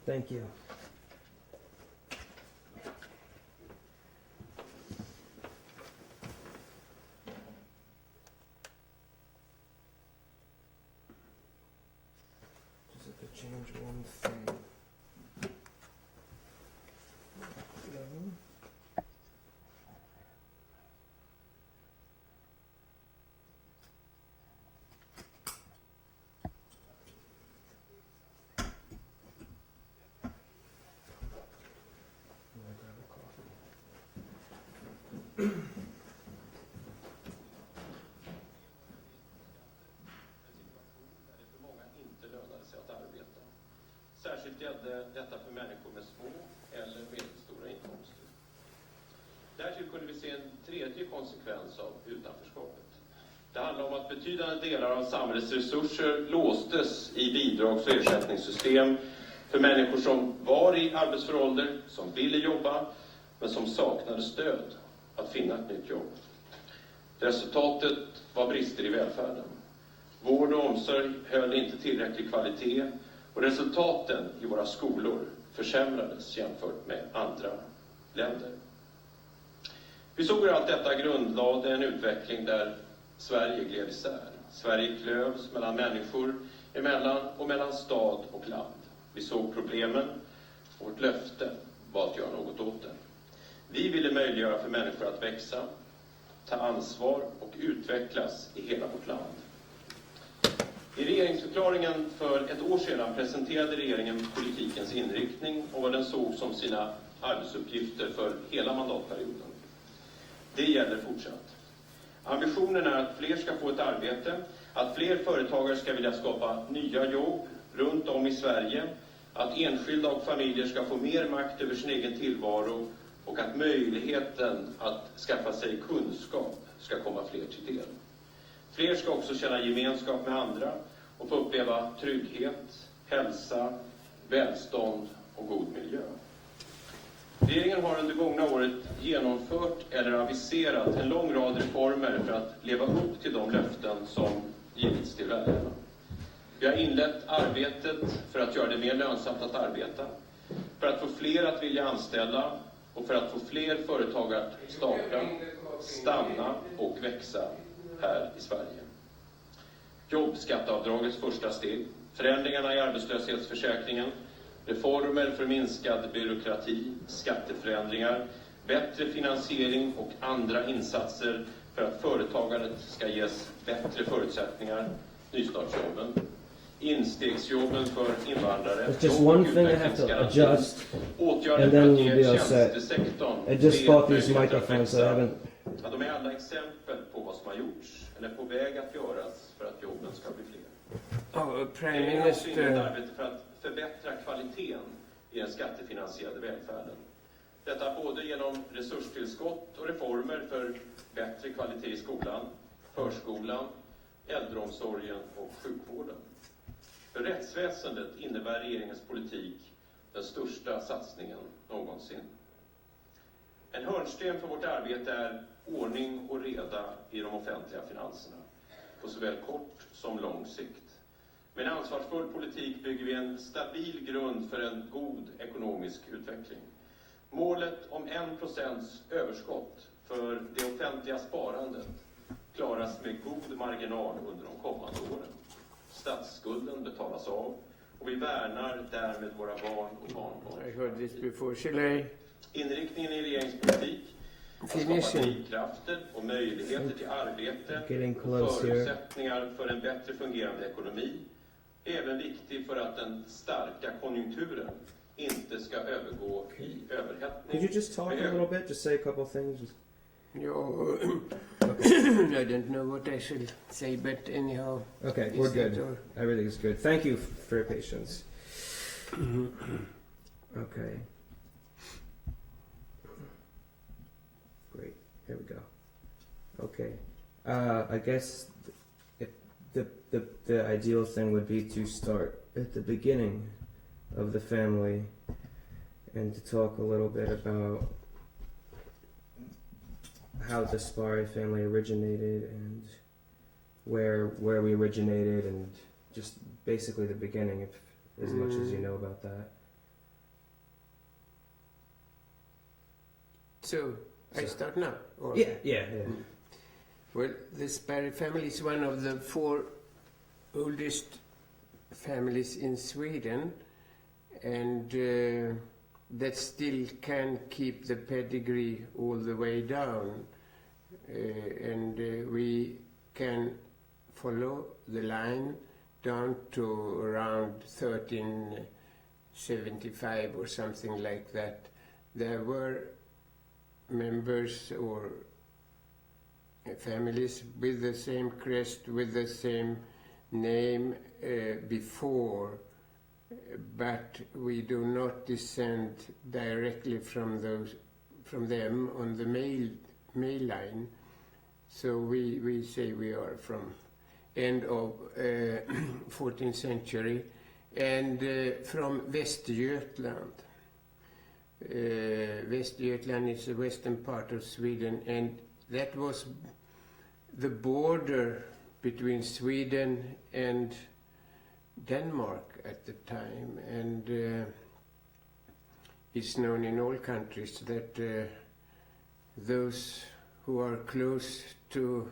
Thank you. Just have to change one thing. No. Särskilt gällde detta för människor med små eller medelstora inkomster. Därtill kunde vi se en tredje konsekvens av utanförskapet. Det handlar om att betydande delar av samhällets resurser låstes i bidrags- och ersättningssystem för människor som var i arbetsför ålder, som ville jobba, men som saknade stöd att finna ett nytt jobb. Resultatet var brister i välfärden. Vård och omsorg höll inte tillräcklig kvalitet och resultaten i våra skolor försämrades jämfört med andra länder. Vi såg hur allt detta grundlade en utveckling där Sverige gled isär. Sverige klövs mellan människor emellan och mellan stad och land. Vi såg problemen och vårt löfte var att göra något åt det. Vi ville möjliggöra för människor att växa, ta ansvar och utvecklas i hela vårt land. I regeringsförklaringen för ett år sedan presenterade regeringen politikens inriktning och vad den såg som sina arbetsuppgifter för hela mandatperioden. Det gäller fortsatt. Ambitionen är att fler ska få ett arbete, att fler företagare ska vilja skapa nya jobb runt om i Sverige, att enskilda och familjer ska få mer makt över sin egen tillvaro och att möjligheten att skaffa sig kunskap ska komma fler till del. Fler ska också känna gemenskap med andra och få uppleva trygghet, hälsa, välstånd och god miljö. Regeringen har under gångna året genomfört eller aviserat en lång rad reformer för att leva upp till de löften som givits till väljarna. Vi har inlett arbetet för att göra det mer lönsamt att arbeta, för att få fler att vilja anställa och för att få fler företag att starta, stanna och växa här i Sverige. Jobbskatteavdragets första steg, förändringarna i arbetslöshetsförsäkringen, reformer för minskad byråkrati, skatteförändringar, bättre finansiering och andra insatser för att företagandet ska ges bättre förutsättningar, nystartsjobben, instegsjobben för invandrare, There's just one thing I have to adjust, and then we'll be all set. I just bought these microphones, so I haven't... Ja, de är alla exempel på vad som har gjorts eller på väg att göras för att jobben ska bli fler. Prime Det är också ett Minister, arbete för att förbättra kvaliteten i den skattefinansierade välfärden. Detta både genom resurstillskott och reformer för bättre kvalitet i skolan, förskolan, äldreomsorgen och sjukvården. För rättsväsendet innebär regeringens politik den största satsningen någonsin. En hörnsten för vårt arbete är ordning och reda i de offentliga finanserna, på såväl kort som lång sikt. Med en ansvarsfull politik bygger vi en stabil grund för en god ekonomisk utveckling. Målet om 1% överskott för det offentliga sparandet klaras med god marginal under de kommande åren. Statsskulden betalas av och vi värnar därmed våra barn och barnbarn. I heard this before. Shall I Inriktningen i regeringspolitik att skapa drivkrafter och möjligheter till arbete och förutsättningar för en bättre fungerande ekonomi är även viktig för att den starka konjunkturen inte ska övergå i överhettning. Could you just talk a little bit? Just say a couple things? I don't know what I should say, but anyhow. Okay, we're good. Everything's good. Thank you for your patience. Okay. Great. Here we go. Okay. I guess the ideal thing would be to start at the beginning of the family and to talk a little bit about how the PerSparre family originated and where we originated and just basically the beginning, if as much as you know about that. So I start now? Or? Yeah. Well, the Sparre family is one of the 4 oldest families in Sweden, and that still can keep the pedigree all the way down. And we can follow the line down to around 1375 or something like that. There were members or families with the same crest, with the same name before, but we do not descend directly from them on the male line. So we say we are from end of 14th century and from Västergötland. Västergötland is the western part of Sweden, and that was the border between Sweden and Denmark at the time, and it's known in all countries that those who are close to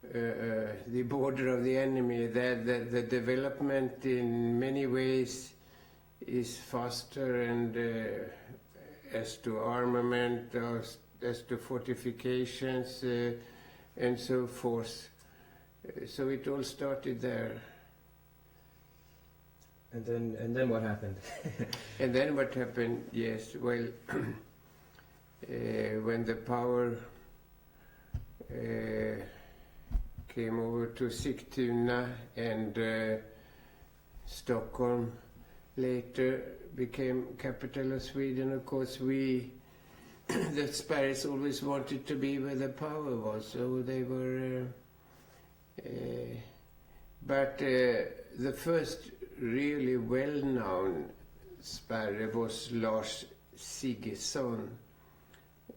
the border of the enemy, that the development in many ways is faster, and as to armament, as to fortifications, and so forth. So it all started there. And then what happened? And then what happened? Yes, well, when the power came over to Sigtuna, and Stockholm later became capital of Sweden, of course the Sparres always wanted to be where the power was, so they were but the first really well-known Sparre was Lars Siggesson,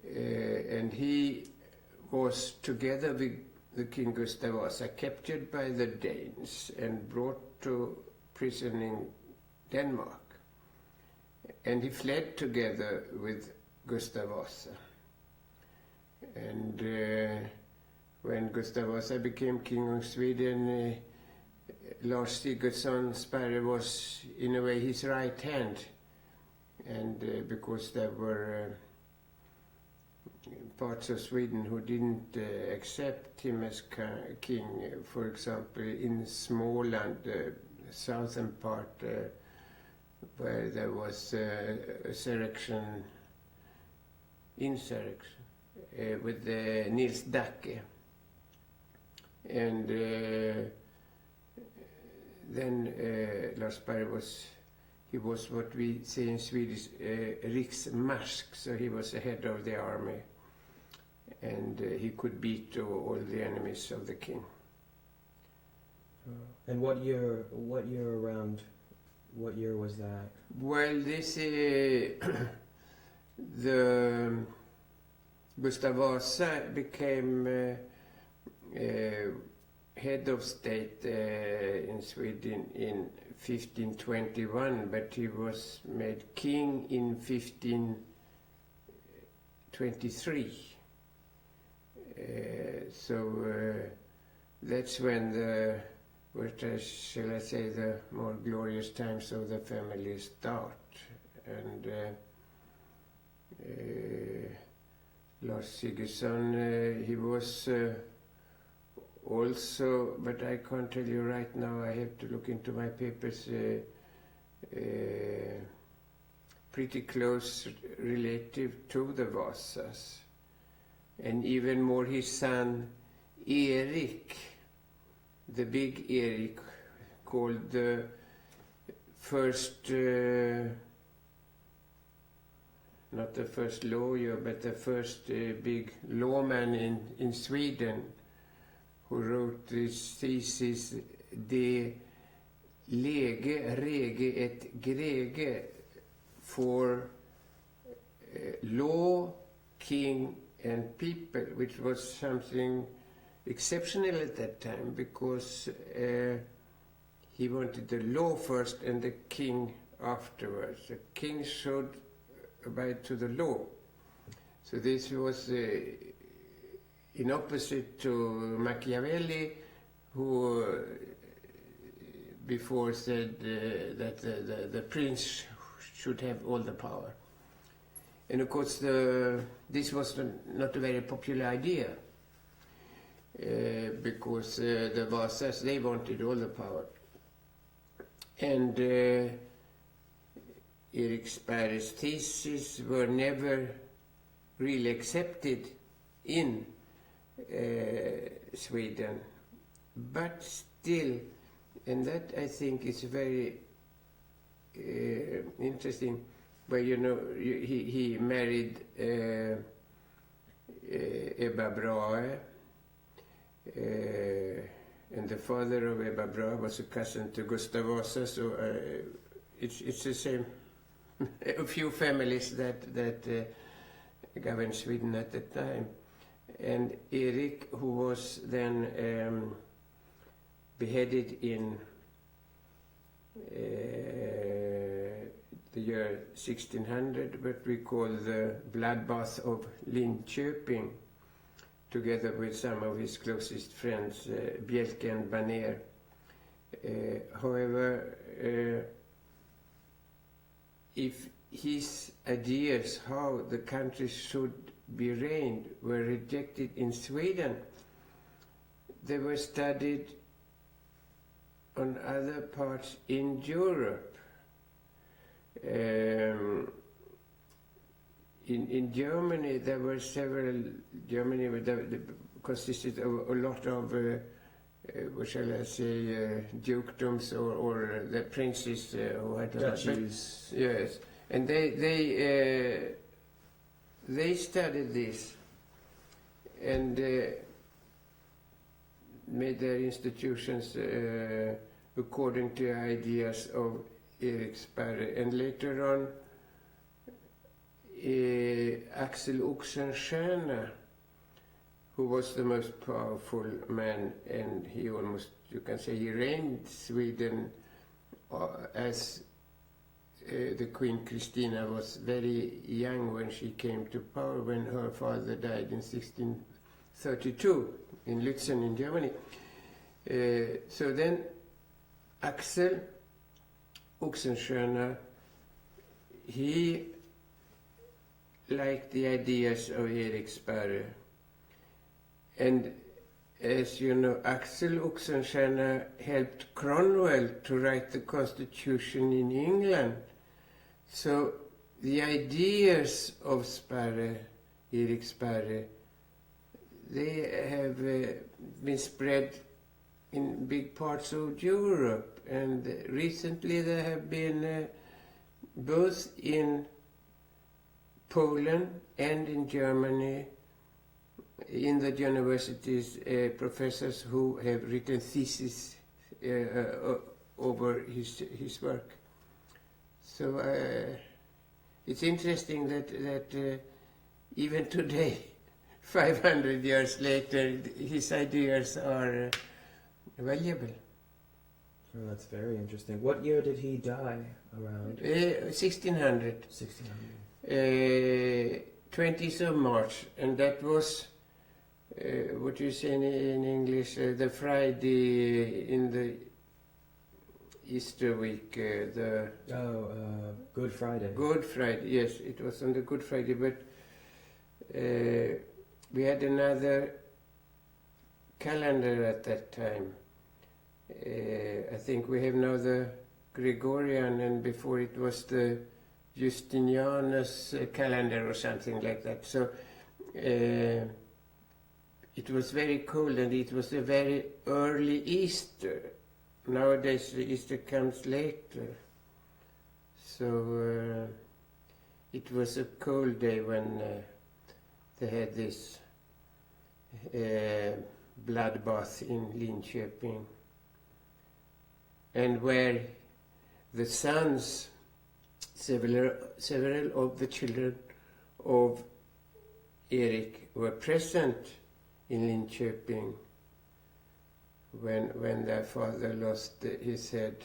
and he was together with the King Gustav Vasa captured by the Danes and brought to prison in Denmark, and he fled together with Gustav Vasa. And when Gustav Vasa became king of Sweden, Lars Siggesson Sparre was in a way his right hand, and because there were parts of Sweden who didn't accept him as king, for example in Småland, the southern part, where there was insurrection with Nils Dacke, and then Lars Sparre was what we say in Swedish riksmarsk, so he was the head of the army, and he could beat all the enemies of the king. And what year was that? Well, this the Gustav Vasa became head of state in Sweden in 1521, but he was made king in 1523. So that's when shall I say, the more glorious times of the family start. And Lars Siggesson, he was also, but I can't tell you right now, I have to look into my papers, pretty close relative to the Vasas. And even more his son Erik, the big Erik, called the first, not the first lawyer, but the first big lawman in Sweden, who wrote this thesis, De lege, rege et grege, for law, king, and people, which was something exceptional at that time, because he wanted the law first and the king afterwards. The king should abide to the law. So this was in opposite to Machiavelli, who before said that the prince should have all the power. And of course, this was not a very popular idea, because the Vasas, they wanted all the power. And Erik Sparre's theses were never really accepted in Sweden. But still, and that I think is very interesting, where he married Ebba Brahe, and the father of Ebba Brahe was a cousin to Gustav Vasa, so it's the same. A few families that governed Sweden at the time. And Erik, who was then beheaded in the year 1600, what we call the bloodbath of Linköping, together with some of his closest friends, Bjelke and Baner. However, if his ideas how the country should be reigned were rejected in Sweden, they were studied on other parts in Europe. In Germany, there were several. Germany consisted of a lot of, what shall I say, dukedoms or the princes who had Duchies. Yes, and they studied this and made their institutions according to ideas of Erik Sparre, and later on Axel Oxenstierna, who was the most powerful man, and he almost, you can say, he reigned Sweden as the Queen Christina was very young when she came to power, when her father died in 1632 in Lützen in Germany. So then Axel Oxenstierna, he liked the ideas of Erik Sparre. And as you know, Axel Oxenstierna helped Cromwell to write the constitution in England. So the ideas of Sparre, Erik Sparre, they have been spread in big parts of Europe, and recently there have been both in Poland and in Germany, in the universities, professors who have written theses over his work. So it's interesting that even today, 500 years later, his ideas are valuable. Oh, that's very interesting. What year did he die around? 1600. 1600. 20th of March, and that was, what you say in English, the Friday in the Easter week, Good Friday. Good Friday, yes, it was on the Good Friday, but we had another calendar at that time. I think we have now the Gregorian, and before it was the Justinianus calendar or something like that. So it was very cold, and it was a very early Easter. Nowadays the Easter comes later. So it was a cold day when they had this bloodbath in Linköping, and where the sons, several of the children of Erik were present in Linköping when their father lost his head,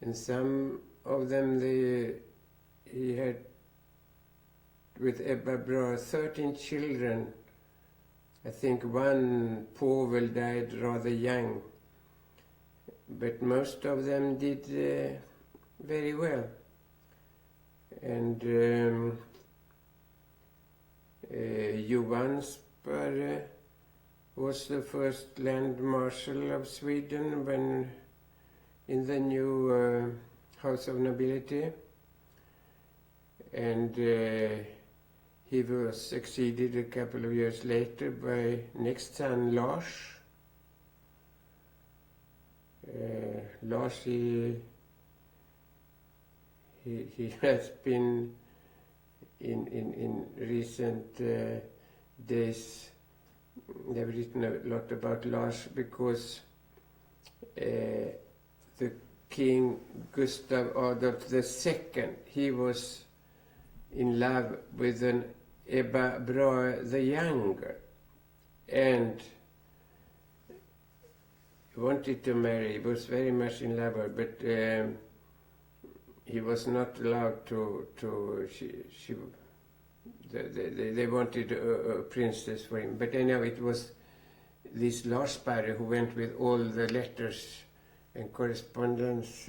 and some of them he had with Ebba Brahe 13 children. I think one Povel died rather young, but most of them did very well. And Johan Sparre was the first Land Marshal of Sweden when in the new House of Nobility, and he was succeeded a couple of years later by next son Lars. Lars, he has been in recent days, they've written a lot about Lars because the King Gustav Adolf II, he was in love with an Ebba Brahe the Younger and wanted to marry. He was very much in love with her, but he was not allowed to they wanted a princess for him. But anyhow, it was this Lars Sparre who went with all the letters and correspondence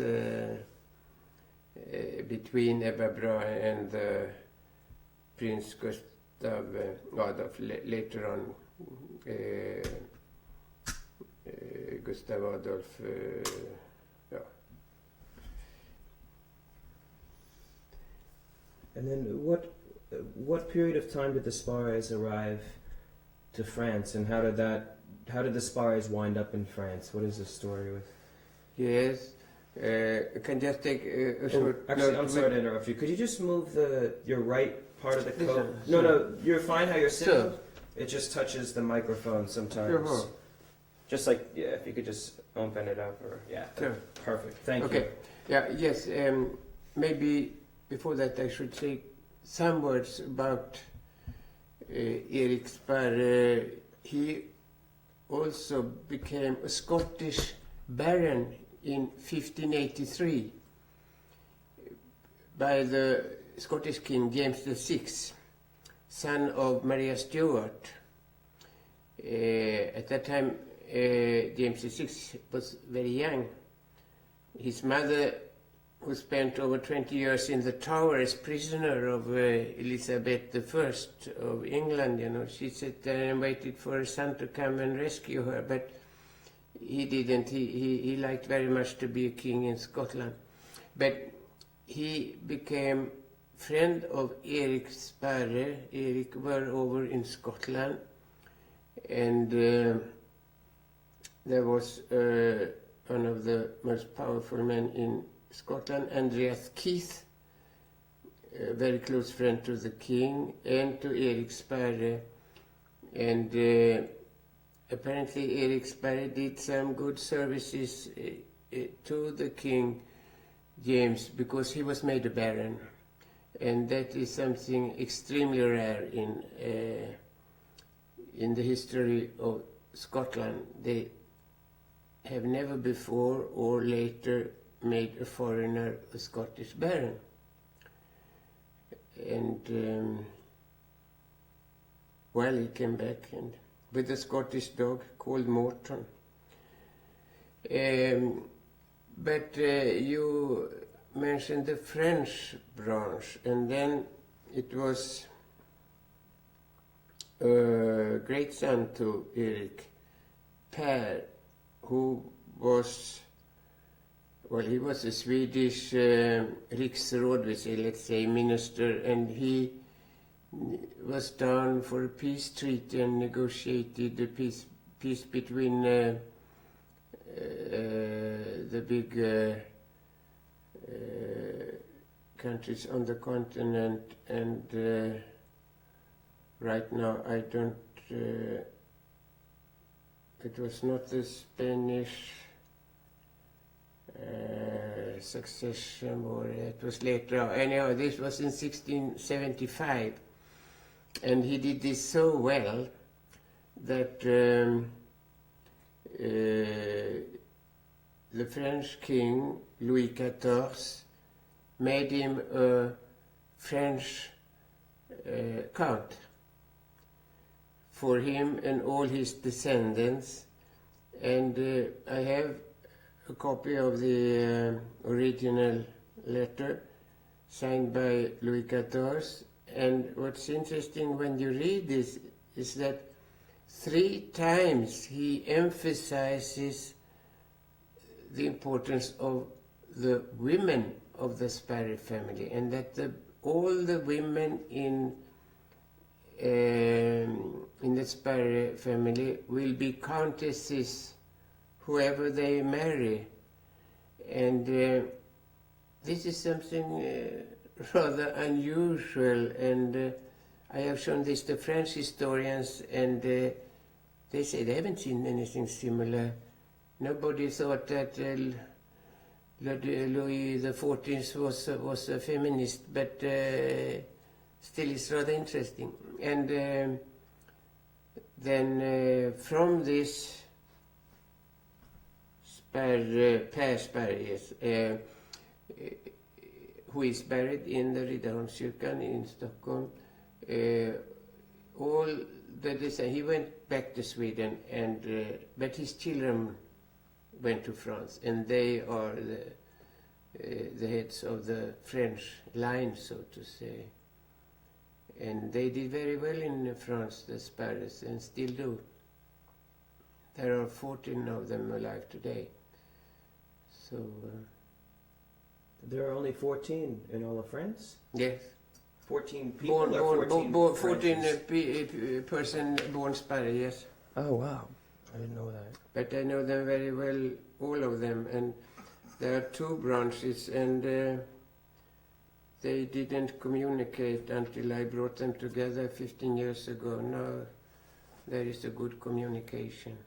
between Ebba Brahe and Prince Gustav Adolf. Later on, Gustav Adolf. Yeah. And then what period of time did the Sparres arrive to France, and how did the Sparres wind up in France? What is the story with? Yes, I can just take a short. Actually, I'm sorry to interrupt you. Could you just move your right part of the coat? No, you're fine how you're sitting. Sure. It just touches the microphone sometimes. Sure. Just like, yeah, if you could just open it up, or yeah. Sure. Perfect. Thank you. Okay. Yeah. Yes. Maybe before that, I should say some words about Erik Sparre. He also became a Scottish baron in 1583 by the Scottish King James VI, son of Maria Stuart. At that time, James VI was very young. His mother, who spent over 20 years in the Tower as prisoner of Elizabeth I of England, she sat there and waited for her son to come and rescue her, but he didn't. He liked very much to be a king in Scotland. But he became friend of Erik Sparre. Erik were over in Scotland, and there was one of the most powerful men in Scotland, Andreas Keith, a very close friend to the king and to Erik Sparre, and apparently Erik Sparre did some good services to the King James because he was made a baron, and that is something extremely rare in the history of Scotland. They have never before or later made a foreigner a Scottish baron. And well, he came back and with a Scottish dog called Morton. But you mentioned the French branch, and then it was a great son to Erik, Per, who was, well, he was a Swedish riksråd, let's say, minister, and he was down for a peace treaty and negotiated a peace between the big countries on the continent, and right now I don't, it was not the Spanish succession war, it was later. Anyhow, this was in 1675. And he did this so well that the French king, Louis XIV, made him a French count for him and all his descendants. And I have a copy of the original letter signed by Louis XIV. And what's interesting when you read this is that 3 times he emphasizes the importance of the women of the Sparre family, and that all the women in the Sparre family will be countesses, whoever they marry. And this is something rather unusual, and I have shown this to French historians, and they say they haven't seen anything similar. Nobody thought that Louis XIV was a feminist, but still it's rather interesting. And then from this PerSparre, yes, who is buried in the Riddarholmskyrkan in Stockholm, all that is, he went back to Sweden, and but his children went to France, and they are the heads of the French line, so to say. And they did very well in France, the Sparres, and still do. There are 14 of them alive today. So there are only 14 in all of France? yes. 14 people or 14 14 person born Sparre, yes. Oh, wow. I didn't know that. But I know them very well, all of them, and there are 2 branches, and they didn't communicate until I brought them together 15 years ago. Now there is a good communication.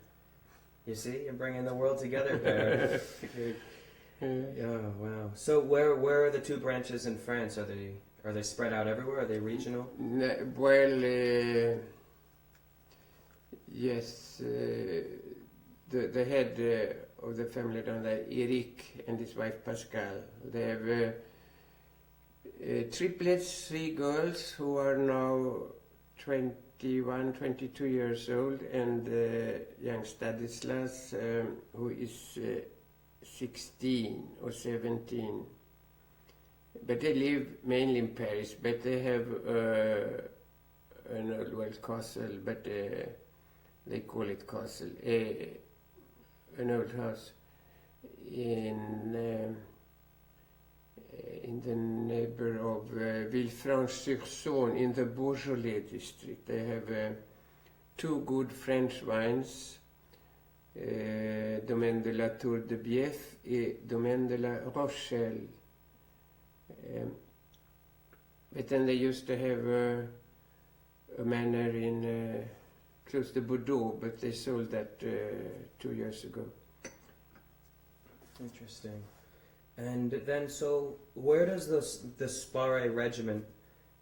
You see, you're bringing the world together better. Oh, wow. So where are the 2 branches in France? Are they spread out everywhere? Are they regional? Well, yes. The head of the family down there, Eric, and his wife Pascal, they have triplets, 3 girls who are now 21, 22 years old, and young Stanislas, who is 16 or 17. But they live mainly in Paris, but they have an old castle, but they call it castle, an old house in the neighbor of Villefranche-sur-Saône in the Beaujolais district. They have 2 good French wines, Domaine de la Tour de Bief et Domaine de la Rochelle. But then they used to have a manor in close to Bordeaux, but they sold that 2 years ago. Interesting. And then, so where does the Sparre regiment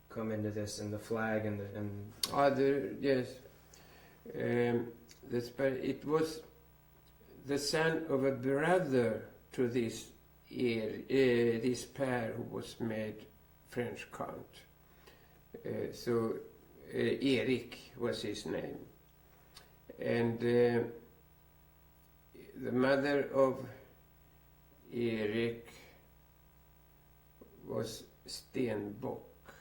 come into this, and the flag and the Yes, the Sparre. It was the son of a brother to this pair who was made French count. So Eric was his name, and the mother of Eric was Stenbock,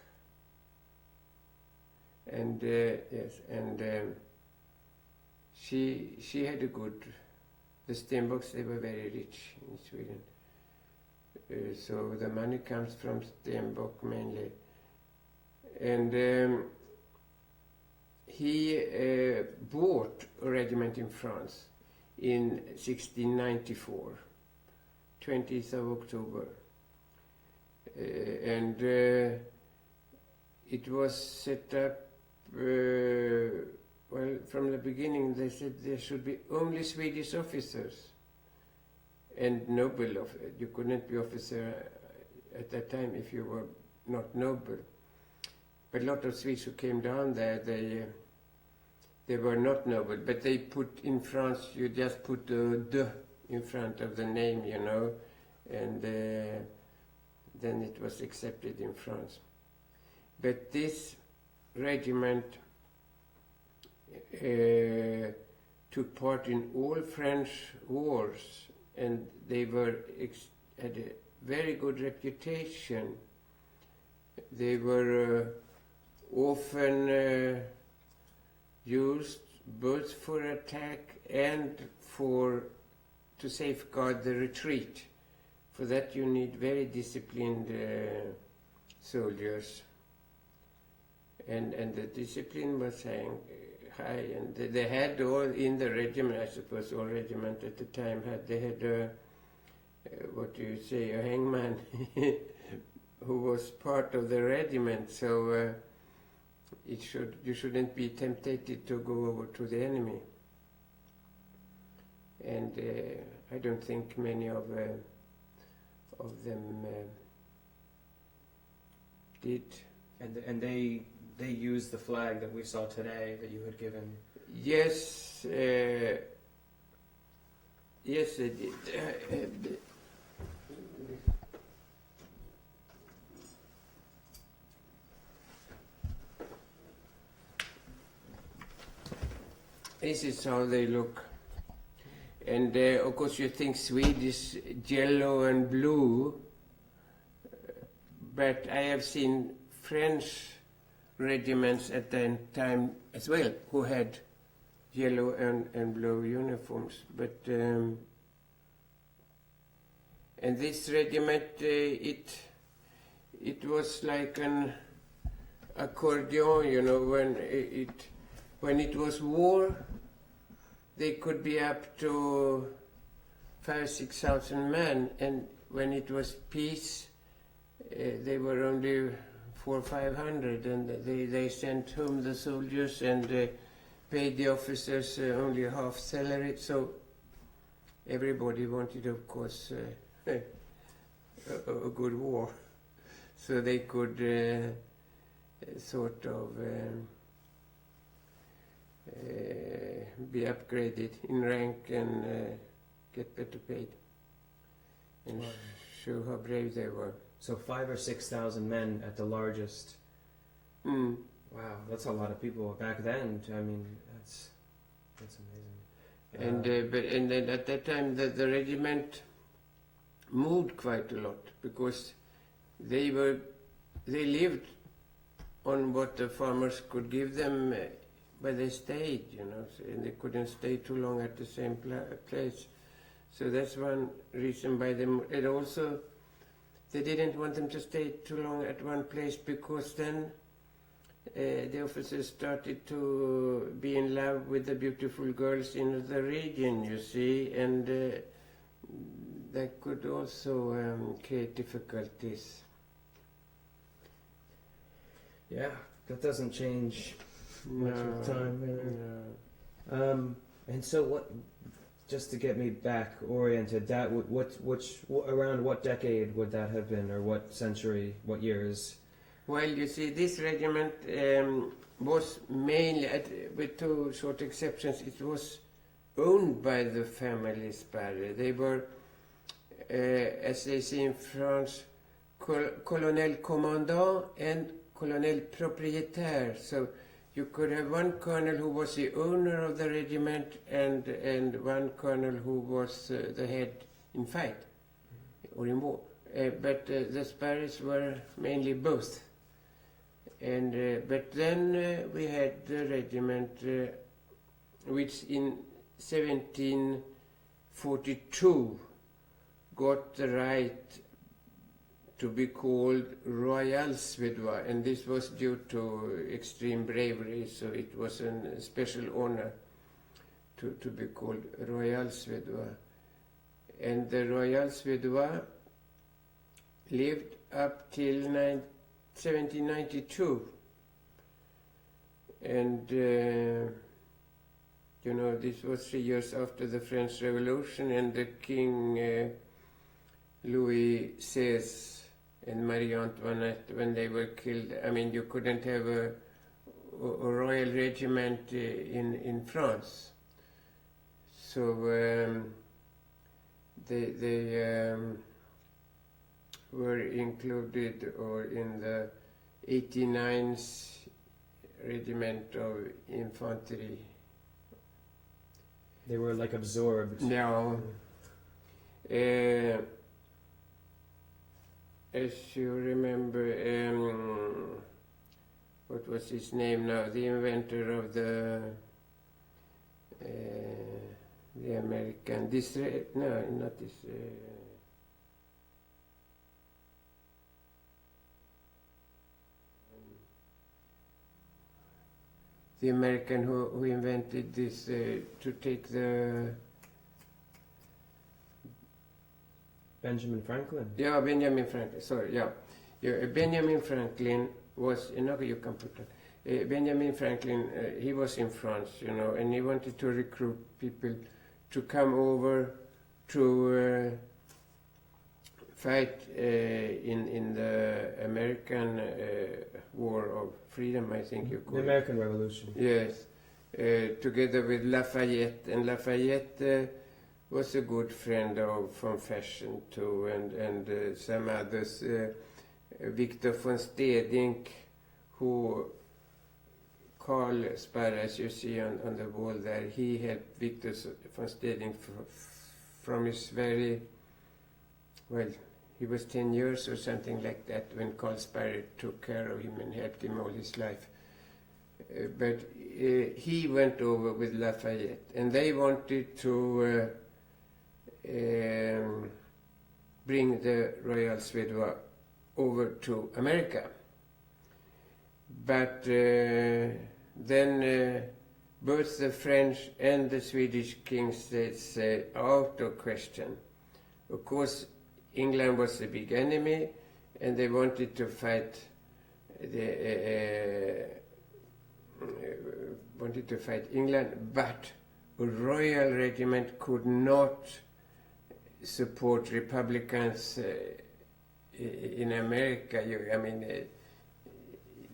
and yes, and she had a good. The Stenbocks, they were very rich in Sweden. So the money comes from Stenbock mainly. And he bought a regiment in France in 1694, 20th of October. And it was set up, well, from the beginning they said there should be only Swedish officers. And noble, you couldn't be officer at that time if you were not noble. But a lot of Swedes who came down there, they were not noble, but they put in France, you just put the de in front of the name, you know, and then it was accepted in France. But this regiment took part in all French wars, and they had a very good reputation. They were often used both for attack and to safeguard the retreat. For that you need very disciplined soldiers. And the discipline was high, and they had all in the regiment, I suppose all regiment at the time had a hangman who was part of the regiment, so you shouldn't be tempted to go over to the enemy. And I don't think many of them did. And they used the flag that we saw today that you had given. Yes, yes, they did. This is how they look. And of course you think Swedish yellow and blue, but I have seen French regiments at that time as well who had yellow and blue uniforms. But and this regiment, it was like an accordion, you know, when it was war, they could be up to 5,000-6,000 men, and when it was peace, they were only 400 or 500, and they sent home the soldiers and paid the officers only half salary. So everybody wanted, of course, a good war, so they could sort of be upgraded in rank and get better paid, and show how brave they were. So 5,000 or 6,000 men at the largest. Mm. Wow, that's a lot of people back then. I mean, that's amazing. And then at that time, the regiment moved quite a lot because they lived on what the farmers could give them. But they stayed, you know, and they couldn't stay too long at the same place. So that's one reason by them. And also, they didn't want them to stay too long at one place, because then the officers started to be in love with the beautiful girls in the region, you see, and that could also create difficulties. Yeah, that doesn't change much of time. No. And so what? Just to get me back oriented, that around what decade would that have been, or what century, what years? Well, you see, this regiment was mainly, with two short exceptions, it was owned by the family Sparre. They were, as they say in France, colonel commandant and colonel propriétaire. So you could have one colonel who was the owner of the regiment and one colonel who was the head in fight or in war. But the Sparres were mainly both. And but then we had the regiment which in 1742 got the right to be called Royal Svedwa, and this was due to extreme bravery, so it was a special honor to be called Royal Svedwa. And the Royal Svedwa lived up till 1792, and you know, this was 3 years after the French Revolution, and the King Louis XVI and Marie Antoinette, when they were killed, I mean, you couldn't have a royal regiment in France. So they were included or in the 89th regiment of infantry. They were like absorbed. Now, as you remember, what was his name now? The inventor of the American, no, not this. The American who invented this to take the... Benjamin Franklin. Yeah, Benjamin Franklin, sorry, yeah. Benjamin Franklin was, no, you can put that. Benjamin Franklin, he was in France, you know, and he wanted to recruit people to come over to fight in the American War of Freedom, I think you call The it. American Revolution. Yes, together with Lafayette, and Lafayette was a good friend of von Fersen too, and some others. Victor von Steding, who Carl Sparre, as you see on the wall there, he helped Victor von Steding from his very, well, he was 10 years or something like that when Carl Sparre took care of him and helped him all his life. But he went over with Lafayette, and they wanted to bring the Royal Suédois over to America. But then both the French and the Swedish kings said out of question. Of course, England was the big enemy, and they wanted to fight England, but a royal regiment could not support Republicans in America.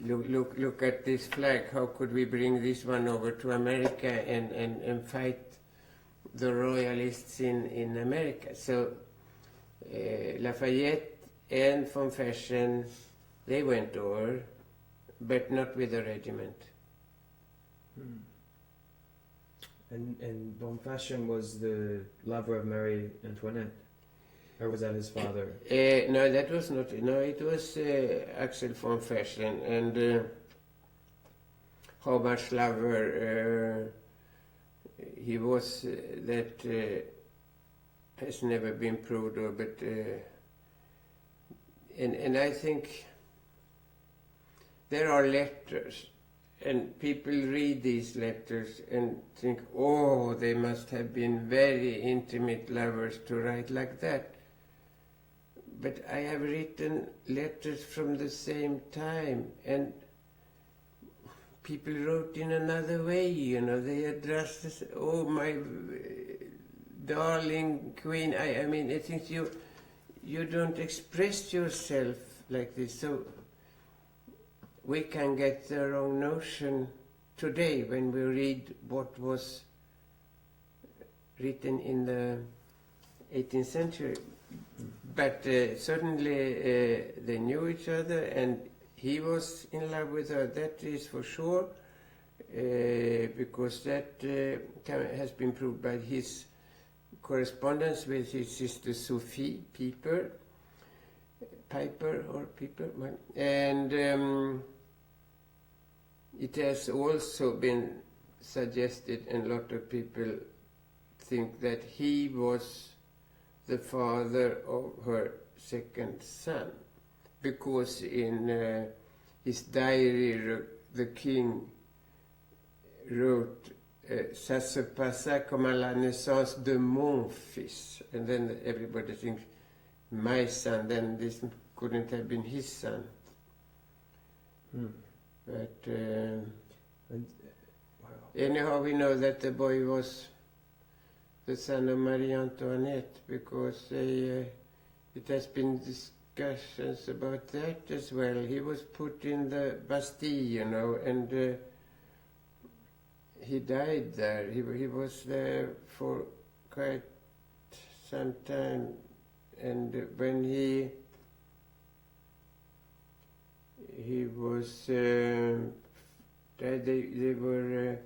Look at this flag. How could we bring this one over to America and fight the royalists in America? So Lafayette and von Fersen, they went over, but not with a regiment. And von Fersen was the lover of Mary Antoinette, or was that his father? No, that was not. No, it was Axel von Fersen, and how much lover he was, that has never been proved, but and I think there are letters, and people read these letters and think, oh, they must have been very intimate lovers to write like that. But I have written letters from the same time, and people wrote in another way, you know. They addressed this, oh, my darling queen. I mean, I think you don't express yourself like this. So we can get the wrong notion today when we read what was written in the 18th century. But certainly they knew each other, and he was in love with her, that is for sure, because that has been proved by his correspondence with his sister Sophie Piper, and it has also been suggested, and a lot of people think that he was the father of her second son, because in his diary the king wrote "Ça se passa comme à la naissance de mon fils," and then everybody thinks my son, then this couldn't have been his son. But anyhow, we know that the boy was the son of Marie Antoinette, because it has been discussions about that as well. He was put in the Bastille, you know, and he died there. He was there for quite some time, and when he was died. They were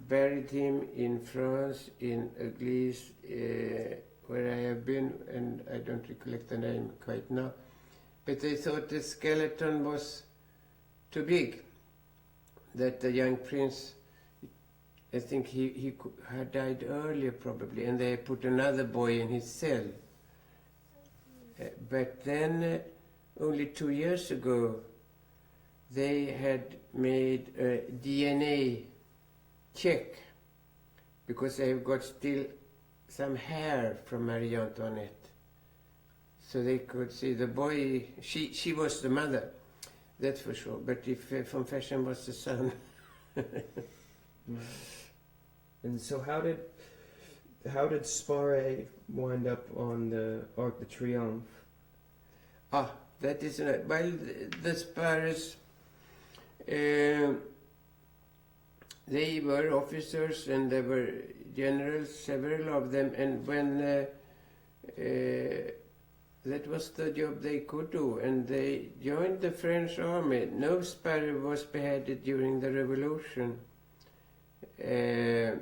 buried him in France, in Église, where I have been, and I don't recollect the name quite now. But they thought the skeleton was too big, that the young prince, I think he had died earlier probably, and they put another boy in his cell. But then, only 2 years ago, they had made a DNA check, because they've got still some hair from Marie Antoinette. So they could see the boy, she was the mother, that's for sure, but if von Fersen was the son. And so how did Sparre wind up on the Arc de Triomphe? That is well, the Sparres, they were officers and they were generals, several of them, and when that was the job they could do, and they joined the French army. No Sparre was beheaded during the revolution, and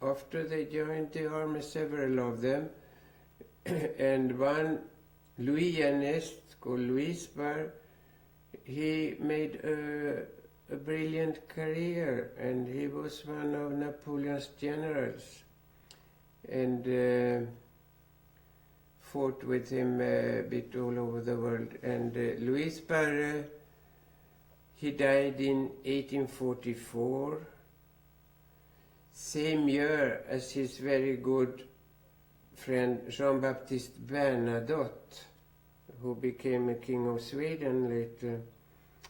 after they joined the army, several of them, and one, Louis Ernest, called Louis Sparre, he made a brilliant career, and he was one of Napoleon's generals, and fought with him a bit all over the world. And Louis Sparre, he died in 1844, same year as his very good friend Jean-Baptiste Bernadotte, who became a king of Sweden later.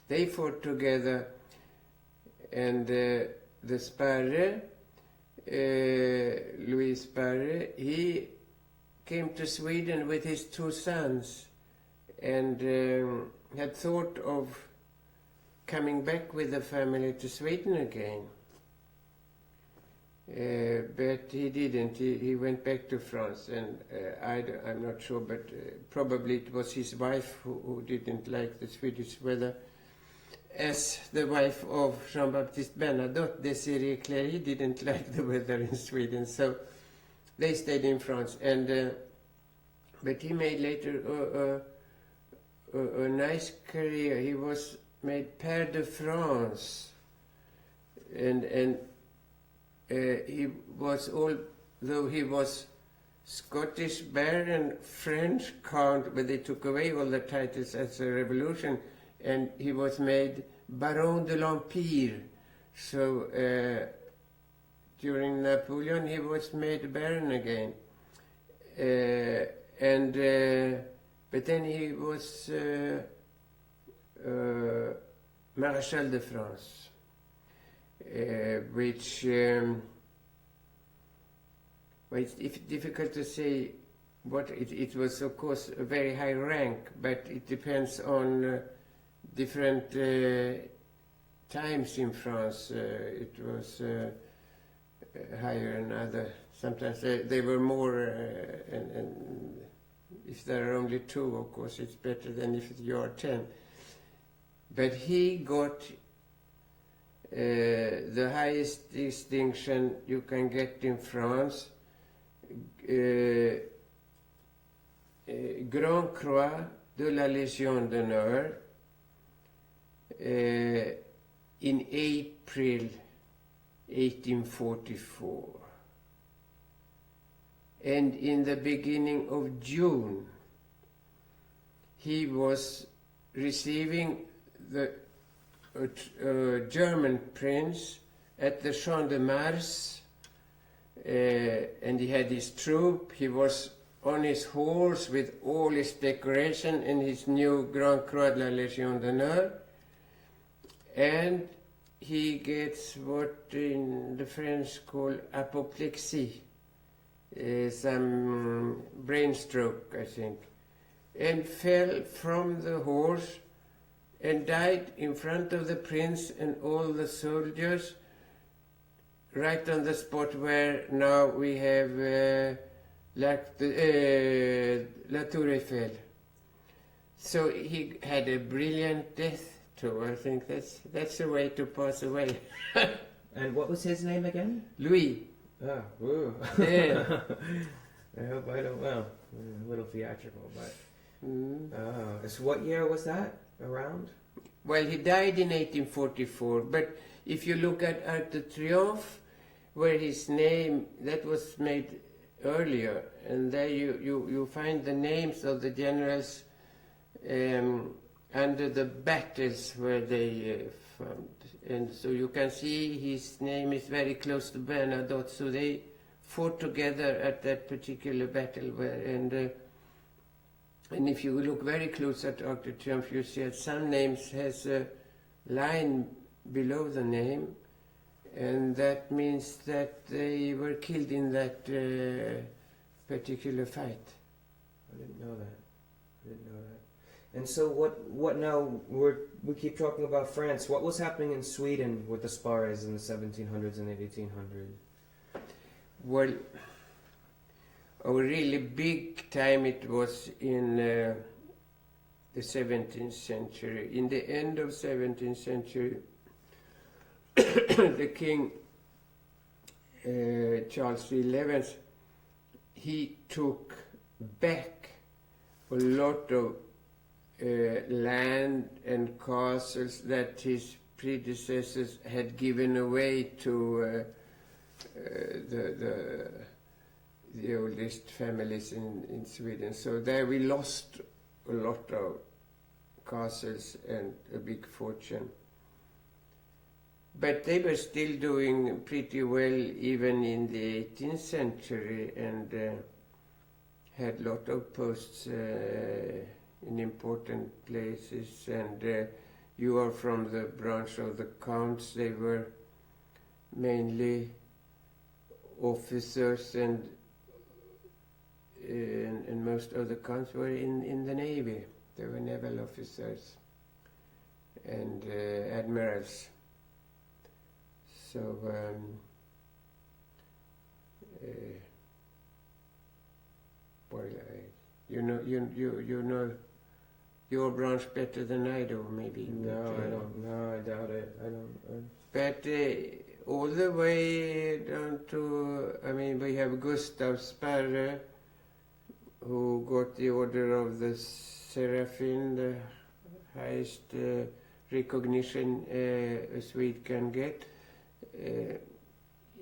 They fought together, and the Sparre, Louis Sparre, he came to Sweden with his 2 sons, and had thought of coming back with the family to Sweden again. But he didn't. He went back to France, and I'm not sure, but probably it was his wife who didn't like the Swedish weather. As the wife of Jean-Baptiste Bernadotte, Désirée Clary, didn't like the weather in Sweden, so they stayed in France. And but he made later a nice career. He was made Père de France, and he was, although he was Scottish Baron, French Count, but they took away all the titles as a revolution, and he was made Baron de l'Empire. So during Napoleon he was made Baron again, but then he was Maréchal de France, which well, it's difficult to say what it was. Of course, a very high rank, but it depends on different times in France. It was higher than other. Sometimes they were more, and if there are only 2, of course, it's better than if you are 10. But he got the highest distinction you can get in France, Grand Croix de la Légion d'honneur, in April 1844. And in the beginning of June, he was receiving the German prince at the Champ de Mars, and he had his troop. He was on his horse with all his decoration and his new Grand Croix de la Légion d'honneur, and he gets what in the French call apoplexy, some brain stroke, I think, and fell from the horse and died in front of the prince and all the soldiers, right on the spot where now we have La Tour Eiffel. So he had a brilliant death too. I think that's a way to pass away. And what was his name again? Louis. Oh, woo. Yeah. I hope I don't, well, a little theatrical, but... Mm. So what year was that around? Well, he died in 1844, but if you look at Arc de Triomphe, where his name, that was made earlier, and there you find the names of the generals under the battles where they fought. And so you can see his name is very close to Bernadotte, so they fought together at that particular battle. And if you look very close at Arc de Triomphe, you see that some names has a line below the name, and that means that they were killed in that particular fight. I didn't know that. And so what now, we keep talking about France. What was happening in Sweden with the Sparres in the 1700s and 1800s? Well, a really big time it was in the 17th century. In the end of 17th century, the king, Charles XI, he took back a lot of land and castles that his predecessors had given away to the oldest families in Sweden. So there we lost a lot of castles and a big fortune. But they were still doing pretty well even in the 18th century, and had a lot of posts in important places. And you are from the branch of the counts. They were mainly officers, and most of the counts were in the Navy. They were naval officers and admirals. So well, you know your branch better than I do, maybe. No, I don't. No, I doubt it. I don't. But all the way down to, I mean, we have Gustav Sparre, who got the Order of the Seraphim, the highest recognition a Swede can get.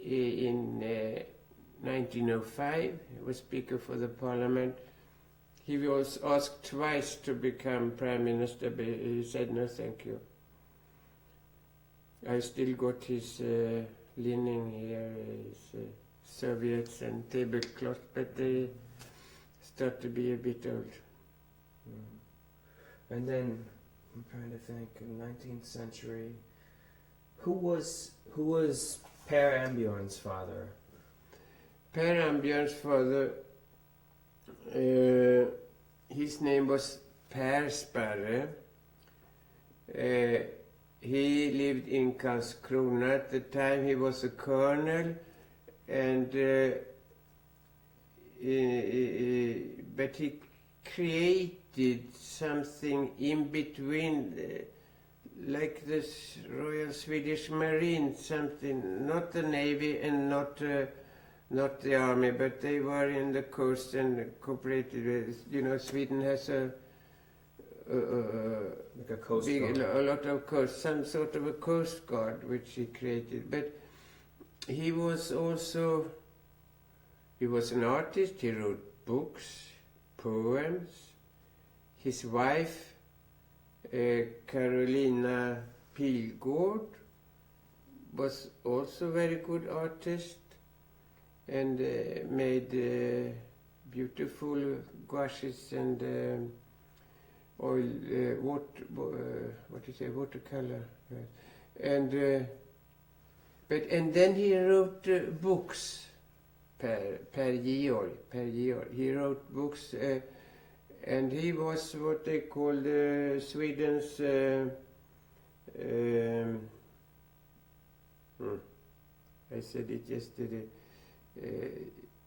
In 1905, he was Speaker for the Parliament. He was asked twice to become Prime Minister, but he said no, thank you. I still got his linen here, his serviettes and tablecloth, but they start to be a bit old. And then, I'm trying to think, in the 19th century, who was Per Ambjörn's father? Per Ambjörn's father, his name was PerSparre. He lived in Karlskrona at the time. He was a colonel, and but he created something in between, like this Royal Swedish Marine, something, not the Navy and not the Army, but they were in the coast and cooperated with, you know, Sweden has a like a coast guard. A lot of coast, some sort of a coast guard which he created. But he was also, he was an artist. He wrote books, poems. His wife, Carolina Pilgård, was also a very good artist, and made beautiful gouaches and oil, watercolor, and then he wrote books. Per Georg. He wrote books, and he was what they called Sweden's. I said it yesterday.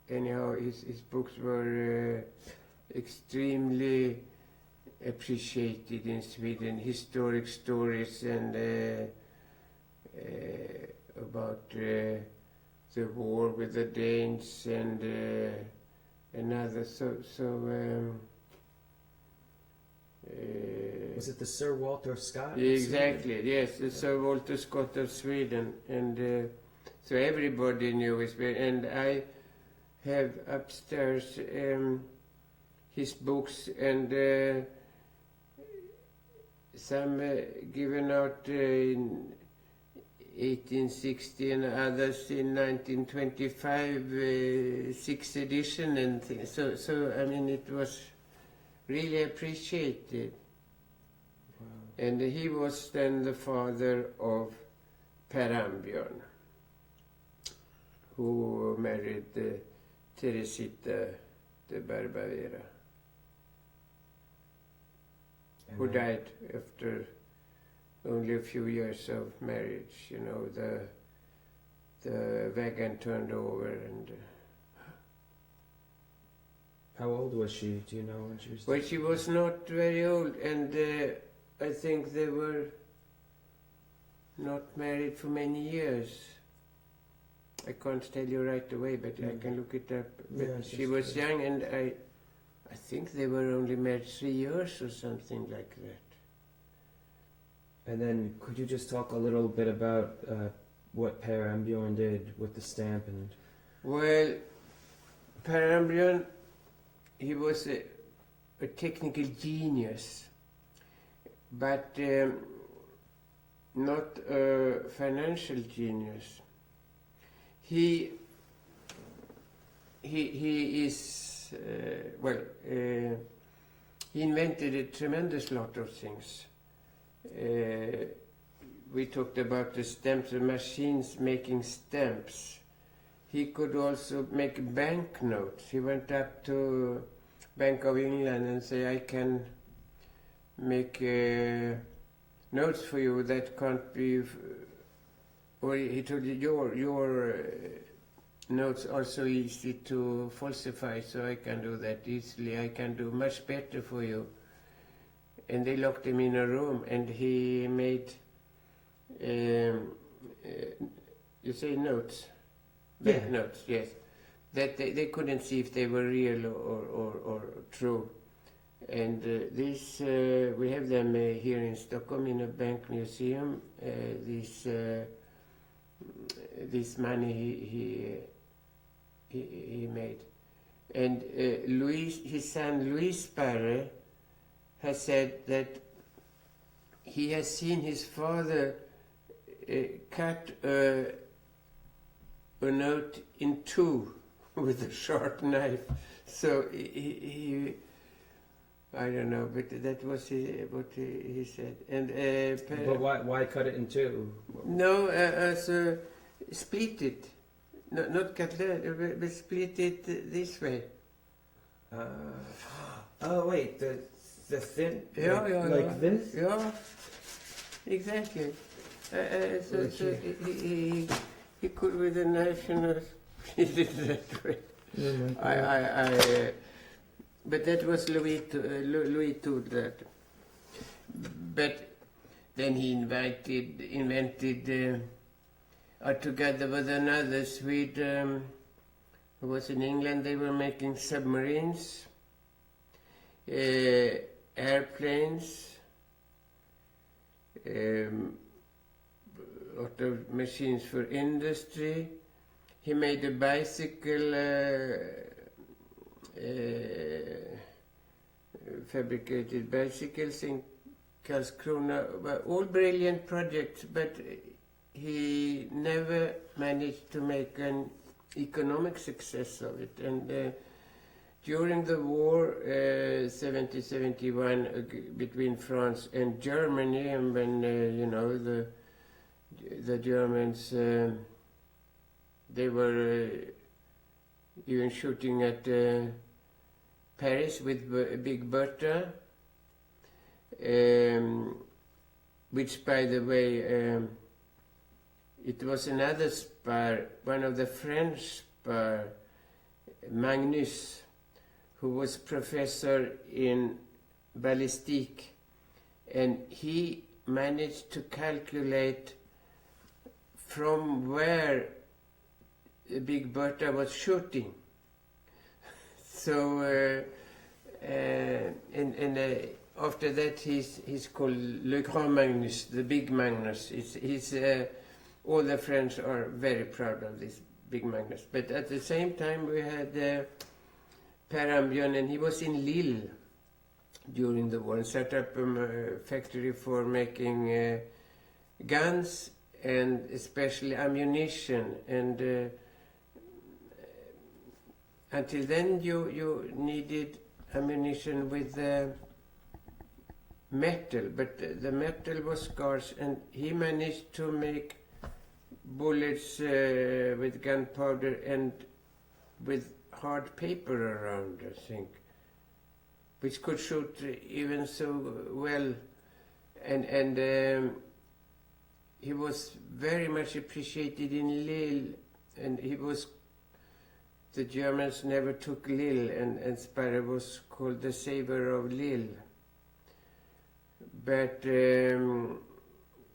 Anyhow, his books were extremely appreciated in Sweden, historic stories and about the war with the Danes and others. Was it the Sir Walter Scott? of Exactly, Sweden? yes, the Sir Walter Scott of Sweden, and so everybody knew his. And I have upstairs his books, and some given out in 1860 and others in 1925, 6th edition and things. So I mean, it was really appreciated. Wow. And he was then the father of Per, who married Teresita de Barbavera, who And died after only a few years of marriage. You know, the wagon turned over, and how old was she? Do you know when she was? well, she was not very old, and I think they were not married for many years. I can't tell you right away, but I can look it up. But Yeah, she was young, and I think they were only married 3 years or something like that. And then, could you just talk a little bit about what Per Ambjorn did with the stamp and? Well, Per, he was a technical genius, but not a financial genius. He is he invented a tremendous lot of things. We talked about the stamps, the machines making stamps. He could also make banknotes. He went up to Bank of England and say, I can make notes for you that can't be... Or he told you, your notes are so easy to falsify, so I can do that easily. I can do much better for you. And they locked him in a room, and he made, you say notes? Yeah. Notes, yes. That they couldn't see if they were real or true. And this, we have them here in Stockholm in a bank museum. This money he made. And his son Louis Sparre has said that he has seen his father cut a note in two with a sharp knife. So he I don't know, but that was what he said. And But why cut it in two? no, so split it, not cut that, but split it this way. Oh wait, the thin, Yeah, like this? Yeah, exactly. So he could with a knife, split it that way. But that was Louis told that. But then he invented together with another Swede who was in England, they were making submarines, airplanes, lot of machines for industry. He made a bicycle, fabricated bicycles in Karlskrona, all brilliant projects, but he never managed to make an economic success of it. And during the war, 70-71, between France and Germany, and when the Germans they were even shooting at Paris with Big Bertha, which, by the way, it was another Sparre, one of the French Sparre, Magnus, who was professor in ballistic, and he managed to calculate from where Big Bertha was shooting. So after that he's called Le Grand Magnus, the Big Magnus. All the French are very proud of this Big Magnus. But at the same time we had PerSparre, and he was in Lille during the war and set up a factory for making guns and especially ammunition. And until then you needed ammunition with metal, but the metal was scarce, and he managed to make bullets with gunpowder and with hard paper around, I think, which could shoot even so well. And he was very much appreciated in Lille, and the Germans never took Lille, and Sparre was called the savior of Lille. But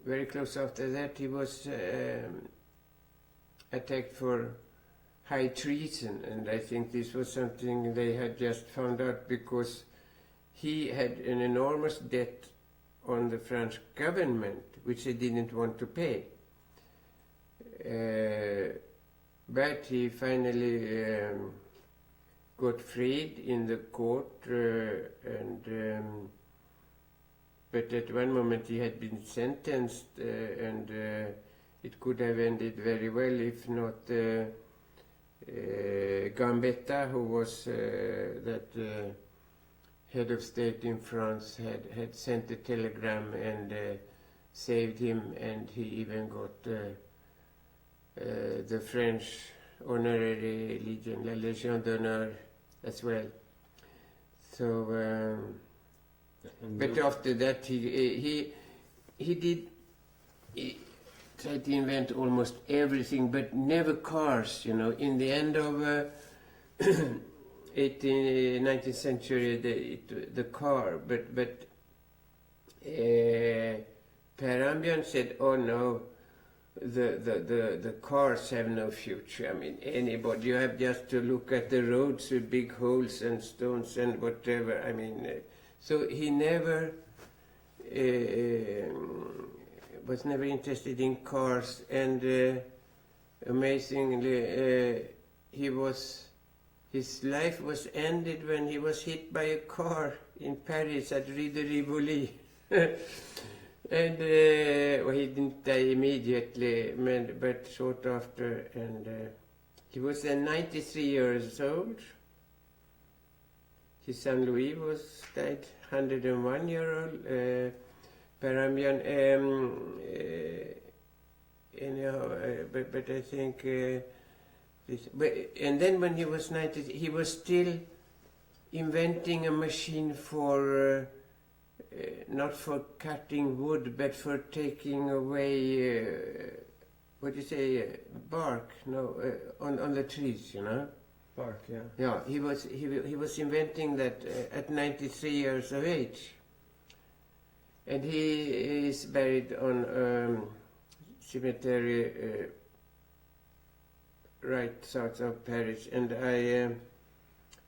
very close after that he was attacked for high treason, and I think this was something they had just found out, because he had an enormous debt on the French government, which they didn't want to pay. But he finally got freed in the court, but at one moment he had been sentenced, and it could have ended very well if not Gambetta, who was that head of state in France, had sent a telegram and saved him, and he even got the French honorary Legion, la Légion d'honneur, as well. So, but after that he tried to invent almost everything, but never cars. In the end of 19th century, the car, but PerSparre said, "Oh no, the cars have no future. I mean, anybody, you have just to look at the roads with big holes and stones and whatever. I mean, so he never was never interested in cars, and amazingly, his life was ended when he was hit by a car in Paris at Rue de Rivoli. And he didn't die immediately, but short after, and he was then 93 years old. His son Louis died 101-year-old. PerSparre, anyhow, but I think and then when he was 90, he was still inventing a machine for not for cutting wood, but for taking away what do you say, bark? No, on the trees, Bark, yeah. Yeah, he was inventing that at 93 years of age, and he is buried on cemetery right south of Paris, and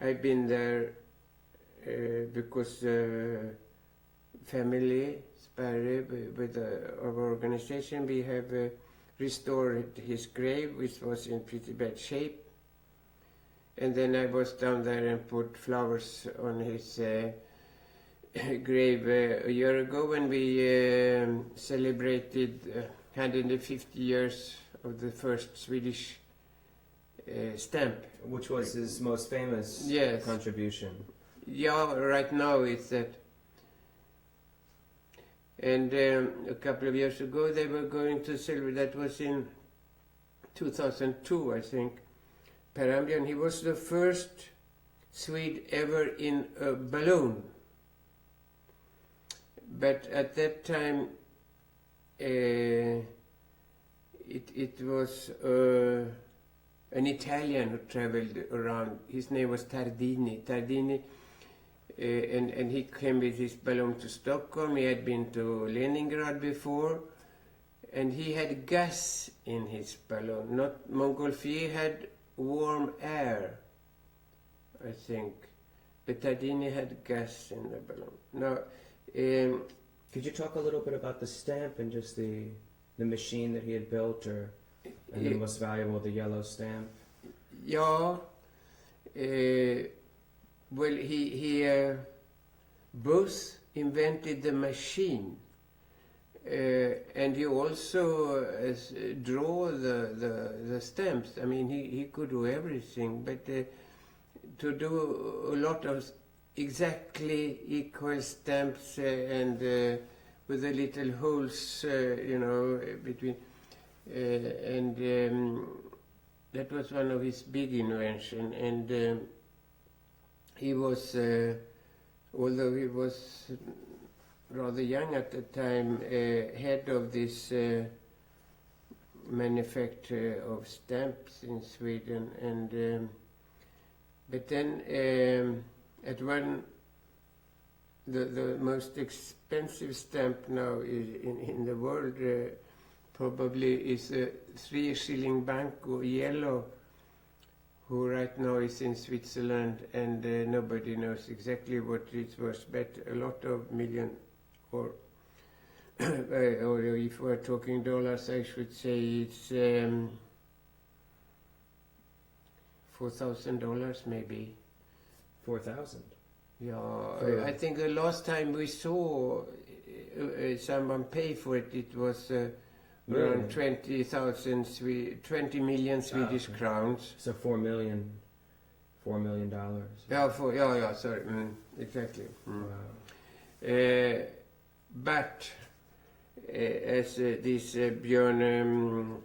I've been there because family Sparre with our organization, we have restored his grave, which was in pretty bad shape. And then I was down there and put flowers on his grave a year ago when we celebrated 150 years of the first Swedish stamp. Which was his most famous contribution. Yeah, right now it's that. And a couple of years ago they were going to celebrate, that was in 2002, I think. PerSparre, he was the first Swede ever in a balloon. But at that time it was an Italian who traveled around. His name was Tardini. Tardini and he came with his balloon to Stockholm. He had been to Leningrad before, and he had gas in his balloon. Not Montgolfier had warm air, I think, but Tardini had gas in the balloon. Now, could you talk a little bit about the stamp and just the machine that he had built, or and the most valuable, the yellow stamp? Yeah. Well, he both invented the machine, and he also draw the stamps. I mean, he could do everything, but to do a lot of exactly equal stamps and with the little holes, between, and that was one of his big inventions. And he was, although he was rather young at the time, head of this manufacture of stamps in Sweden. And but then at one, the most expensive stamp now in the world probably is a 3-shilling Banco yellow, who right now is in Switzerland, and nobody knows exactly what it was, but a lot of million, or if we're talking dollars, I should say it's $4,000 maybe. 4,000. Yeah, I think the last time we saw someone pay for it, it was around 20 million Swedish crowns. So $4 million. Yeah, sorry, exactly. Wow. But as this Björn,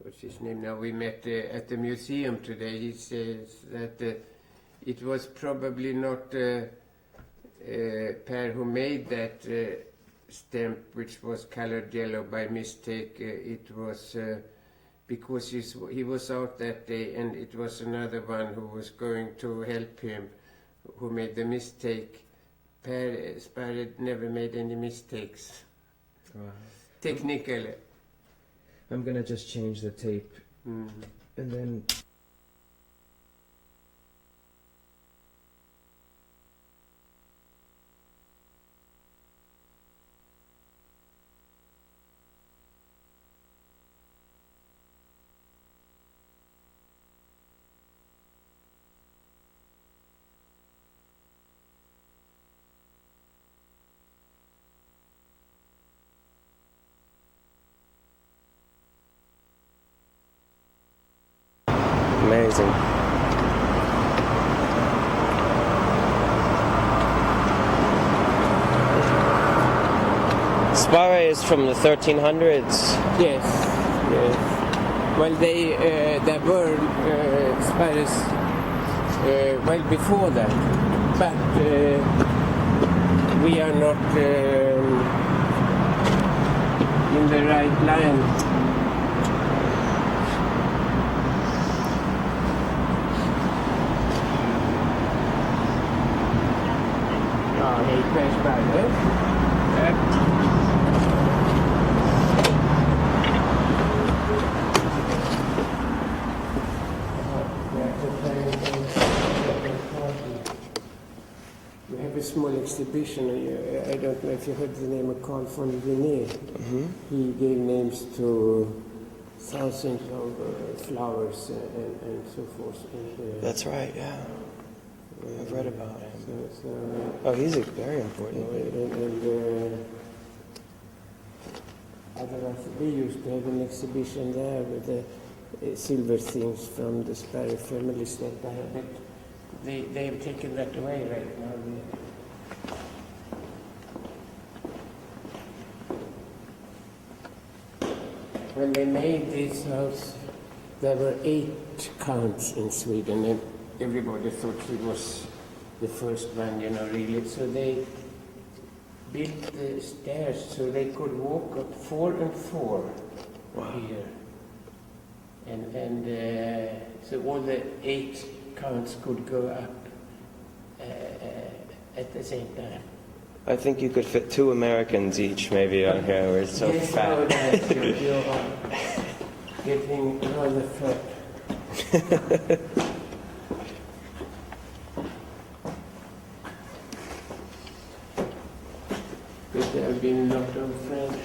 what's his name now? We met at the museum today. He says that it was probably not Per who made that stamp, which was colored yellow by mistake. It was because he was out that day, and it was another one who was going to help him who made the mistake. PerSparre never made any mistakes. Wow. Technically. I'm gonna just change the tape, and then. Amazing. Sparre is from the 1300s. Yes. Well, there were Sparres well before that, but we are not in the right line. PerSparre. We have a small exhibition. I don't know if you heard the name of Carl von Linné. He gave names to thousands of flowers and so forth. And, That's right, yeah. I've read about him. Oh, he's very important. Otherwise, we used to have an exhibition there with the silver things from the Sparre family that I have, but they have taken that away right now. When they made this house, there were 8 counts in Sweden, and everybody thought he was the first one, really. So they built the stairs so they could walk up 4 and 4 here. And so all the 8 counts could go up at the same time. I think you could fit 2 Americans each, maybe, on here. We're so yes, fat. no, that you're getting rather fat. But there have been a lot of French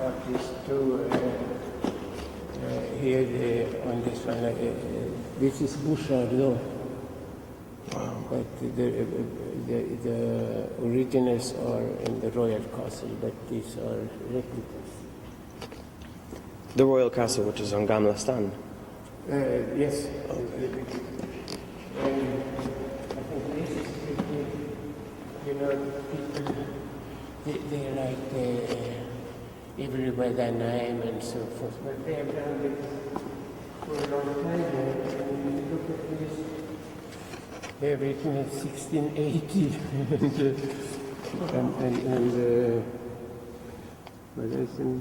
artists too here on this one. This is Bouchardon. Wow. But the originals are in the royal castle, but these are replicas. The Royal Castle, which is on Gamla Stan. Yes. I think this is pretty, people, they like everywhere their name and so forth, but they have done it for a long time. And you look at this, they have written in 1680, but it's in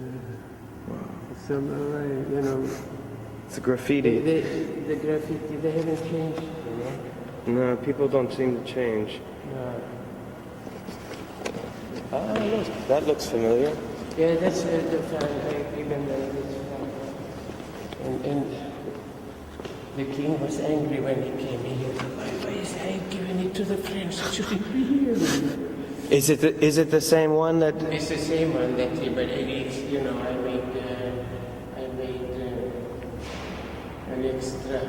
some way, It's a graffiti. the graffiti, they haven't changed, No, people don't seem to change. No. Ah, look, that looks familiar. Yeah, that's the flag, even and the king was angry when he came here. Why is he giving it to the French? It shouldn't be here. Is it the same one that? It's the same one that he, but it's, I made an extra.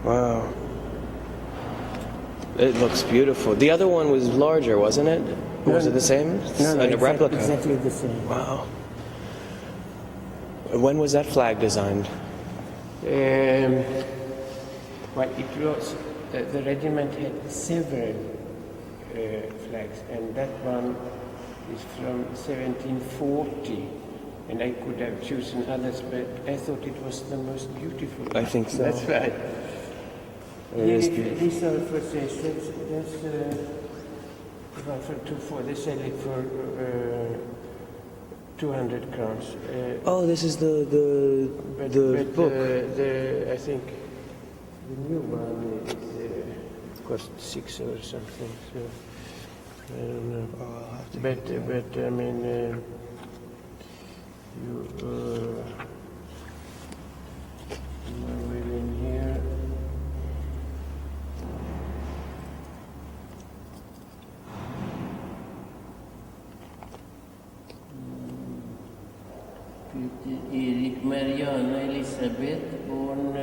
Wow. It looks beautiful. The other one was larger, wasn't it? No, was it the same? No, a replica. Exactly the same. Wow. When was that flag designed? Well, it was, the regiment had several flags, and that one is from 1740, and I could have chosen others, but I thought it was the most beautiful. I think so. That's right. It is beautiful. These are for sale. That's about for 2 they sell it for 200 crowns. Oh, this is the book. I think the new one cost 6 or something. So I don't know. Oh, I'll have to But I mean, you within here. Erik Mariana Elisabeth, born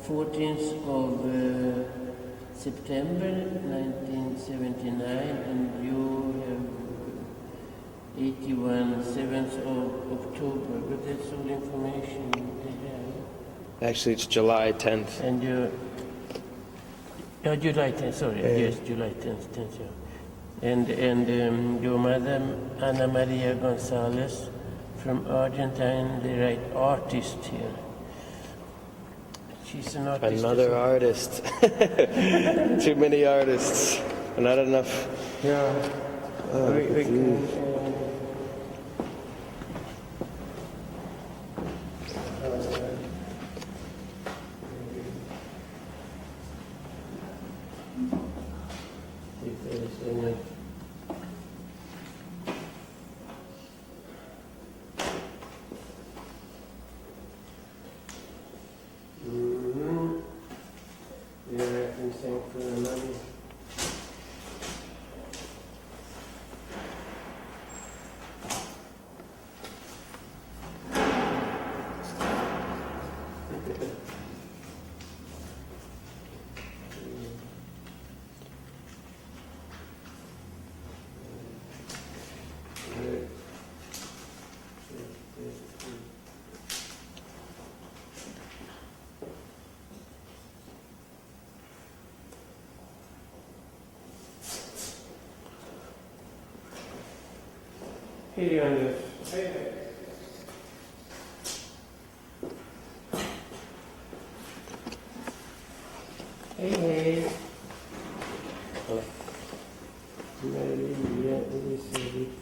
14th of September 1979, and you have 81, 7th of October, but that's all information they have. Actually, it's July 10th. And you, July 10th, sorry, yes, July 10th, yeah. And your mother, Ana Maria Gonzalez, from Argentine, the right artist here. She's an artist. Another artist. Too many artists. Not enough. Yeah. We can, if there is any. Yeah, I can thank for the money. Here on the Hey. Maria Elisabeth.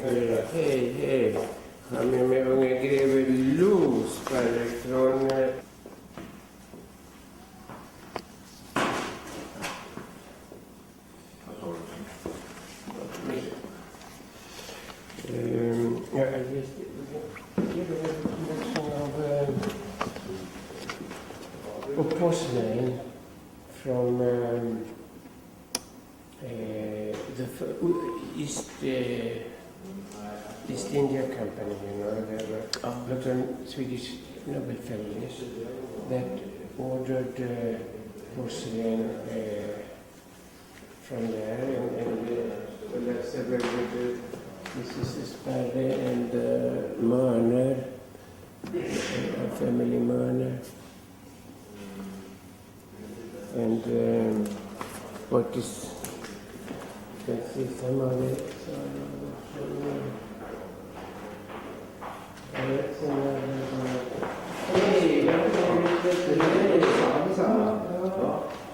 Hej. Jag har med mig unge greve Lo-Sparre från... porcelain from the East India Company, you know. There were lots of Swedish noble families that ordered porcelain from there, and well, that's a very good. This is Sparre and Mörner, a family Mörner. And what is, you can see some of it.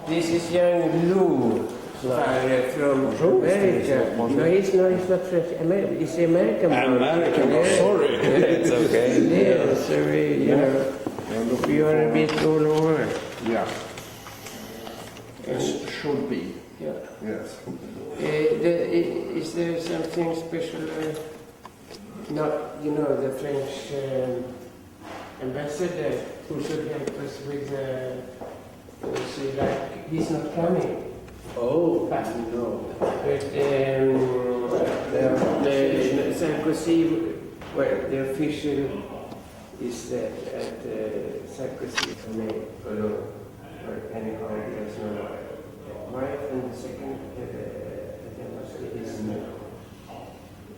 This is young Lou from America. No, he's not French. He's American. Sorry. It's okay. Yeah, so we are a bit all over. Yeah. It should be. Yeah. Yes. Is there something special? Not, the French ambassador who should help us with he's not coming. Oh, But, no. But Sarkozy, well, the official is at Sarkozy alone. Or anyhow, there's no wife, and the second is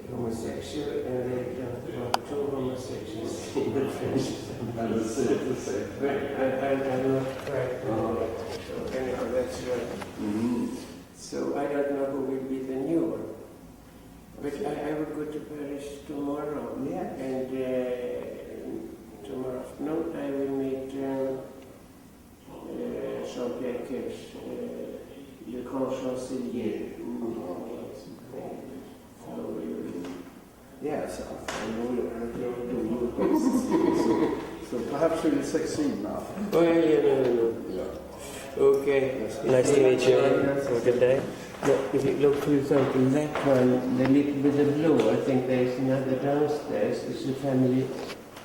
homosexual, and they don't want two homosexuals in the French. But I'm not quite anyhow, that's right. Mm-hmm. So I don't know who will be the new one. But I will go to Paris tomorrow. Yeah. And tomorrow afternoon I will meet Jean-Pierre Kirsch, Le Grand Chancelier. Yes, I know you're doing your best. So perhaps we'll succeed now. Oh, yeah. Okay. Nice to meet you. Have a good day. No, if you look, for example, that one, the little with the blue, I think there is another downstairs. It's the family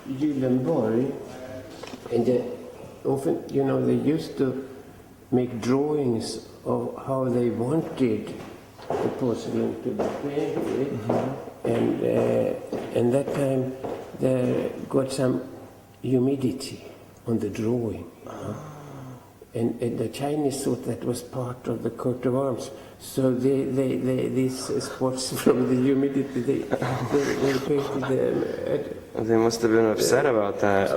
Gyllenborg. And they often, they used to make drawings of how they wanted the porcelain to be painted. And that time they got some humidity on the drawing. And the Chinese thought that was part of the coat of arms. So these spots from the humidity, they painted them. They must have been upset about that.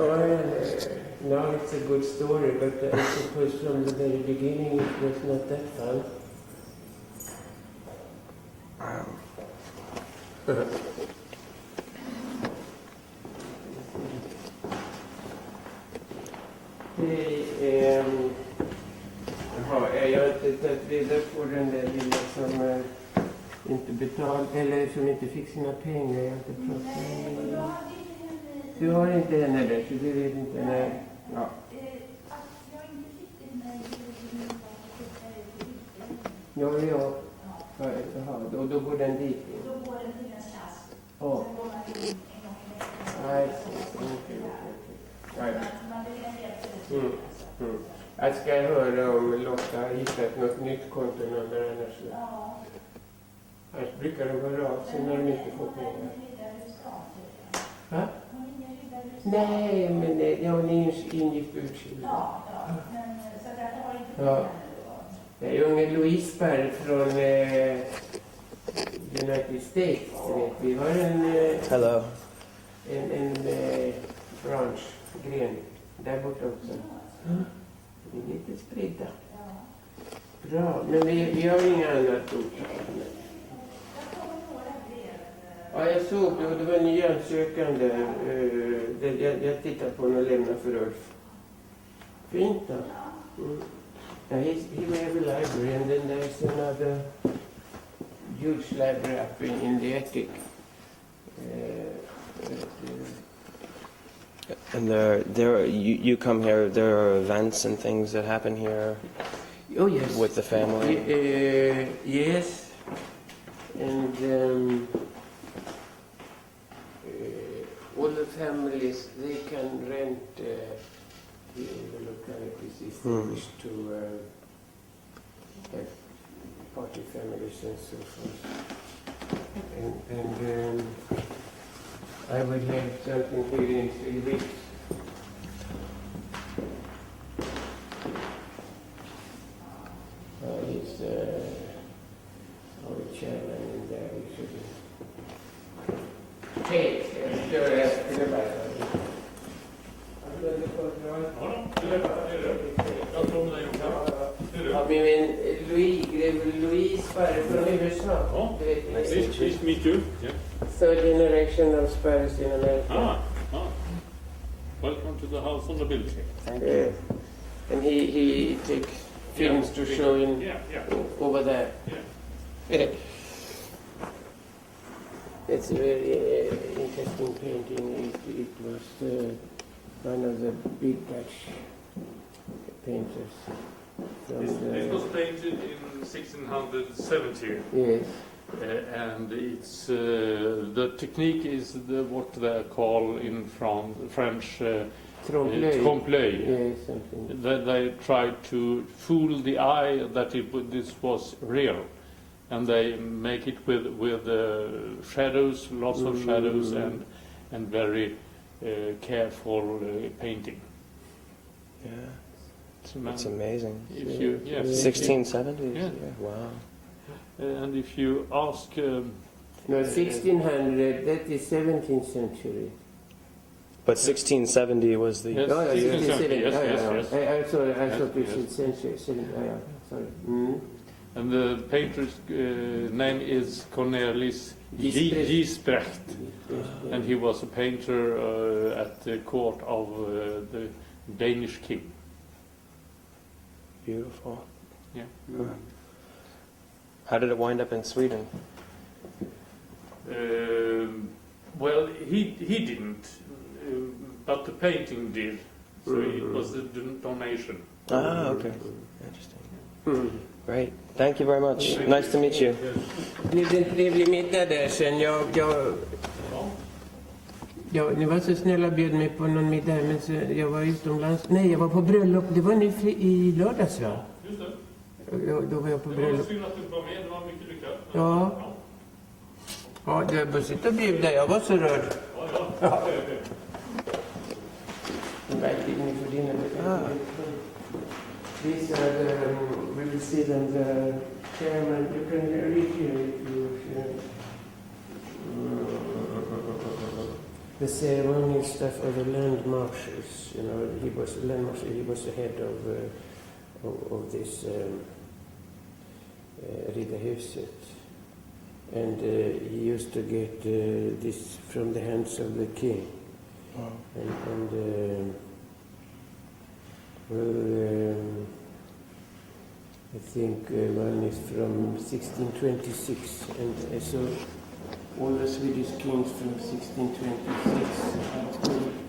Now it's a good story, but I suppose from the very beginning it was not that fun. Jag har inte tagit reda på den där lilla som inte betalt, eller som inte fick sina pengar. Jag har inte pratat med. Du har inte henne där, så du vet inte när. Ja. Ja. Jaha, då går den dit. Då går den till en klass. Ja. Sen går man in en gång i veckan. Nej, okej. Man vill hjälpa det. Jag ska höra om Lotta har hittat något nytt konto under annars. Ja. Annars brukar de höra av sig när de inte får pengar. Va? Nej, men hon är ingift utskild. Ja, men så därför har inte Ja. Det är unge Louise Berg från United States. Vet. Vi har Hello. en branschgren där borta också. Vi är lite spridda. Bra, men vi har inga annat ord. Ja, jag såg det och det var en ny ansökande. Jag tittade på den och lämnade för Ulf. Fint då. He will have a library, and then there's another huge library up in the attic. And you come here. There are events and things that happen here Oh yes. with the family. Yes, and all the families, they can rent the localities if they wish to have party families and so forth. And I will have something here in 3 weeks. He's our chairman in there. We should. Hey, större spelare. Ja, men Louise Sparre från USA. Oh, Du vet, nice to meet you. Yeah. third generation of Sparres in America. Welcome to the House of Nobility. Thank you. And he takes films to show in over there. Yeah. It's a very interesting painting. It was one of the big Dutch painters. It was painted in 1670. Yes. And it's the technique is what they call in French trompe-l'œil. Yes, something. They tried to fool the eye that this was real, and they make it with shadows, lots of shadows, and very careful painting. Yeah, It's it's amazing. If you 1670s. Yeah. Wow. And if you ask, No, 1600. That is 17th century. But 1670 was the. Yes. Oh, yeah, 1670, 1670. yes, Oh, yeah, yes, yeah. yes. I thought you Yes. said century. Sorry. Mm. and the painter's name is Cornelis Giesbrecht. Giesbrecht, and he was a painter at the court of the Danish king. Beautiful. Yeah. How did it wind up in Sweden? Well, he didn't, but the painting did. So it was a donation. Ah, okay. Interesting. Great. Thank you very much. Nice to meet you. Det blev en trevlig middag där sen. Ni var så snälla och bjöd mig på någon middag, men så jag var utomlands. Nej, jag var på bröllop. Det var nu i lördags, va? Just det. Då var jag på Det var bröllop. synd att du var med, det var mycket lyckat. Ja. Ja, du har bara suttit och bjuda. Jag var så rörd. Ja. Verkligen, ni får dina. These are the, we will see them, the chairman. You can read here if you wish. The ceremonial stuff of the land marshals. You know, he was a land marshal. He was the head of this Riddarhuset, and he used to get this from the hands of the king. I think one is from 1626, and so all the Swedish kings from 1626.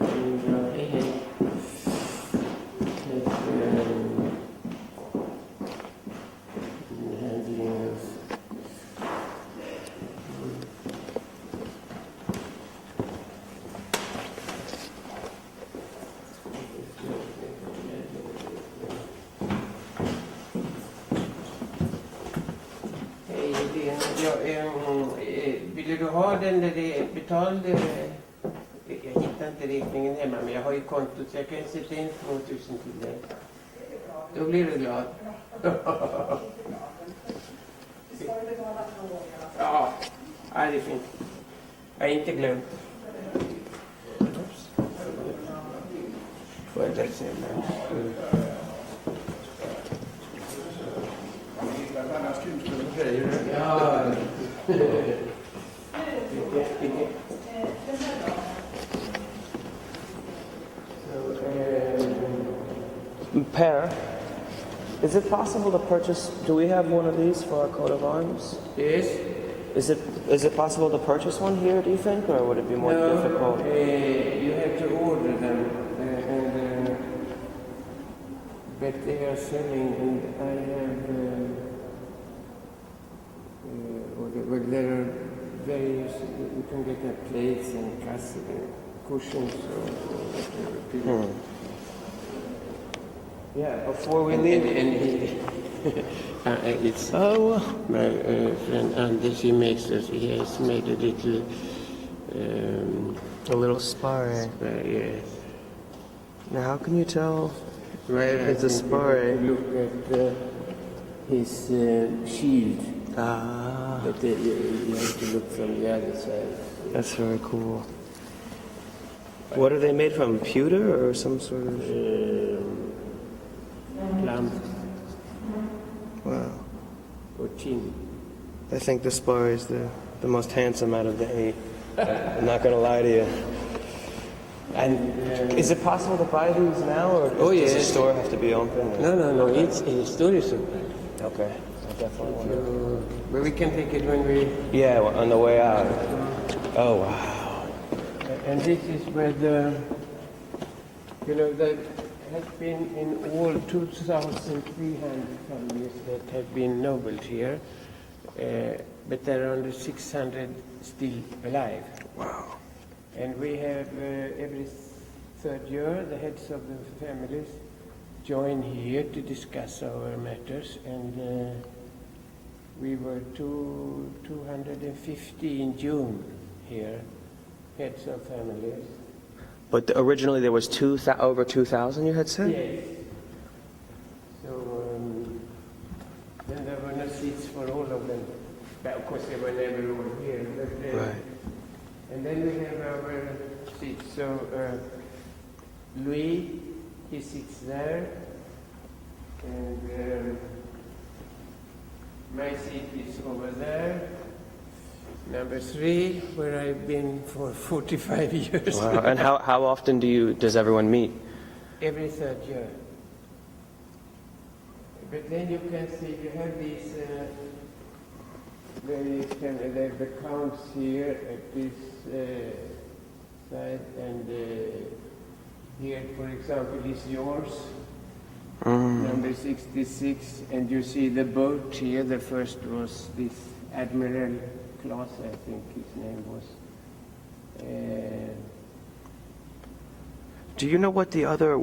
Handling of Ville du ha den där det betalade? Jag hittar inte räkningen hemma, men jag har ju kontot så jag kan sätta in 2000 till dig. Då blir du glad. Ja, det är fint. Jag har inte glömt. Får jag där se. Ja. Per, is it possible to purchase? Do we have one of these for our coat of arms? Yes. Is it possible to purchase one here, do you think, or would it be more difficult? You have to order them, but they are selling, and I have. Well, there are various. You can get plates and cushions or Yeah, before we leave. It's my friend Anders. He has made a little. A little sparre. Yes. Now, how can you tell? Well, It's a sparre. Look at his shield. Ah, But you have to look from the other side. that's very cool. What are they made from? Pewter or some sort of? Plum Wow. or tin. I think the sparre is the most handsome out of the 8. I'm not gonna lie to you. And is it possible to buy these now, or does the yes. store have to be open? No. It's still is open. Okay, I definitely want to. But we can take it when we. Yeah, on the way out. Oh wow. And this is where there has been in all 2,300 families that have been nobled here, but there are only 600 still alive. Wow. And we have every third year the heads of the families join here to discuss our matters, and we were 250 in June here, heads of families. But originally there was over 2,000. You had said. Yes. So then there were no seats for all of them. But of course they were never all here. But, Right. And then we have our seats. So Louis, he sits there, and my seat is over there. Number 3, where I've been for 45 years. Wow. And how often does everyone meet? Every third year. But then you can see you have these various the counts here at this side, and here, for example, is yours, number 66, and you see the boat here. The first was this Admiral Claus, I think his name was. Do you know what the other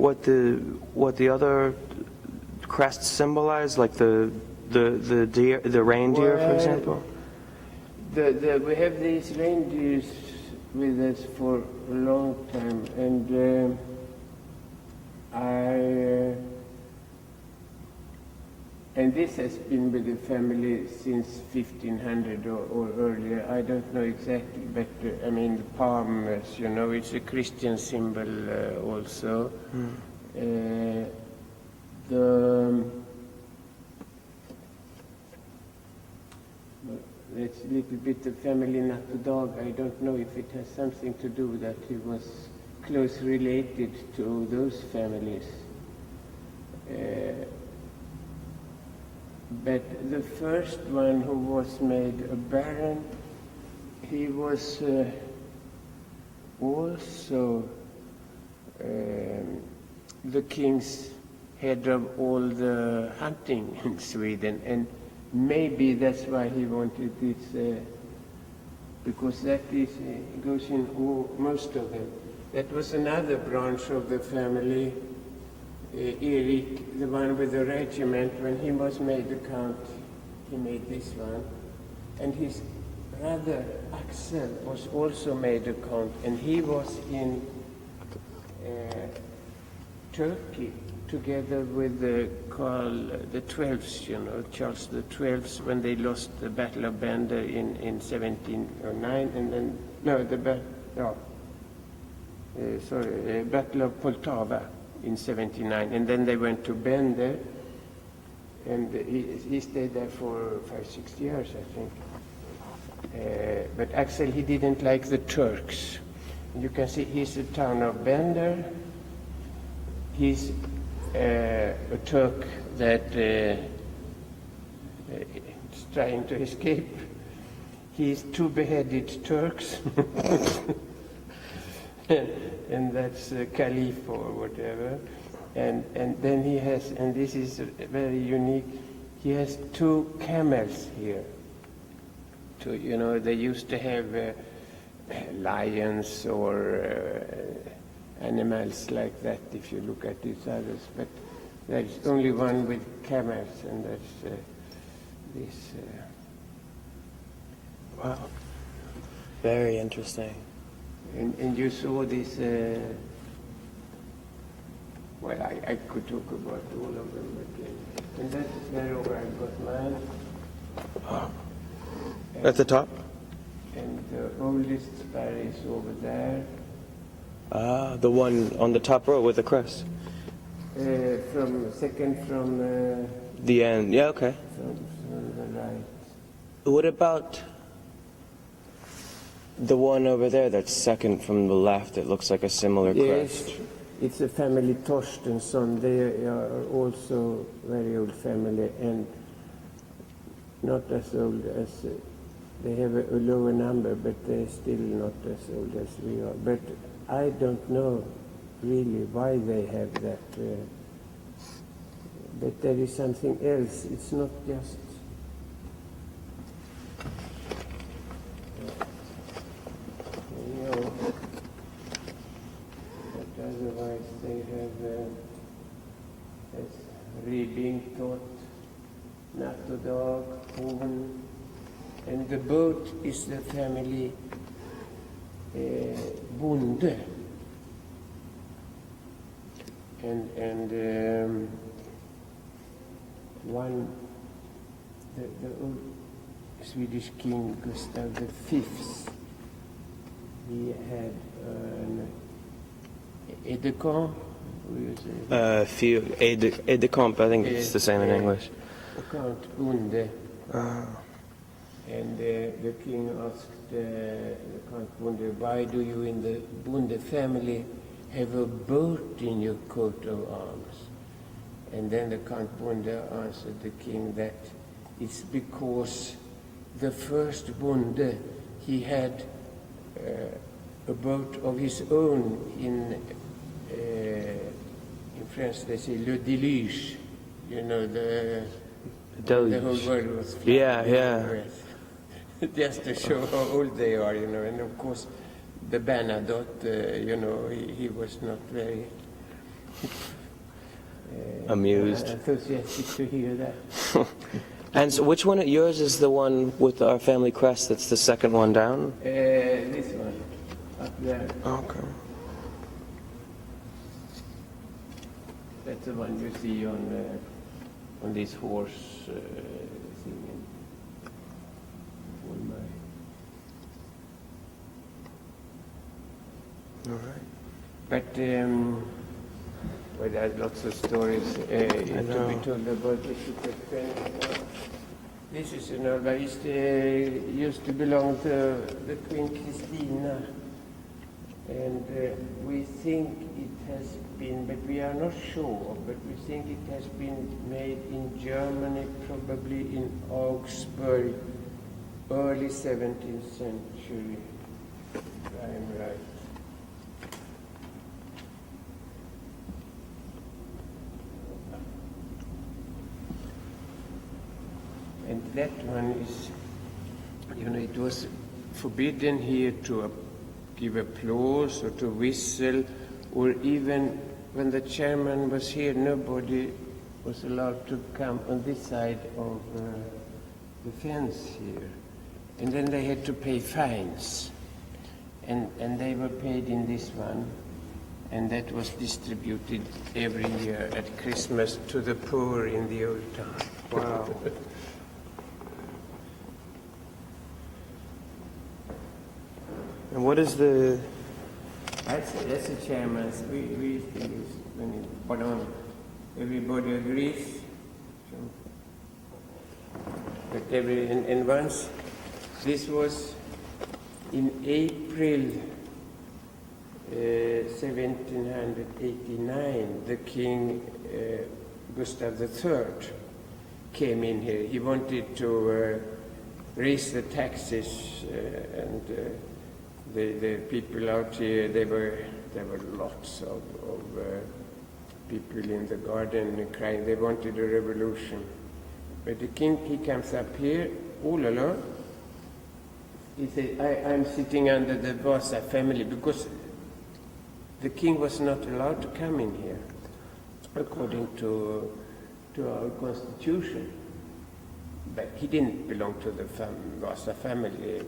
crests symbolize, like the reindeer, for example? We have these reindeers with us for a long time, and and this has been with the family since 1500 or earlier. I don't know exactly, but I mean the palms, it's a Christian symbol also. It's a little bit the family, not the dog. I don't know if it has something to do that he was close related to those families. But the first one who was made a baron, he was also the king's head of all the hunting in Sweden, and maybe that's why he wanted this, because that goes in most of them. That was another branch of the family. Erik, the one with the regiment, when he was made the count, he made this one. And his brother Axel was also made a count, and he was in Turkey together with Carl the Twelfth, Charles the Twelfth, when they lost the Battle of Bender in 1709, and then Battle of Poltava in 1709, and then they went to Bender, and he stayed there for 5-6 years, I think. But Axel, he didn't like the Turks. You can see he's the town of Bender. He's a Turk that is trying to escape. he's two beheaded Turks, and that's Caliph or whatever. And then he has, and this is very unique, he has two camels here. You know, they used to have lions or animals like that if you look at these others, but there's only one with camels, and that's this. Wow. Very interesting. And you saw this, well, I could talk about all of them, but, and that's where I got mine. Wow. At the top? And the oldest sparrow is over there. Ah, the one on the top row with the crest. Second from The end. Yeah, okay. from the right. What about the one over there that's second from the left? It looks like a similar crest. Yes, it's a family Torstensson. They are also very old family and not as old as, they have a lower number, but they're still not as old as we are. But I don't know really why they have that. But there is something else. It's not just. You know, but otherwise they have Ribbingtot, Nattodag, Hoven, and the boat is the family Bonde. And one, the old Swedish king Gustav V, he had an edecamp. Few aide de camp, I think it's the same in English. Count Bonde. And the king asked the Count Bonde, why do you in the Bonde family have a boat in your coat of arms? And then the Count Bonde answered the king that it's because the first Bonde, he had a boat of his own in French they say le déluge, you know, the whole world was flooded. Yeah. Just to show how old they are, you know. And of course, the Bernadotte, you know, he was not very amused, enthusiastic to hear that. And so which one of yours is the one with our family crest? That's the second one down. This one up there. Okay. That's the one you see on this horse thing. All right. But well, there's lots of stories to be told about the Super Queen. This is an old, but it used to belong to the Queen Christina, and we think it has been, but we are not sure, but we think it has been made in Germany, probably in Augsburg, early 17th century, if I am right. And that one is, you know, it was forbidden here to give applause or to whistle, or even when the chairman was here, nobody was allowed to come on this side of the fence here. And then they had to pay fines. And they were paid in this one. And that was distributed every year at Christmas to the poor in the old town. Wow. And what is the? That's the chairman's. We used to use when it, but everybody agrees. But and once, this was in April 1789, the King Gustav III came in here. He wanted to raise the taxes, and the people out here, there were lots of people in the garden crying. They wanted a revolution. But the king, he comes up here, all alone. He said, I'm sitting under the Vasa family, because the king was not allowed to come in here, according to our constitution. But he didn't belong to the Vasa family,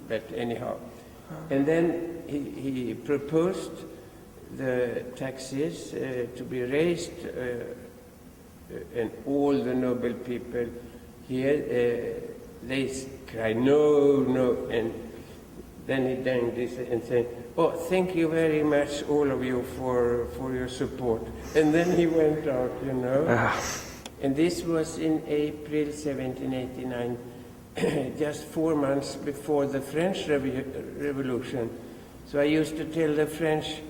but anyhow. And then he proposed the taxes to be raised, and all the noble people here, they cried, no, no, and then he done this and said, oh, thank you very much, all of you, for your support. And then he went out, you know. And this was in April 1789, just 4 months before the French Revolution. So I used to tell the French,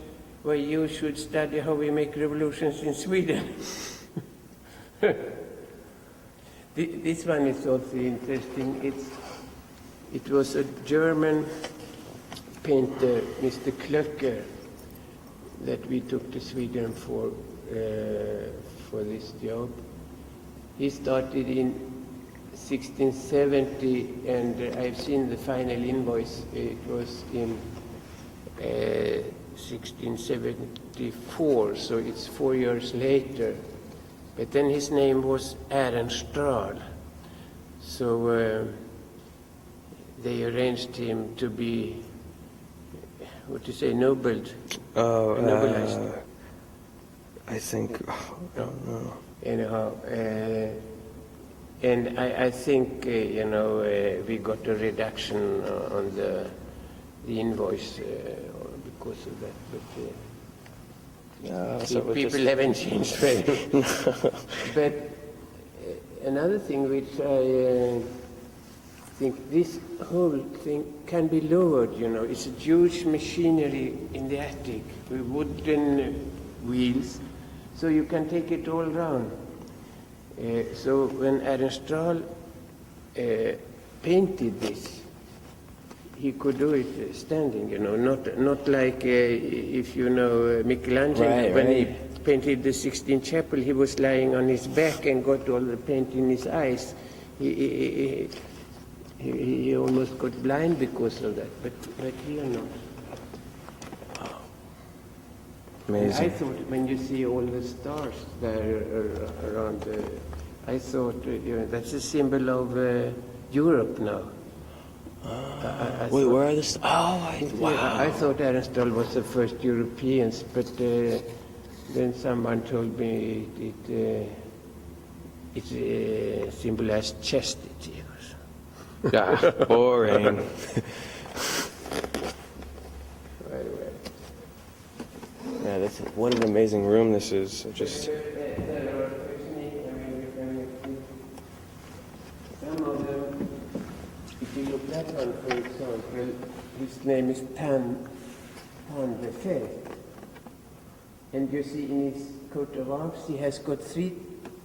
well, you should study how we make revolutions in Sweden. This one is also interesting. It was a German painter, Mr. Klöcker, that we took to Sweden for this job. He started in 1670, and I've seen the final invoice. It was in 1674, so it's 4 years later. But then his name was Ehrenstrahl, so they arranged him to be, what do you say, nobilized. I think, I don't know. Anyhow, and I think, you know, we got a reduction on the invoice because of that. But so people haven't changed very. But another thing which I think, this whole thing can be lowered, you know. It's a huge machinery in the attic with wooden wheels, so you can take it all round. So when Ehrenstrahl painted this, he could do it standing, you know, not like if you know Michelangelo, when he painted the Sistine Chapel, he was lying on his back and got all the paint in his eyes. He almost got blind because of that, but here not. Amazing. I thought when you see all the stars there around, I thought you know, that's a symbol of Europe now. Wait, where are the wow. I thought Aristotle was the first Europeans, but then someone told me it symbolized chastity. Boring. Yeah, that's what an amazing room this is. Just Some of them, if you look at that one, for example, his name is Tan Befehl. And you see in his coat of arms, he has got 3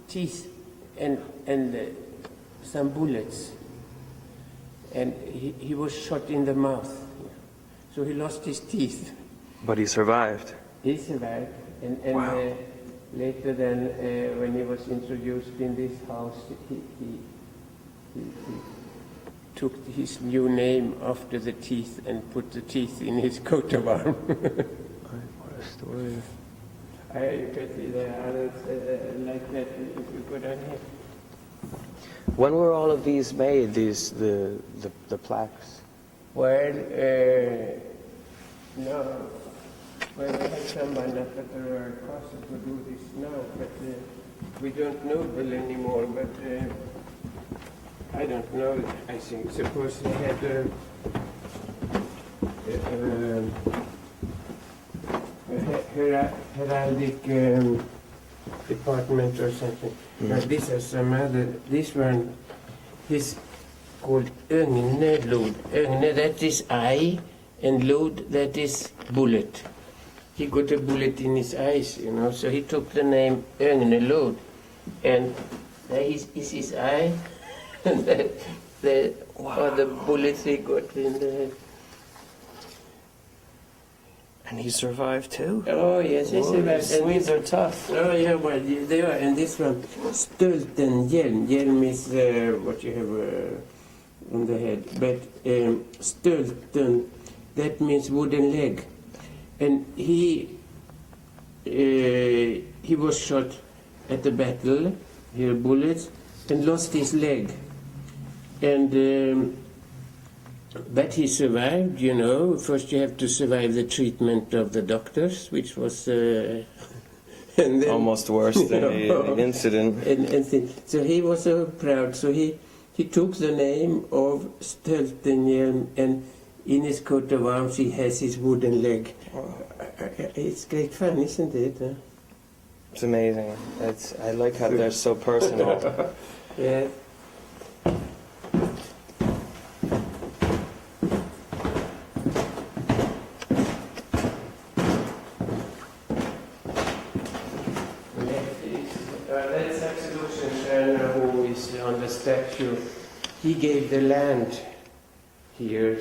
teeth and some bullets. And he was shot in the mouth. So he lost his teeth. but he survived. He survived, and Wow. Later then, when he was introduced in this house, he took his new name after the teeth and put the teeth in his coat of arms. What a story. You can see there are others like that if you go down here. When were all of these made? The plaques. Well, no. Well, we had someone up at the Royal Castle to do this now, but we don't know Bill anymore. But I don't know. I think suppose he had a heraldic department or something. But this is some other. This one is called Ögnelod. Ögne, that is eye, and lod, that is bullet. He got a bullet in his eyes, you know, so he took the name Ögnelod, and there is his eye, and or the bullets he got in the head. And he survived too? Oh, yes, he survived. Swedes are tough. Oh, yeah, well, they are. And this one, Stultenhjelm. Hjelm is what you have on the head. But Stulten, that means wooden leg. And he was shot at the battle, here bullets, and lost his leg. And but he survived, you know. First you have to survive the treatment of the doctors, which was and then, Almost worse than the incident. So he was so proud. So he took the name of Stultenhjelm, and in his coat of arms he has his wooden leg. It's great fun, isn't it? Huh? It's amazing. I like how they're so personal. Yeah. That's Axel who is on the statue. He gave the land here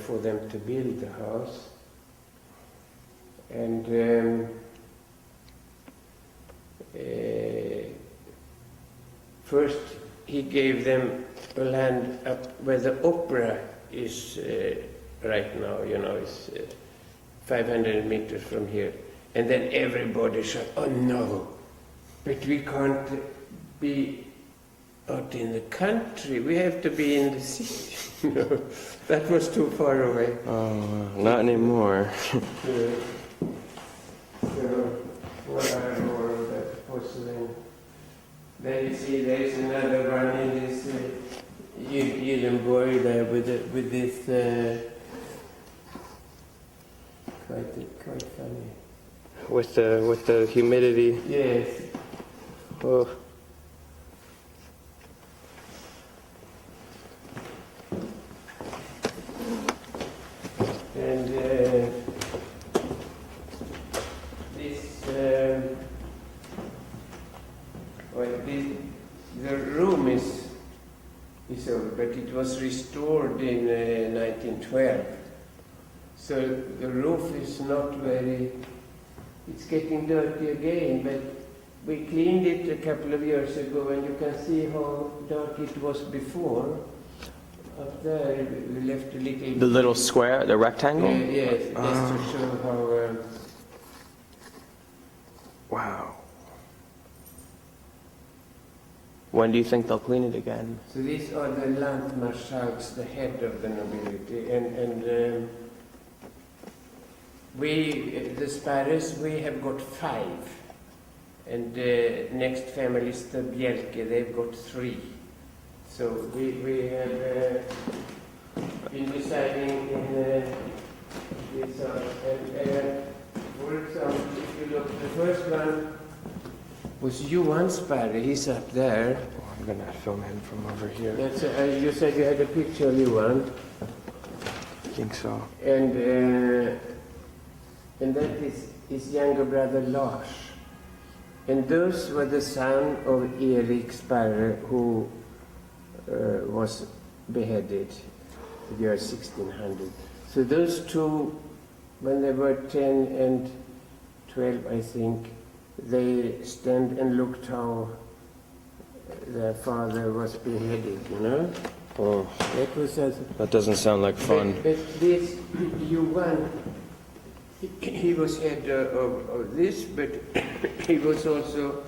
for them to build the house. And first he gave them a land up where the opera is right now, you know, it's 500 meters from here. And then everybody said, oh no, but we can't be out in the country, we have to be in the city. No, that was too far away. Oh, not anymore. What are more of that porcelain? Then you see there's another one in this Gyllenborg there with this quite funny. With the humidity. Yes. Oh. And the room is old, but it was restored in 1912. So the roof is not very. It's getting dirty again, but we cleaned it a couple of years ago, and you can see how dirty it was before. Up there, we left a little. The little square, the rectangle? Yes, just to show how. Wow. When do you think they'll clean it again? So these are the Landmarschalks, the head of the nobility, and we, the Sparres, we have got 5, and the next family is the Bjelke, they've got 3. So we have been deciding in this, and for example, if you look, the first one was Johan Sparre, he's up there. Oh, I'm gonna film him from over here. That's you said you had a picture of Johan. I think so. And that is his younger brother Lars. And those were the son of Erik Sparre, who was beheaded in the year 1600. So those two, when they were 10 and 12, I think, they stand and looked how their father was beheaded, you know? Oh, That was that doesn't sound like fun. But this Johan, he was head of this, but he was also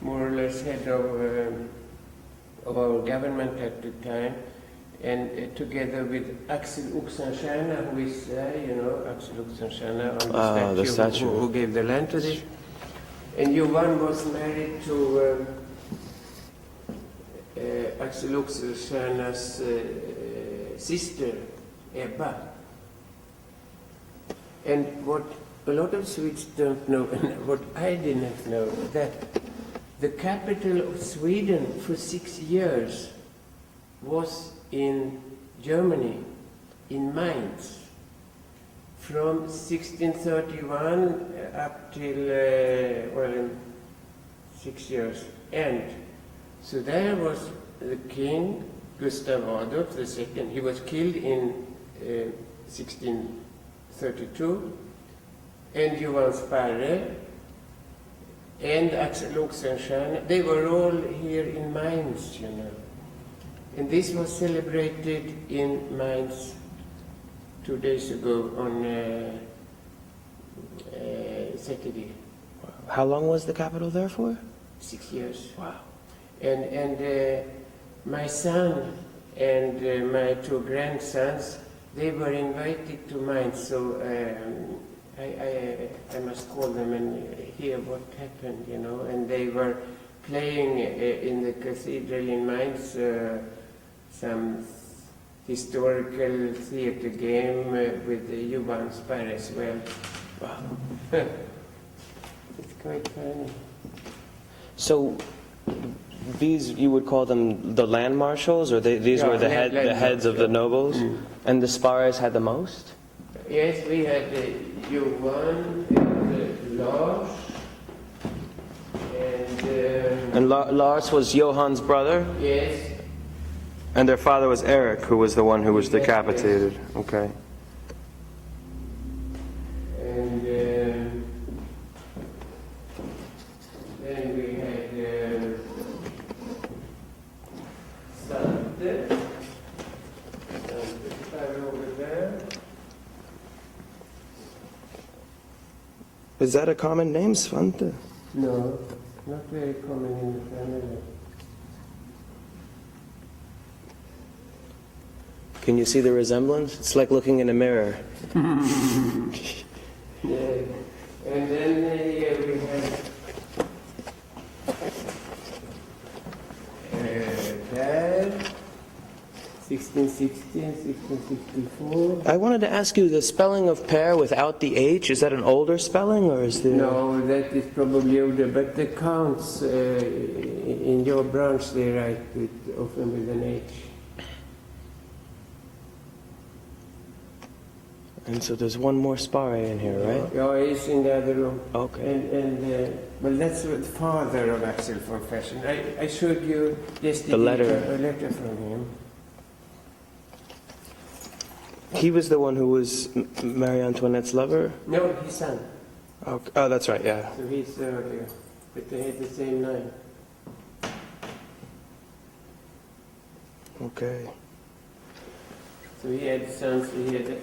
more or less head of our government at the time, and together with Axel Oxenstierna, who is there, you know, Axel Oxenstierna on the statue, who gave the land to this. And Johan was married to Axel Oxenstierna's sister, Ebba. And what a lot of Swedes don't know, and what I didn't know, that the capital of Sweden for 6 years was in Germany, in Mainz, from 1631 up till, in 6 years. And so there was the king, Gustav Adolf II. He was killed in 1632, and Johan Sparre, and Axel Oxenstierna. They were all here in Mainz, you know. And this was celebrated in Mainz 2 days ago on Saturday. How long was the capital there for? 6 years. Wow. And my son and my 2 grandsons, they were invited to Mainz, so I must call them and hear what happened, you know. And they were playing in the cathedral in Mainz some historical theater game with Johan Sparre as well. Wow. It's quite funny. So these, you would call them the land marshals, or these Yeah, were the land heads of the marshals. nobles? And the Sparres had the most? Yes, we had Johan and Lars, And Lars was Johan's brother? yes, And their father was Eric, who was the one who was decapitated. Okay. and then we had Svante, over there. Is that a common name, Svante? No, not very common in the family. Can you see the resemblance? It's like looking in a mirror. Yeah. And then here we have Per, 1616, 1664. I wanted to ask you, the spelling of Per without the H, is that an older spelling, or is there... No, that is probably older, but the counts in your branch they write often with an H. And so there's one more Sparre in here, right? Yeah, he's in the other room. Okay. Well, that's the father of Axel von Fersen. I showed you yesterday The letter. a letter from him. He was the one who was Marie Antoinette's lover? No, his son. Okay. Oh, that's right, yeah. So he's earlier, but they had the same name. Okay. So he had sons, he had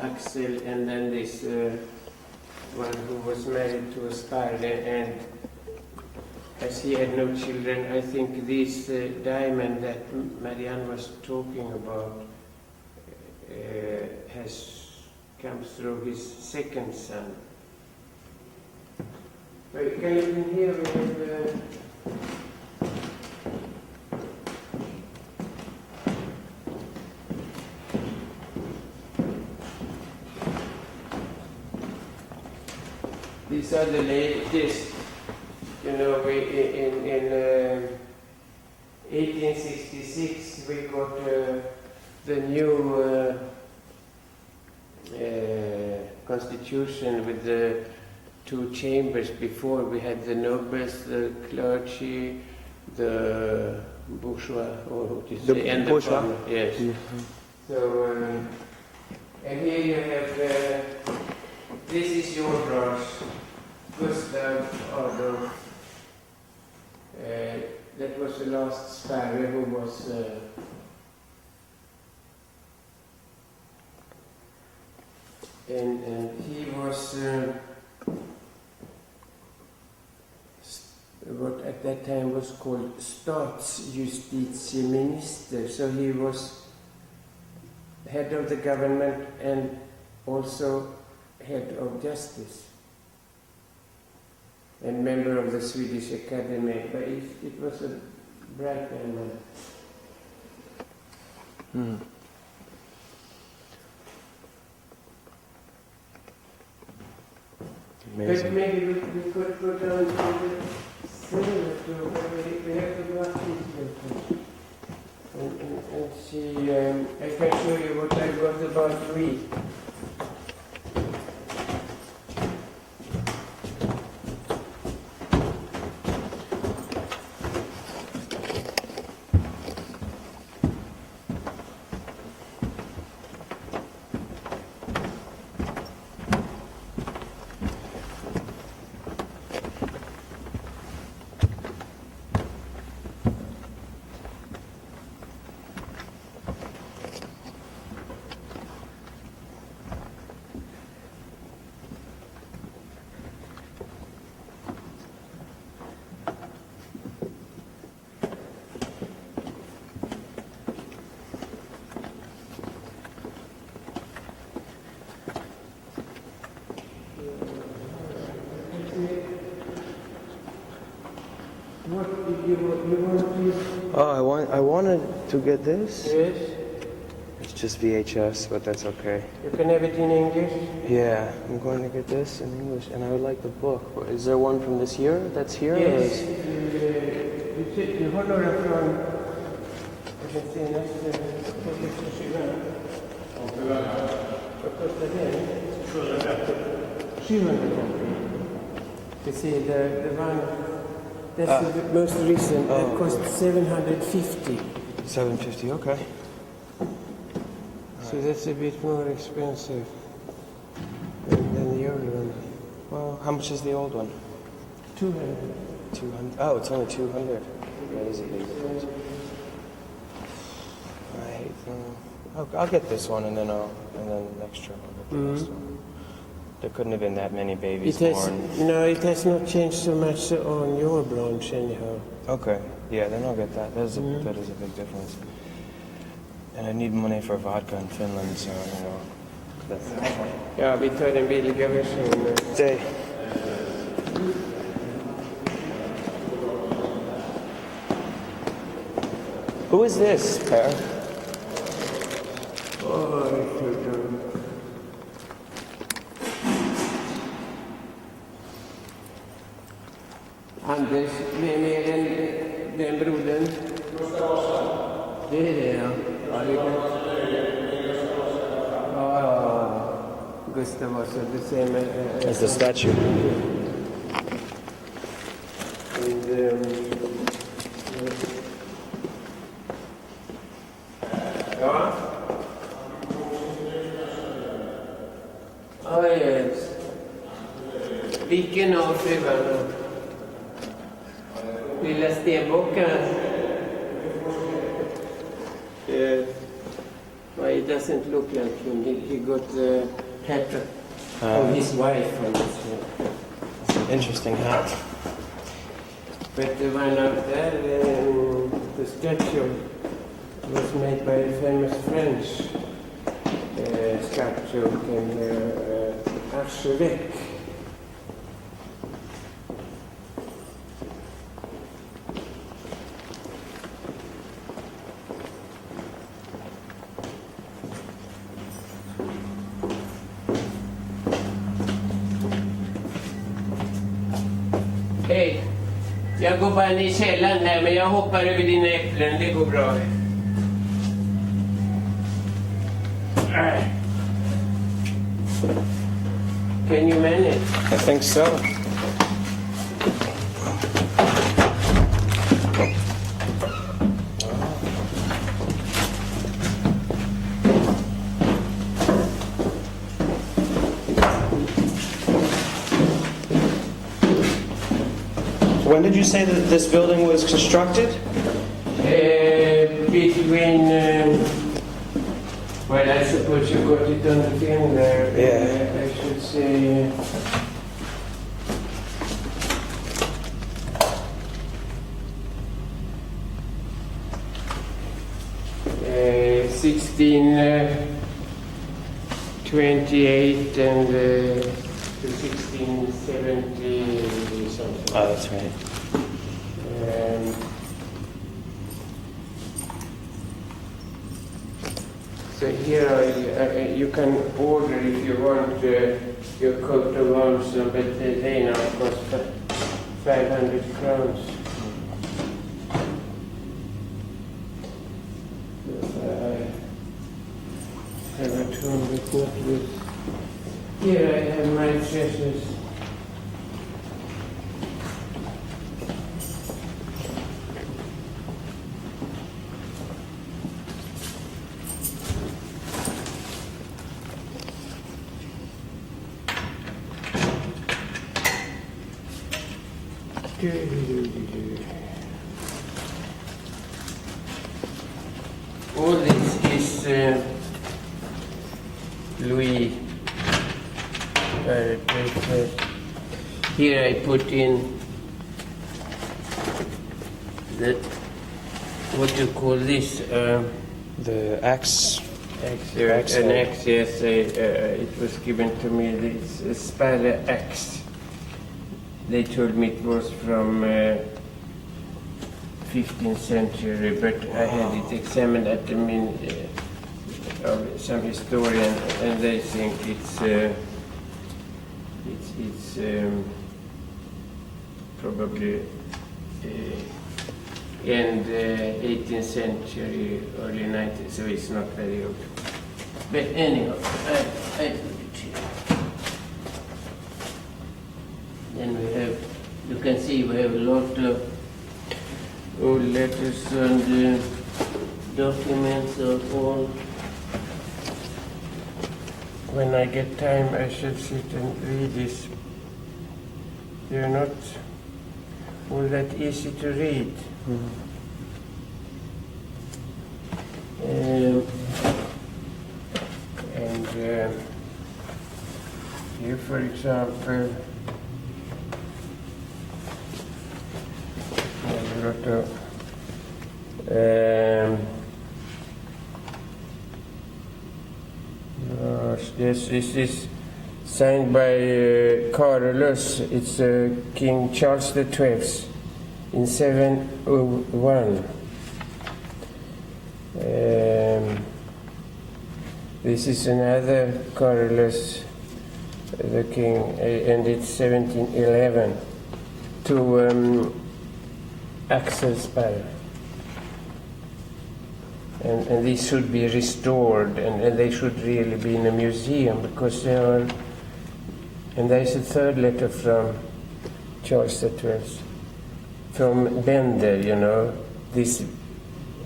Axel, and then this one who was married to a Sparre, and as he had no children, I think this diamond that Marianne was talking about has come through his second son. Wait, can you hear me? These are the latest, you know, in 1866 we got the new constitution with the 2 chambers. Before we had the nobles, the clergy, the bourgeois, or what is The it? And bourgeois. the farmer, yes. So, and here you have, this is your branch, Gustav Adolf. That was the last Sparre who was and he was what at that time was called Statsjustitieminister. So he was head of the government and also head of justice and member of the Swedish Academy. But it was a bright man. Hmm. But Amazing. maybe we could go down to the cinema too. We have to go up and see. I can show you what I got about Louis. you want to? Oh, I wanted to get this. Yes. It's just VHS, but that's okay. You can have it in English. Yeah, I'm going to get this in English, and I would like the book. Is there one from this year that's here? Yes. Du har några från den senaste publikationen. Vad kostar den? 750. You see, the one that's the most recent. That cost 750. 750. Okay. So that's a bit more expensive than the old one. Well, how much is the old one? 200. 200. Oh, it's only 200. That is a big difference. I'll get this one, and then next year I'll get the next one. There couldn't have been that many babies born. No, it has not changed so much on your branch anyhow. Okay. Yeah, then I'll get that. That is a big difference. And I need money for vodka in Finland, so that's Ja, vi tar den billiga versionen. Day. Who is this, Per? Anders, vem är den brodern? Det är det, ja. Gustav Vasa, the same As the statue. and, ja. Oh, yes. Vilken av fruarna? Lilla stenbocken? Well, it doesn't look like him. He got hat of his wife on this one. It's an interesting hat. But the one up there, the statue, was made by a famous French sculptor named Archevêque. Hej, jag går bara ner i källaren här, men jag hoppar över dina äpplen, det går bra. Can you manage? I think so. When did you say that this building was constructed? Between, well, I suppose you got it on the film there. Yeah. I should say. Uh, 1628 and 1670 something. Oh, that's right. So here you can order if you want your coat of arms, but they now cost 500 crowns. I have at home, but not with. Here I have my treasures. All this is Louis. Here I put in the, what do you call this? The axe. Axe, an axe, yes, it was given to me, this PerSparre axe. They told me it was from 15th century, but I had it examined at the of some historian, and they think it's probably end 18th century, early 19th, so it's not very old. But anyhow, I put it here. Then we have, you can see we have a lot of old letters and documents of all. When I get time, I should sit and read this. They're not all that easy to read. Here, for example, a lot of yes, this is signed by Carolus. It's King Charles XII in 701. This is another Carolus, the king, and it's 1711 to Axel Sparre. And these should be restored, and they should really be in a museum, because they are. And there's a third letter from Charles XII, from Bender, you know, this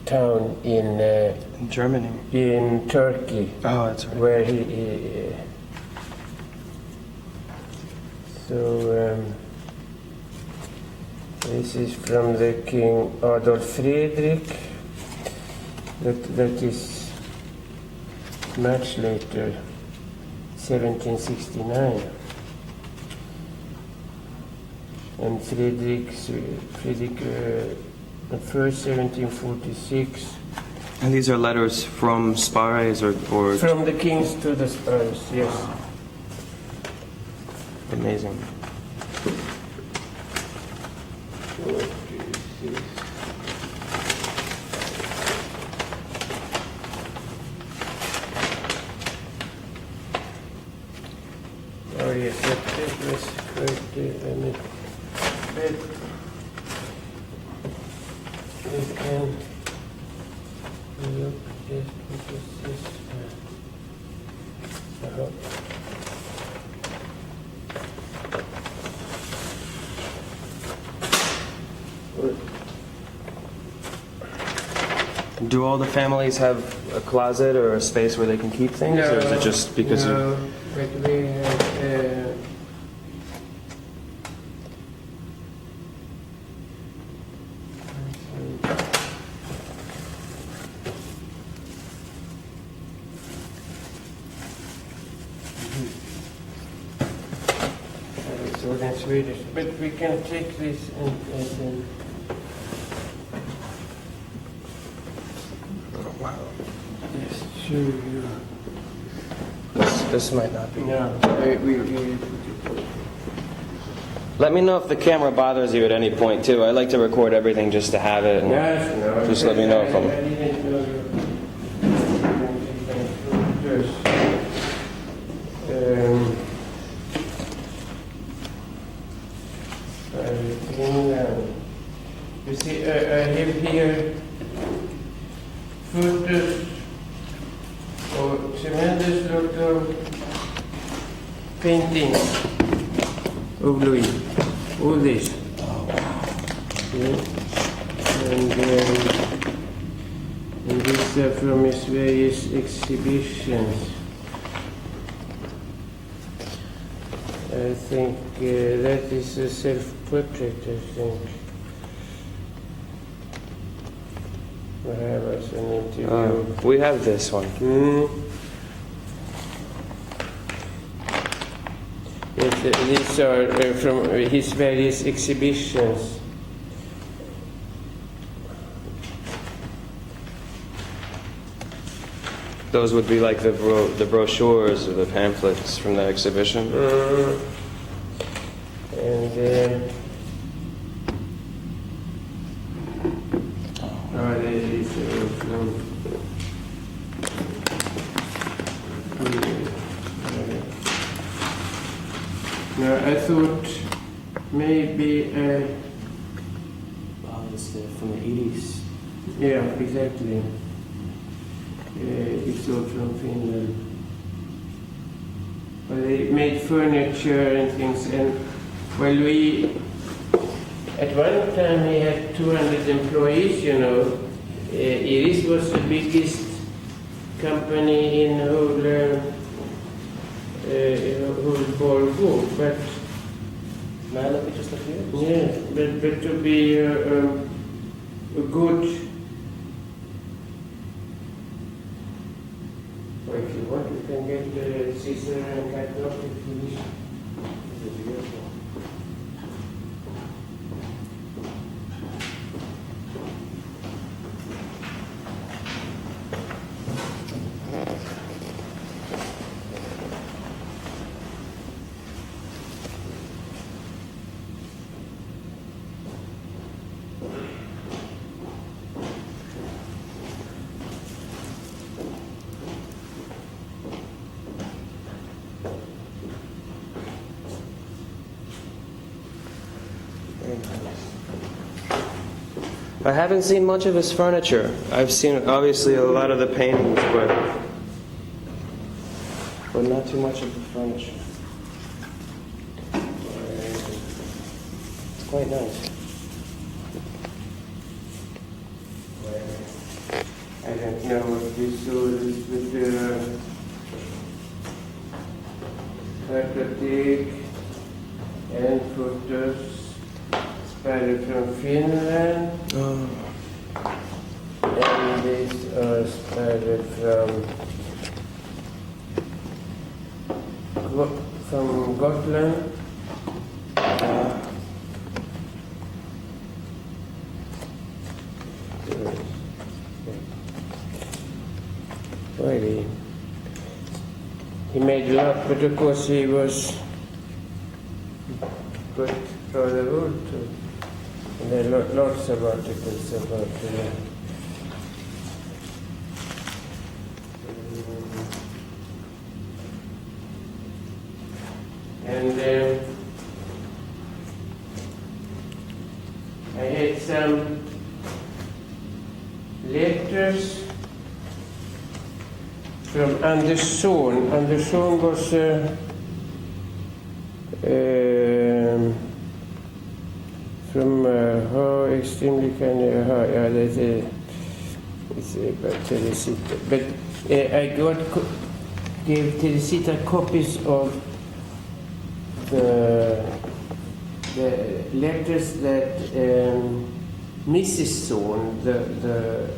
town in Germany. In Turkey. Oh, that's right. Where he so this is from the King Adolf Fredrik. That is much later, 1769. And Fredrik first 1746. And these are letters from Sparres or From the kings to the Sparres, yes. amazing. Oh yes, that was quite but we can look just because this Do all the families have a closet or a space where they can keep things, or is it just because no, but we have it's all in Swedish, but we can take this and yes, show you. this might not be. No, we Let me know if the camera bothers you at any point too. I like to record everything just to have it. And yes, no, just let me know if I I'm. didn't know you. You see, I have here photos of tremendous lot of paintings of Louis. All this. Yeah. And these are from his various exhibitions. I think that is a self-portrait, I think. I have as an interview. We have this one. Yes, these are from his various exhibitions. Those would be like the brochures or the pamphlets from that exhibition. And No, I thought maybe, Oh, it's from the 80s. yeah, exactly. It's all from Finland. But they made furniture and things, and well, at one time we had 200 employees, you know. Iris was the biggest company in whole Borgå, but Man, look at just a few. yeah, but to be a good, well, if you want, you can get scissor and cut off if you wish. It's beautiful. I haven't seen much of his furniture. I've seen obviously a lot of the paintings, but not too much of the furniture. It's quite nice. I don't know what this is with the cartotek and photos. Sparre from Finland, and these are sparre from Gotland. Well, he made a lot, but of course he was got rather old too. And there are lots of articles about and I had some letters from Andersson. Andersson was from how extremely kind of yeah, that's it's about Teresita. But I gave Teresita copies of the letters that Mrs. Sohn, the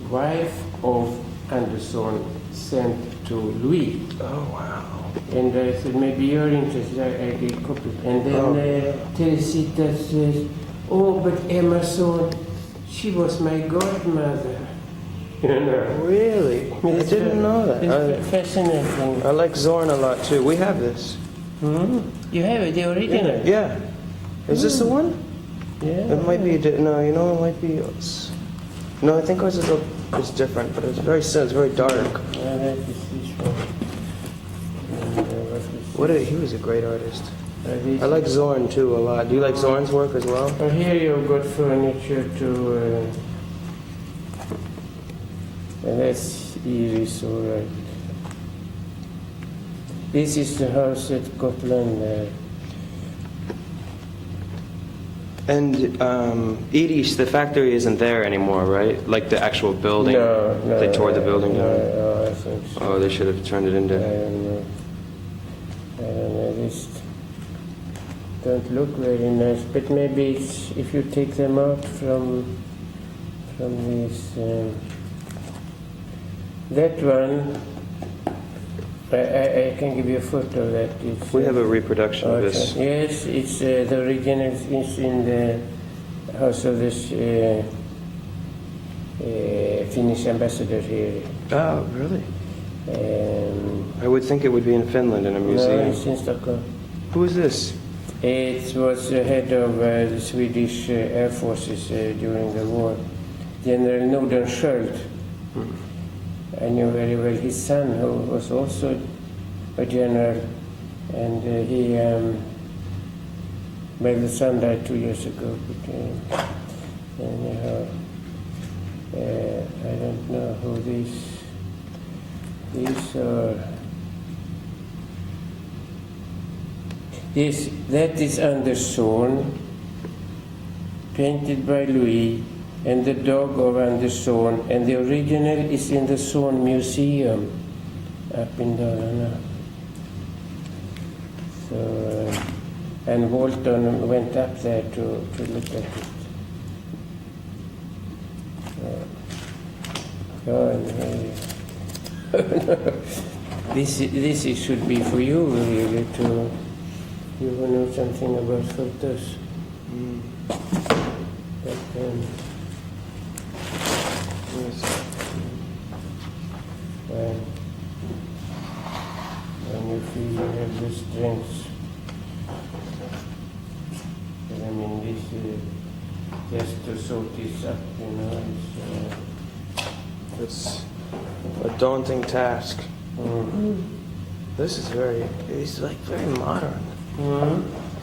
wife of Andersson, sent to Louis. Oh wow! And I said, maybe you're interested. I gave copies. And then Teresita says, oh, but Emma Sohn, she was my godmother. You know. Really? I didn't know that. It's fascinating. I like Zorn a lot too. We have this. You have it, the original? Yeah. Is this the one? Yeah. It might be. No, you know, it might be. No, I think ours is different, but it's very dark. Yeah, that is this one. He was a great artist. I like Zorn too a lot. Do you like Zorn's work as well? Here you've got furniture to. That's Iris, all right. This is the house at Gotland. And Iris, the factory isn't there anymore, right? Like the actual building. No. They tore the building down. No, I think so. Oh, they should have turned it into. I don't know. This don't look very nice, but maybe it's if you take them out from this. That one, I can give you a photo of that. We have a reproduction of this. Yes, it's the original is in the house of this Finnish ambassador here. Oh, really? I would think it would be in Finland in a museum. No, it's in Stockholm. Who is this? It was the head of the Swedish Air Forces during the war, General Nordenskiöld. I knew very well his son, who was also a general, and well, the son died 2 years ago, but anyhow, I don't know who these are. Yes, that is Andersson, painted by Louis, and the dog of Andersson, and the original is in the Zorn Museum up in Dalarna. So, and Walton went up there to look at it. This should be for you, really, to you who know something about photos. But, when you feel you have the strength, I mean, this just to sort this up, you know, It's a daunting task. This is it's like very modern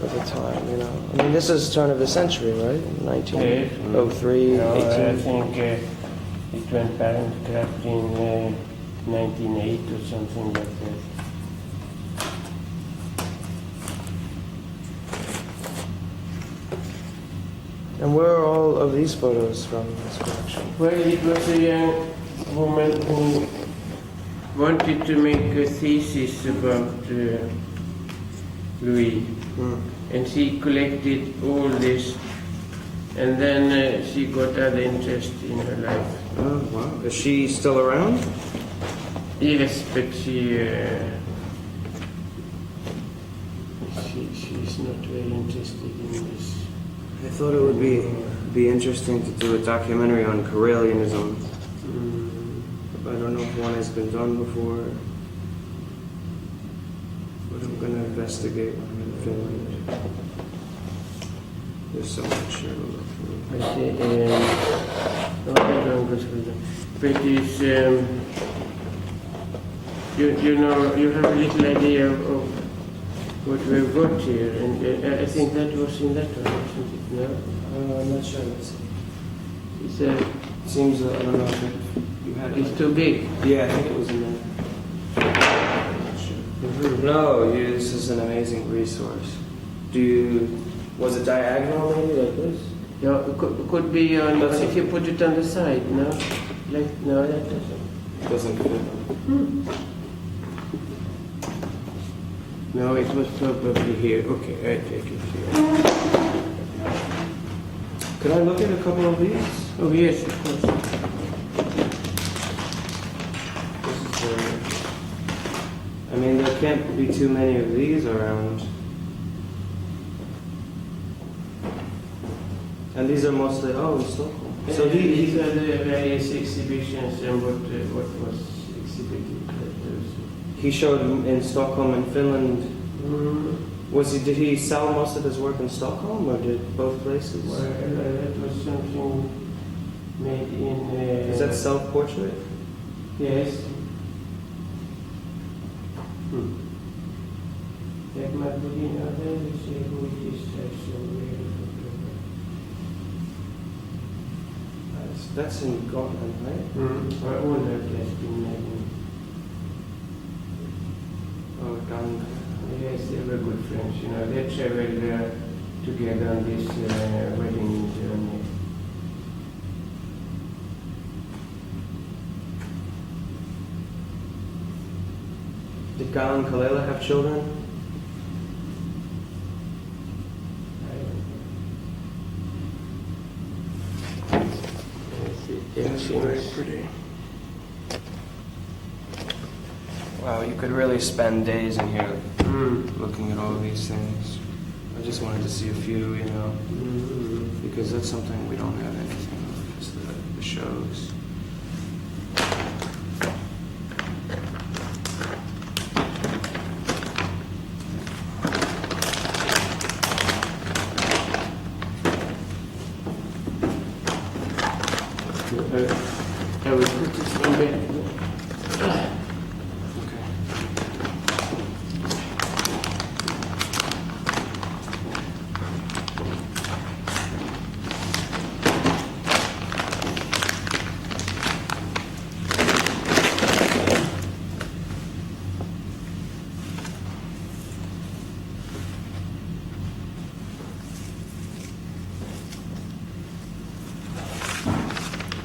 at the time, you know. I mean, this is turn of the century, right? 1903, no, 18. I think it went bankrupt in 1908 or something like that. And where are all of these photos from this collection? Well, it was a young woman who wanted to make a thesis about Louis, and she collected all this, and then she got other interest in her life. Oh, wow. Is she still around? Yes, but she's not very interested in this. I thought it would be interesting to do a documentary on Karelianism. I don't know if one has been done before, but I'm going to investigate one in Finland. There's so much here to look through. But it's, you know, you have a little idea of what we've got here, and I think that was in that one, wasn't it? No? I'm not sure. It's, It seems, I don't know if you had it. it's too big. Yeah, I think it was in there. No, this is an amazing resource. Was it diagonal maybe like this? Yeah, it could be on, That's if you put it on the side, no? Like, no, that doesn't. Doesn't fit. No, it was probably here. Okay, I take it here. Could I look at a couple of these? Oh, yes, of course. This is I mean, there can't be too many of these around. And these are mostly, in Stockholm. So These are the various exhibitions and what was exhibited. he showed in Stockholm and Finland. Did he sell most of his work in Stockholm or did both places? Well, that was something made in... Is that self-portrait? Yes. That might be another, let's see who it is. That's in Gotland, right? All that has been made in... Oh, Gotland. Yes, they were good friends, you know. They traveled together on this wedding journey. Did Gal and Kalela have children? That's very pretty. Wow, you could really spend days in here looking at all these things. I just wanted to see a few, because that's something we don't have anything of, is the shows. I will put this one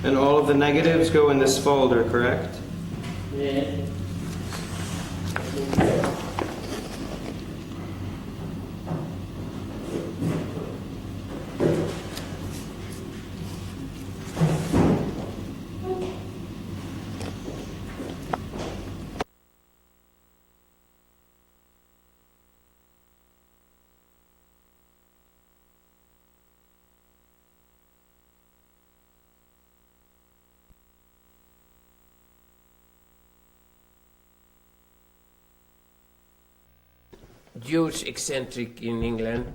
And all of the negatives go in this folder, correct? Yeah. Huge eccentric in England.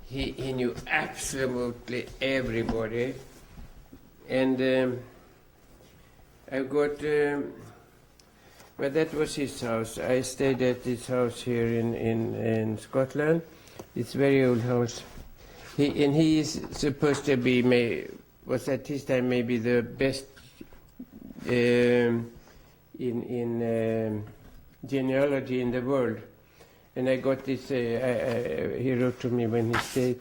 He knew absolutely everybody. And I got, well, that was his house. I stayed at his house here in Scotland. It's a very old house. He is supposed to be, was at his time maybe the best in genealogy in the world. And I got this, he wrote to me when he stayed.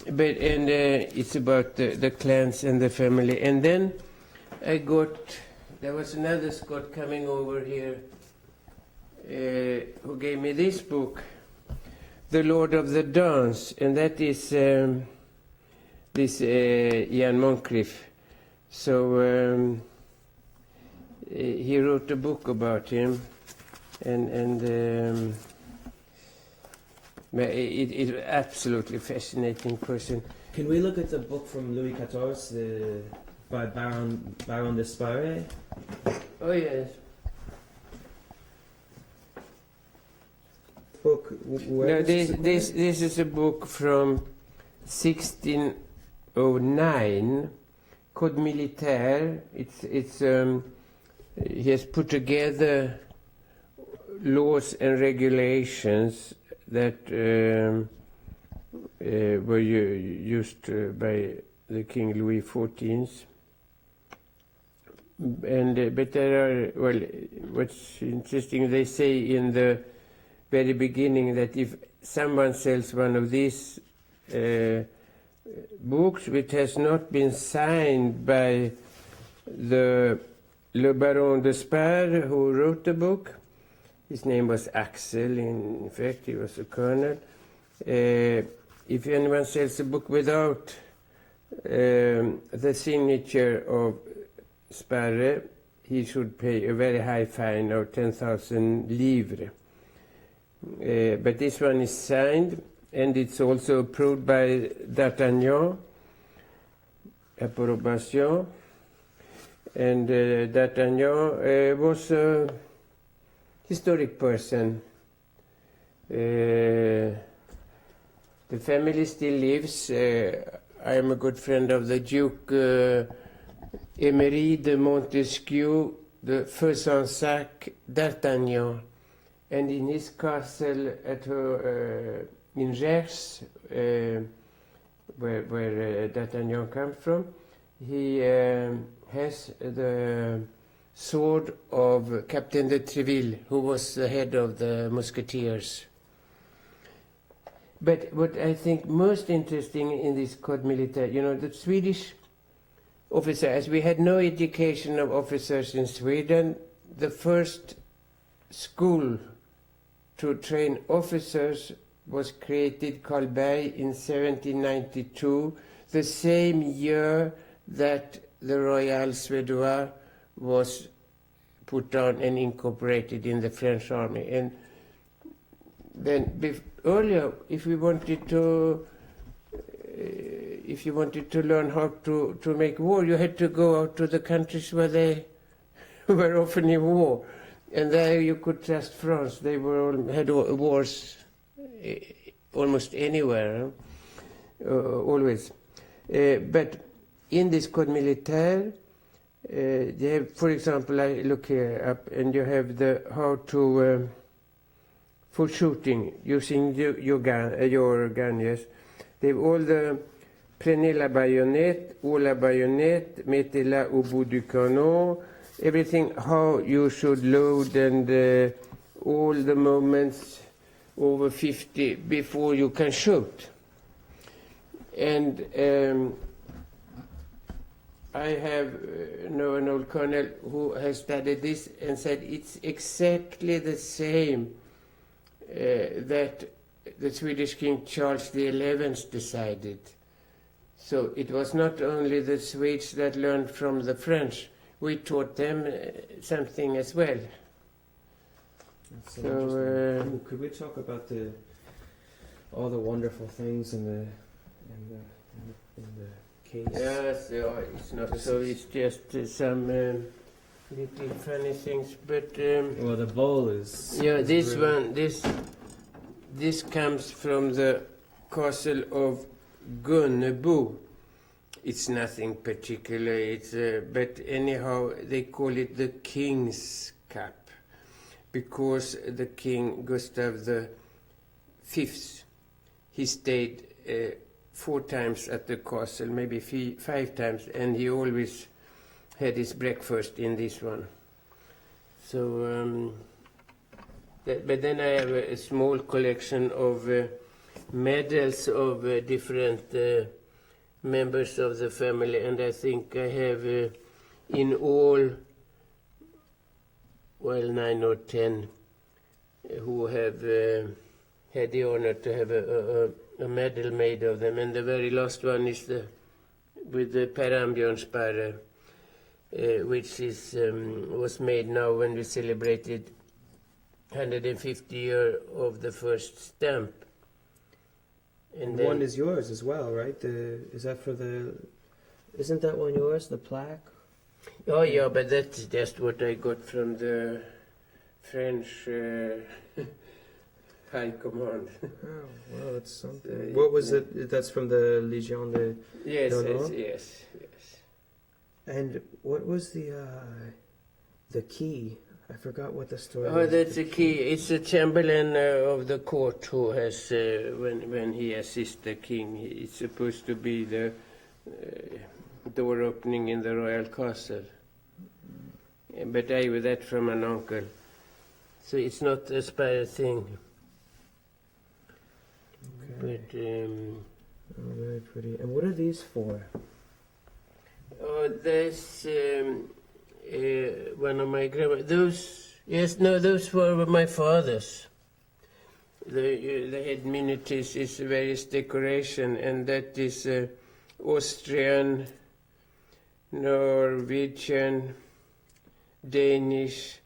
It's about the clans and the family. And then there was another Scot coming over here who gave me this book, The Lord of the Dance, and that is this Ian Moncrief. So he wrote a book about him. And it's an absolutely fascinating person. Can we look at the book from Louis XIV, by Baron de Sparre? Oh yes. Book. No, this is a book from 1609, Code Militaire. It's he has put together laws and regulations that were used by the King Louis XIV. But there are, well, what's interesting, they say in the very beginning that if someone sells one of these books which has not been signed by the Le Baron de Sparre who wrote the book, his name was Axel, in fact, he was a colonel. If anyone sells a book without the signature of Sparre, he should pay a very high fine of 10,000 livres. But this one is signed, and it's also approved by D'Artagnan, approbation. And D'Artagnan was a historic person. The family still lives. I am a good friend of the Duke Emery de Montesquieu, the Feusansac d'Artagnan. And in his castle in Gers, where D'Artagnan comes from, he has the sword of Captain de Treville, who was the head of the Musketeers. But what I think most interesting in this Code Militaire, the Swedish officer, as we had no education of officers in Sweden, the first school to train officers was created, Karlberg, in 1792, the same year that the Royal Suédois was put on and incorporated in the French army. And then earlier, if you wanted to learn how to make war, you had to go out to the countries where they were often in war, and there you could trust France. They had wars almost anywhere, always. But in this Code Militaire, they have, for example, I look here up, and you have the how to for shooting using your gun, yes. They have all the prenez la baïonnette, ou la baïonnette, mettez-la au bout du canon, everything, how you should load, and all the moments over 50 before you can shoot. And I have know an old colonel who has studied this and said it's exactly the same that the Swedish King Charles XI decided. So it was not only the Swedes that learned from the French, we taught them something as well. That's so So, interesting. Could we talk about all the wonderful things in the case? Yes, it's not so, it's just some little funny things, but Well, the bowl is. yeah, is this really- one, this comes from the castle of Gunnebo. It's nothing particular, it's but anyhow they call it the King's Cup because the King Gustav V, he stayed 4 times at the castle, maybe 5 times, and he always had his breakfast in this one. So, but then I have a small collection of medals of different members of the family, and I think I have in all, well, 9 or 10 who have had the honor to have a medal made of them, and the very last one is with the PerSparre, which is was made now when we celebrated 150 year of the first stamp. And One then, is yours as well, right? Is that for the? Isn't that one yours? The plaque? oh yeah, but that's just what I got from the French High Command. Oh, well, that's something. So, What was it? That's from the Légion de. Yes, d'Honneur? yes. And what was the key? I forgot what the story Oh, was. that's a key. It's the chamberlain of the court who has, when he assists the king, it's supposed to be the door opening in the royal castle. But I with that from an uncle. So it's not a spare thing. Okay. But Oh, very pretty. And what are these for? there's one of my those were my father's. The head miniature is various decoration, and that is Austrian, Norwegian, Danish,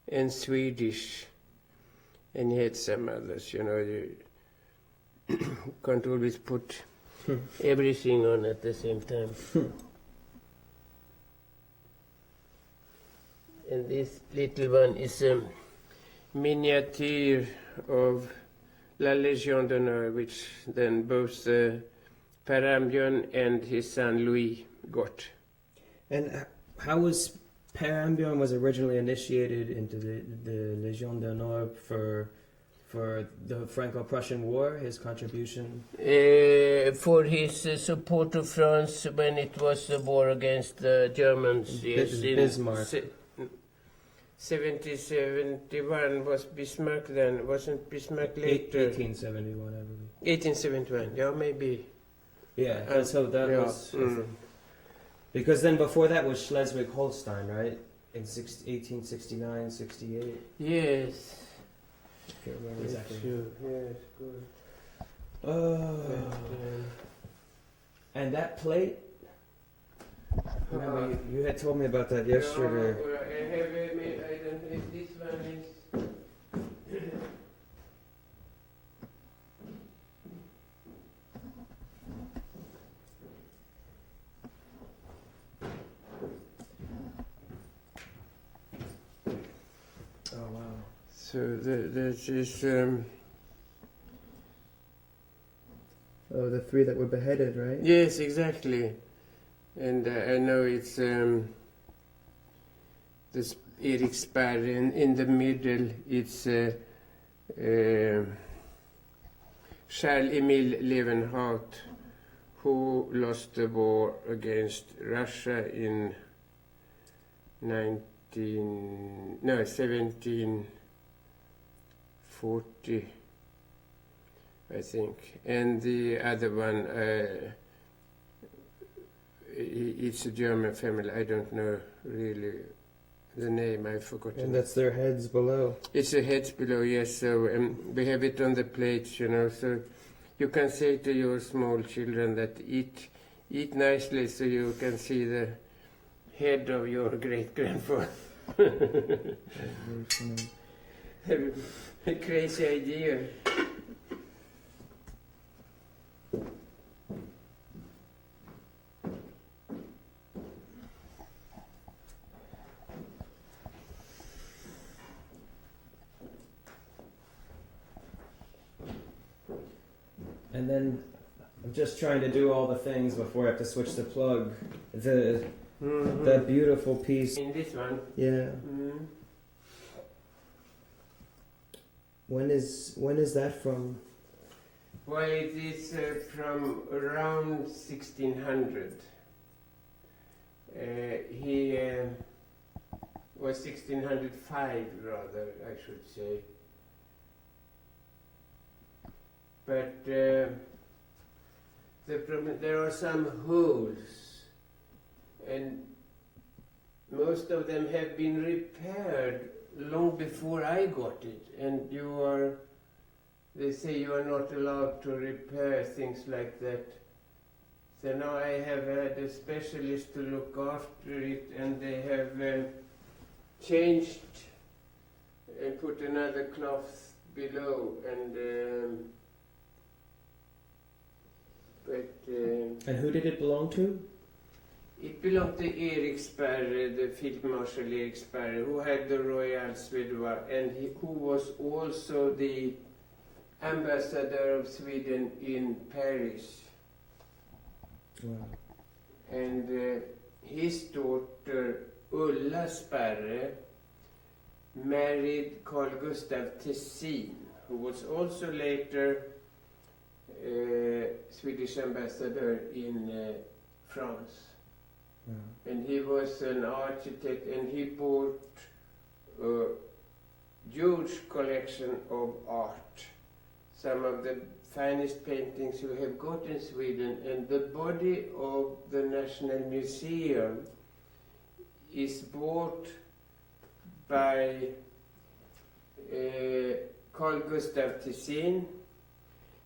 and Swedish, and he had some others. You can't always put everything on at the same time. And this little one is a miniature of La Légion d'Honneur, which then both Per and his son Louis got. And how was Per was originally initiated into the Légion d'Honneur for the Franco-Prussian War? His contribution. For his support of France when it was the war against the Germans. Yes, in Bismarck. 1771 was Bismarck then, wasn't Bismarck later? 1871, I believe. 1871, yeah, maybe. Yeah, and so that yeah, was because then before that was Schleswig-Holstein, right? In 1869, 68. Yes. I can't remember Yes, exactly. sure. Yes, good. Oh, But, and that plate. Remember, you had told me about that yesterday. I don't know if this one is. Oh wow. So this is. Oh, the 3 that were beheaded, right? Yes, exactly. And I know it's this Erik Sparre, in the middle it's Charles-Emile Leeuwenhout, who lost the war against Russia in 1740, I think. And the other one it's a German family. I don't know really the name. I forgot. And that's their heads below. It's the heads below, yes. So we have it on the plates, you know. So you can say to your small children that eat nicely, so you can see the head of your great grandfather. A crazy idea. And then I'm just trying to do all the things before I have to switch the plug. That beautiful piece. In this one. Yeah. Mm. When is that from? Well, it is from around 1600. He was 1605, rather, I should say. But the problem, there are some holes, and most of them have been repaired long before I got it. And they say you are not allowed to repair things like that. So now I have had a specialist to look after it, and they have changed and put another cloth below, and And who did it belong to? it belonged to PerSparre, the Field Marshal PerSparre, who had the Royal Swedwa, and who was also the ambassador of Sweden in Paris. Wow. And his daughter Ulla Sparre married Carl Gustaf Tessin, who was also later Swedish ambassador in France. Wow. And he was an architect, and he bought a huge collection of art. Some of the finest paintings you have got in Sweden, and the body of the National Museum is bought by Carl Gustaf Tessin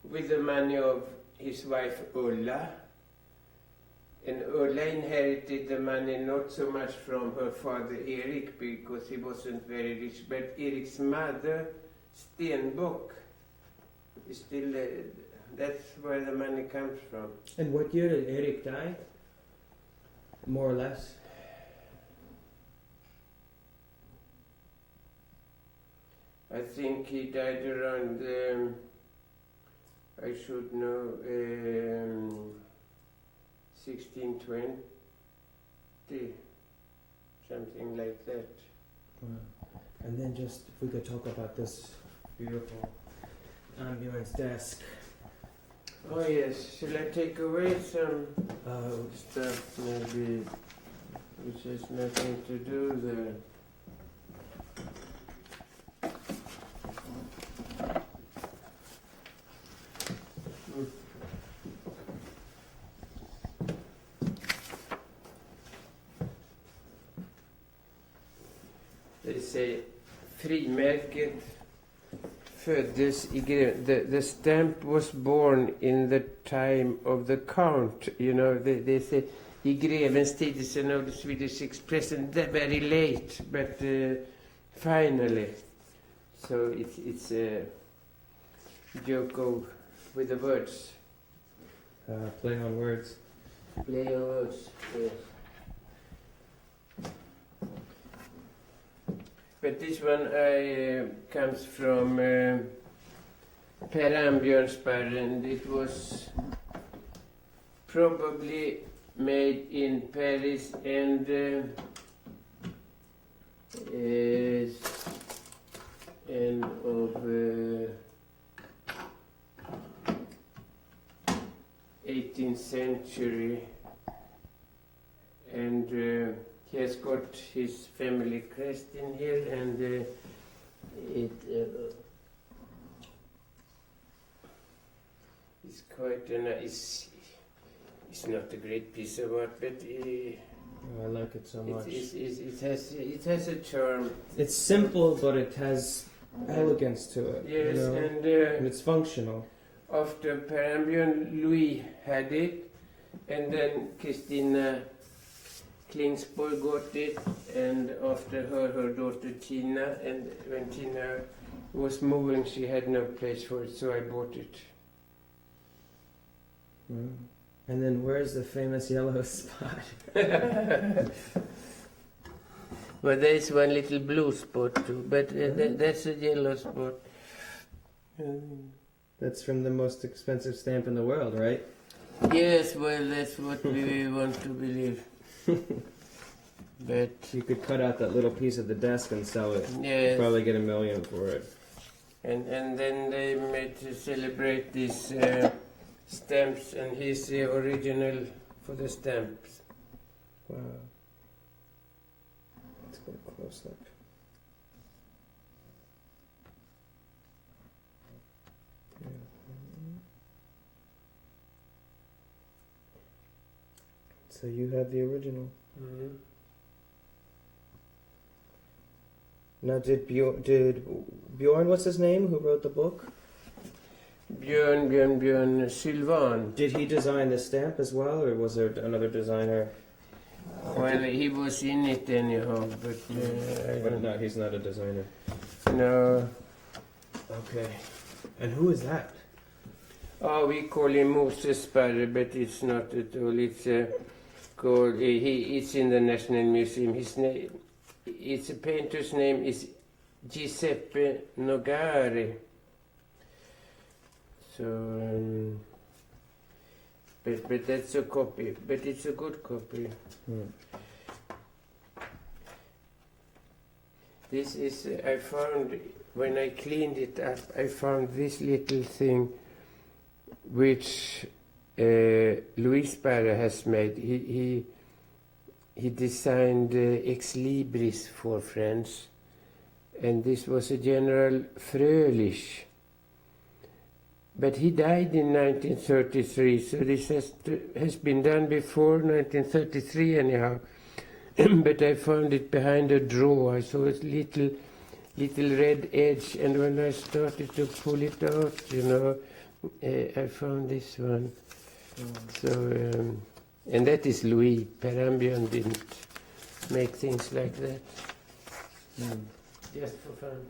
with the money of his wife Ulla. And Ulla inherited the money not so much from her father Erik, because he wasn't very rich, but Erik's mother, Stenbock, is still, that's where the money comes from. And what year did Erik die? More or less. I think he died around, I should know, 1620, something like that. Wow. And then just, if we could talk about this beautiful ambulance desk. Oh yes, shall I take away some Uh, stuff maybe which has nothing to do there? They say frimärket föddes i the stamp was born in the time of the count, you know, they say i grevens tid, is you know, the Swedish expression, very late, but finally. So it's a joke with the words. play on words. Play on words, yes. But this one comes from Per Ambjörnsberg, and it was probably made in Paris and end of 18th century, and he has got his family crest in here, and it's quite a nice. It's not a great piece of art, but Oh, I like it so much. it has a charm. It's simple, but it has elegance to it. Yes, you know? and And it's functional. after Per Louis had it, and then Christina Klingsborg got it, and after her daughter Tina, and when Tina was moving, she had no place for it, so I bought it. Mm. And then where's the famous yellow spot? Well, there's one little blue spot too, but that's a yellow spot. That's from the most expensive stamp in the world, right? Yes, well, that's what we want to believe. But You could cut out that little piece of the desk and sell it. yes, Probably get $1 million for it. and then they made to celebrate these stamps, and he's the original for the stamps. Wow. Let's get a close up. Yeah. So you have the original. Mm-hmm. Now, did Bjorn, what's his name, who wrote the book? Björn Sylvan. Did he design the stamp as well, or was there another designer? Well, he was in it anyhow, but But no, he's not a designer. no. Okay. And who is that? Oh, we call him Moses Sparre, but it's not at all. It's called. It's in the National Museum. His name. It's a painter's name is Giuseppe Nogari. So, but that's a copy. But it's a good copy. This is I found when I cleaned it up. I found this little thing, which Louis Sparre has made. He designed Ex Libris for friends, and this was a General Fröhlich. But he died in 1933, so this has been done before 1933 anyhow. But I found it behind a drawer. I saw a little red edge, and when I started to pull it out, I found this one. So. And that is Louis. Per didn't make things like that. Just for fun.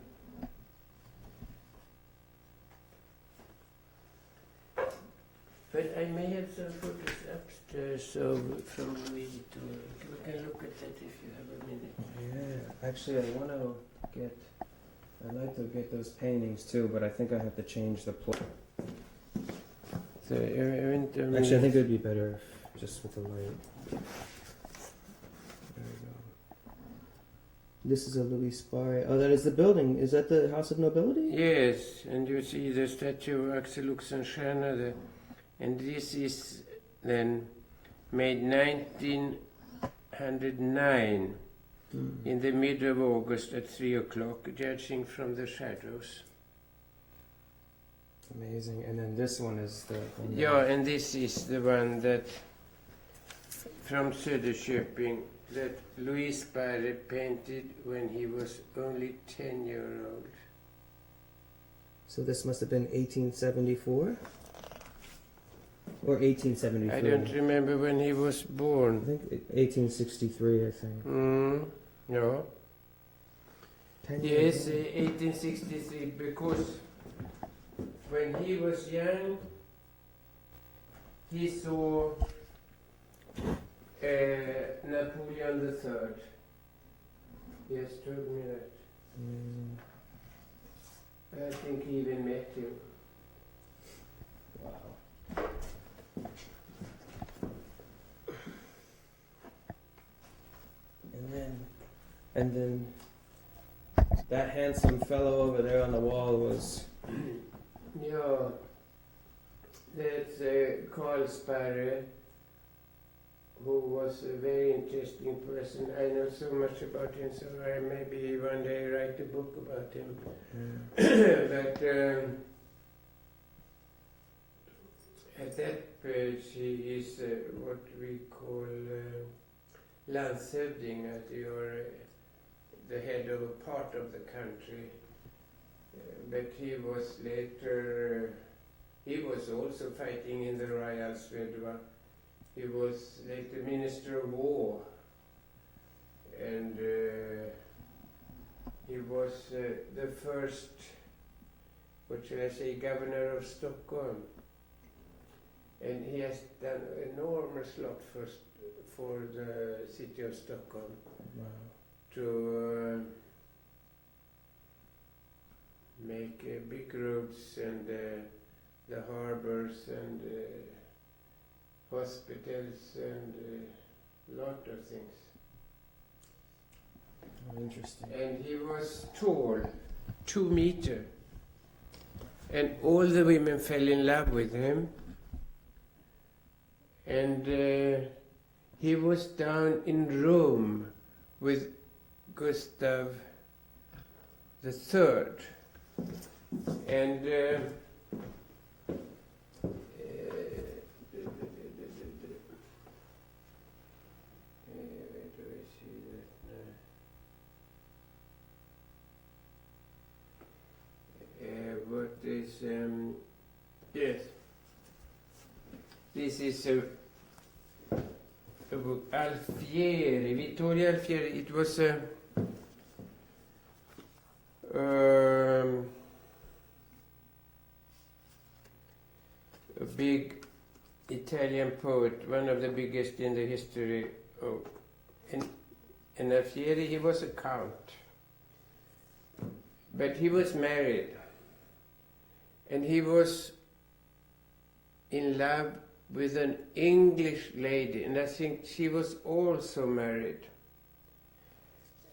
But I may have some photos upstairs from Louis too. We can look at that if you have a minute. Yeah, actually, I'd like to get those paintings too, but I think I have to change the plot. So, Actually, I think it would be better just with the light. There we go. This is a Louis Sparre. Oh, that is the building. Is that the House of Nobility? Yes, and you see the statue of Axel Oxenstierna there. And this is then made 1909 in the middle of August at 3 o'clock, judging from the shadows. Amazing. And then this one is the... Yeah, and this is the one that from Söderköping that Louis Sparre painted when he was only 10-year-old. So this must have been 1874? Or 1873? I don't remember when he was I born. think 1863, I think. No. 10 Yes, years. 1863, because when he was young, he saw Napoleon III. He has told me that. I think he even met him. Wow. And then that handsome fellow over there on the wall was... Yeah, that's Carl Sparre, who was a very interesting person. I know so much about him, so I maybe one day write a book about him. But at that page he is what we call landshövding, you're the head of a part of the country. But he was later, he was also fighting in the Royal Svedva. He was later Minister of War, and he was the first, what shall I say, governor of Stockholm. And he has done an enormous lot for the city of Stockholm to make big roads and the harbors and hospitals and a lot of things. Oh, interesting. And he was tall, 2 meters. And all the women fell in love with him. And he was down in Rome with Gustav III. And where do I see that now? What is, yes, this is a book, Alfieri, Vittorio Alfieri. It was a big Italian poet, one of the biggest in the history of. And Alfieri, he was a count, but he was married, and he was in love with an English lady, and I think she was also married.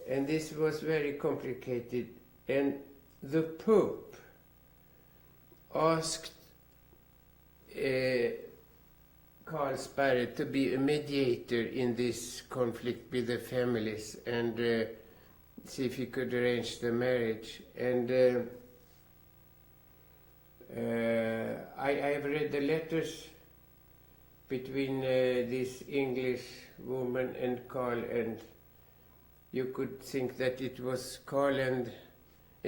And this was very complicated. And the Pope asked PerSparre to be a mediator in this conflict with the families and see if he could arrange the marriage. And I have read the letters between this English woman and Carl, and you could think that it was Carl and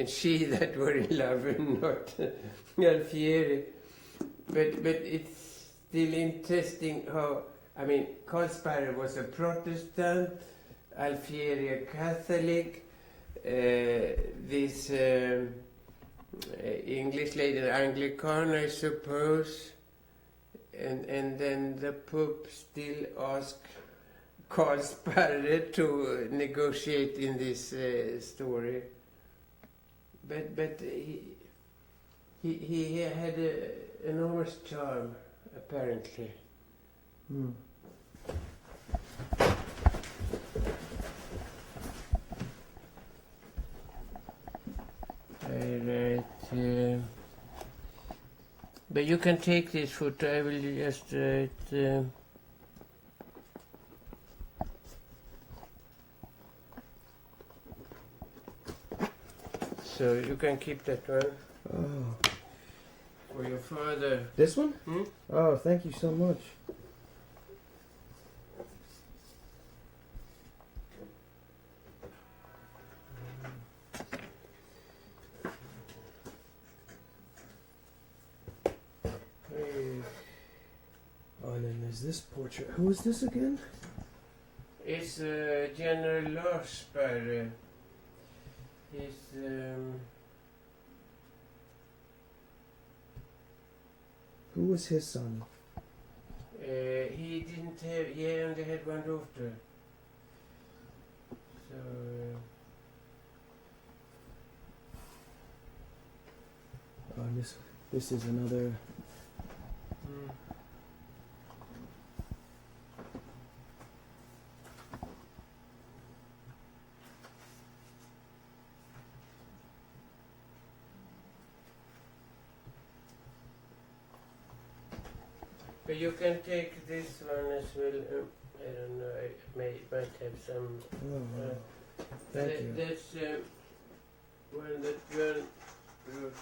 she that were in love and not Alfieri. But it's still interesting how, I mean, PerSparre was a Protestant, Alfieri a Catholic, this English lady, Anglican, I suppose. And then the Pope still asked PerSparre to negotiate in this story. But he had an enormous charm, apparently. Hmm. But you can take this photo. I will just write. So you can keep that one Oh, for your father. this one? Hmm? Oh, thank you so much. Oh, and then there's this portrait. Who is this again? It's General Lars Sparre. He's Who was his son? he didn't have. He only had one daughter. So. Oh, and this is another. But you can take this one as well. I don't know. I might have some. Oh, wow. Thank you. That's one that Björn wrote.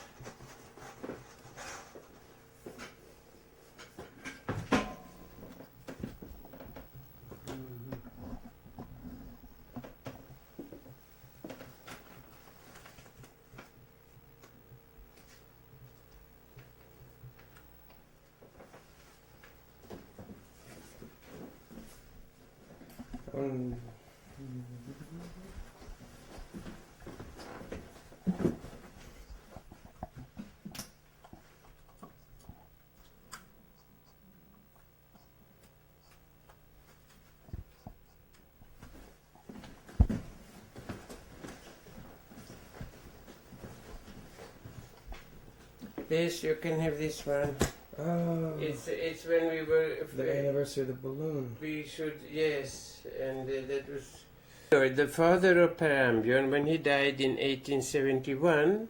This, you can have this one. Oh, It's when we were... the anniversary of the balloon. We should, yes, and that was... The father of Per Ambjörn, when he died in 1871,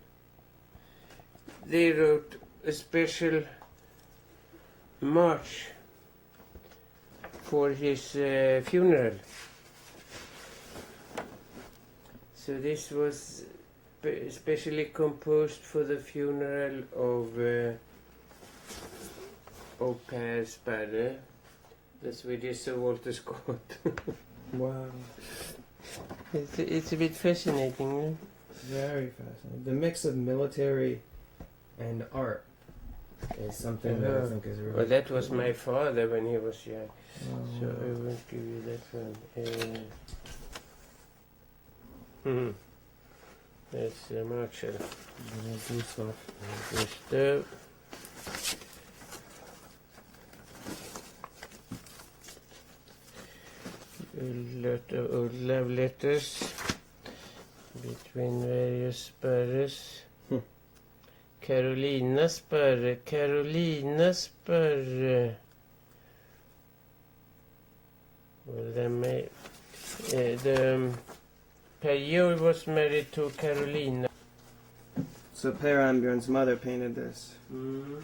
they wrote a special march for his funeral. So this was especially composed for the funeral of PerSparre, the Swedish Sir Walter Scott. Wow, It's a bit fascinating, no? very fascinating. The mix of military and art is something that I think is really. Well, that was my father when he was young, Oh, so I won't give you that one. That's Marshall. do stuff. Gustav. A lot of old love letters between various Sparres. Carolina Sparre. Well, the Per was married to Carolina. So Per Ambjörn's mother painted this. Mm.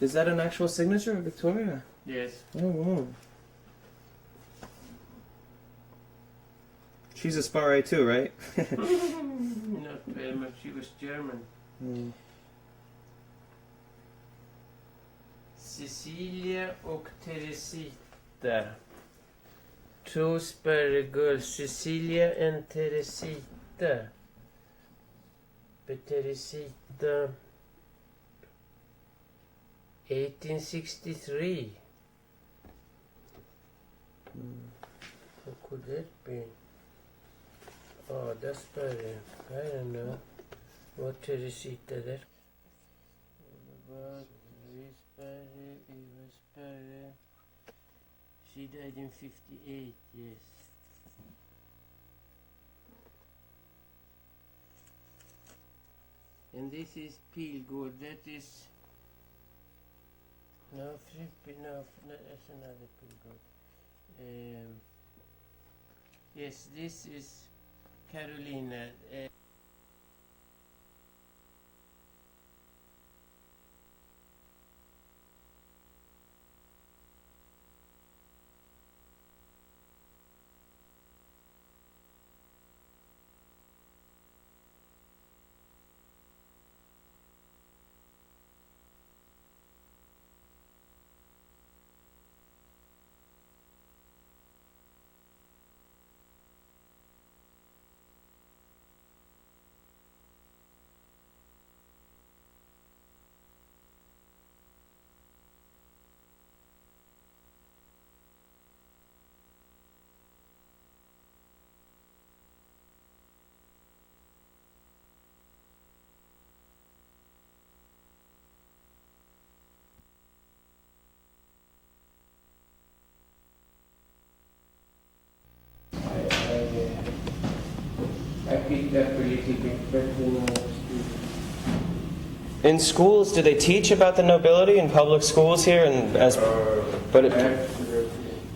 Is that an actual signature of Victoria? Yes. Oh wow. She's a Sparre too, right? Not very much. She was German. Mm. Cecilia och Teresita. Two Sparre girls, Cecilia and Teresita. But Teresita, 1863. What could that be? Oh, that's Sparre. I don't know. What Teresita that? Eva Sparre. She died in 58, yes. And this is Pilgård, that is... No, Frippe, no, that's another Pilgård. Yes, this is Carolina. I picked up a little bit, but you know. In schools, do they teach about the nobility in public schools here? And but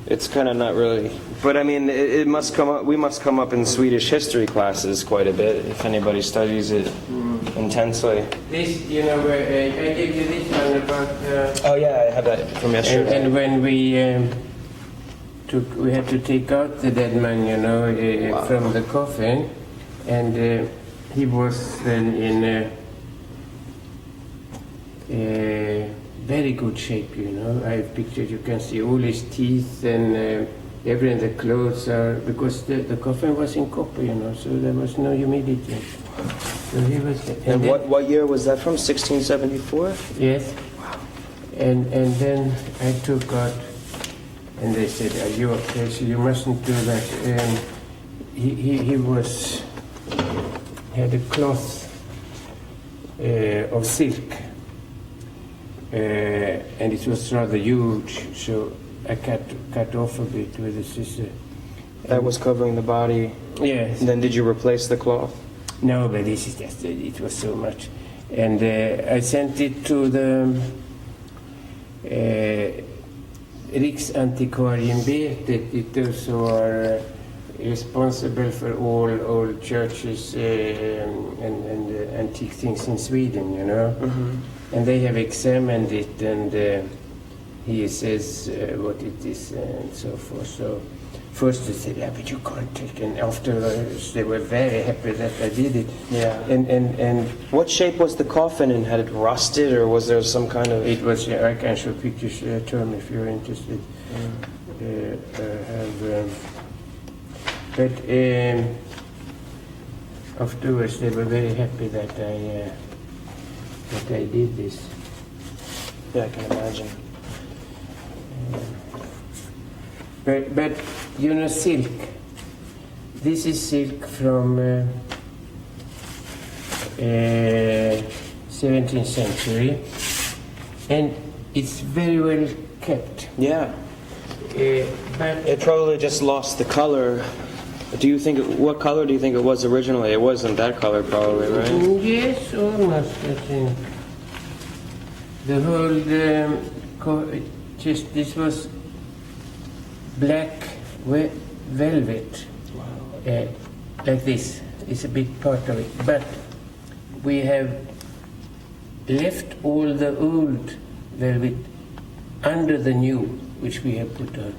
it's kind of not really. But I mean, it must come up. We must come up in Swedish history classes quite a bit if anybody studies it intensely. This, you know, I gave you this one about. Oh yeah, I have that from yesterday. And when we had to take out the dead man, you know, from the coffin, and he was then in very good shape, you know. I have pictures, you can see all his teeth and everything, the clothes are, because the coffin was in copper, you know, so there was no humidity. So he was. And what year was that from? 1674? Yes. Wow. And then I took out, and they said, "Are you okay? So you mustn't do that." He was had a cloth of silk, and it was rather huge, so I cut off a bit with the scissor. That was covering the body. Yes. And then did you replace the cloth? No, but this is just, it was so much. And I sent it to the Riksantikvarieämbetet, those who are responsible for all old churches and antique things in Sweden, you know. And they have examined it, and he says what it is and so forth. So first they said, yeah, but you can't take, and afterwards they were very happy that I did it. Yeah. And What shape was the coffin in? Had it rusted, or was there some kind of... it was, I can show pictures, Tom, if you're interested. But afterwards they were very happy that I did this. Yeah, I can imagine. But you know, silk. This is silk from 17th century, and it's very well kept. Yeah. But It probably just lost the color. Do you think... what color do you think it was originally? It wasn't that color, probably, right? yes, almost, I think. The whole just this was black velvet, like this. It's a big part of it, but we have left all the old velvet under the new, which we have put on.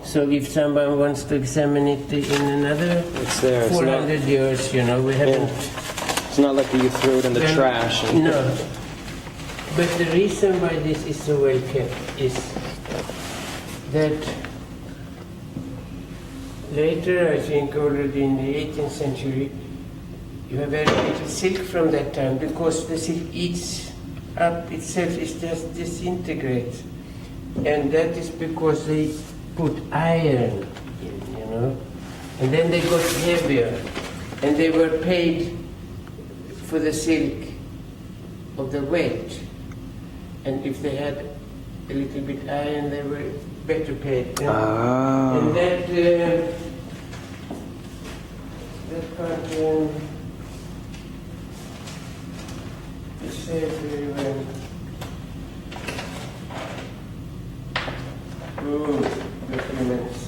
So if someone wants to examine it in another It's there. It's 400 years, you know, we haven't... It's not like you threw it in the Then- trash. And, No. But the reason why this is so well kept is that later, I think already in the 18th century, you have very little silk from that time, because the silk eats up itself, it just disintegrates. And that is because they put iron in, you know. And then they got heavier, and they were paid for the silk of the weight. And if they had a little bit iron, they were better paid. You know? Ah. And that part is said very well. Documents.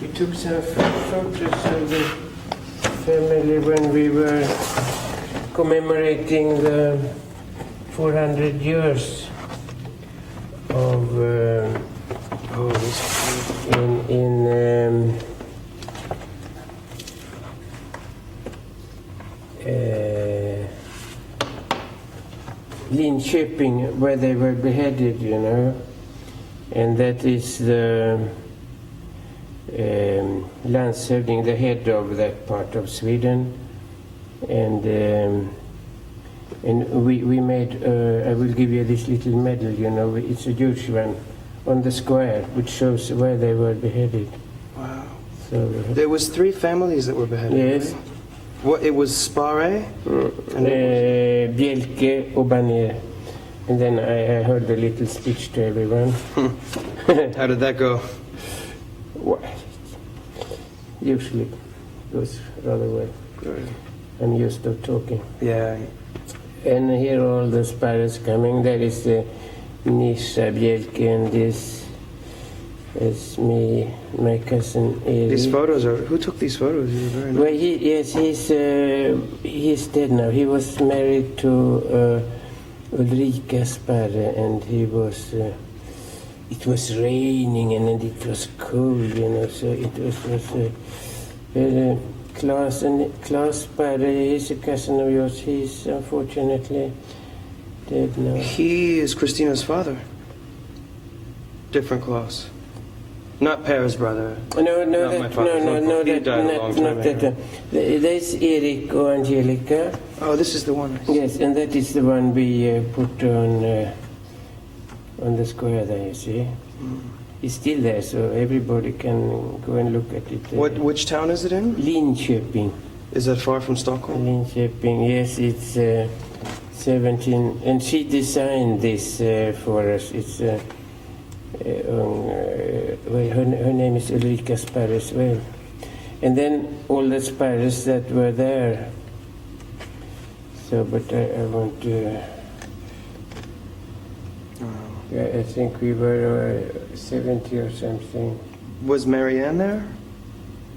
We took some photos of the family when we were commemorating the 400 years of in Linköping, where they were beheaded, you know, and that is the landshövding, the head of that part of Sweden, and we made. I will give you this little medal, you know, it's a huge one, on the square, which shows where they were beheaded. Wow. So There was 3 families that were beheaded. yes, right? What, it was Sparre? And Bjelke och Baner, and then I heard a little speech to everyone. How did that go? Well, usually goes rather well. Good. I'm used to talking. Yeah. And here all the sparrows coming. There is Nisha Bjelke, and this is me, my cousin Erik. These photos are... Who took these photos? You were very nice. Well, he's dead now. He was married to Ulrika Sparre, and he was... it was raining, and it was cold, you know, so it was Claes Sparre, he's a cousin of yours. He's unfortunately dead now. He is Christina's father. Different Claus. Not Per's brother. No, Not my father's uncle. He died a long time not that ago. one. There's Erik or Angelica. Oh, this is the one. Yes, and that is the one we put on the square there, you see. It's still there, so everybody can go and look at it. Which town is it in? Linköping. Is that far from Stockholm? Linköping, yes, it's 17, and she designed this for us. It's her name is Ulrika Sparre as well. And then all the sparrows that were there. So, but I want to. Yeah, I think we were 70 or something. Was Marianne there?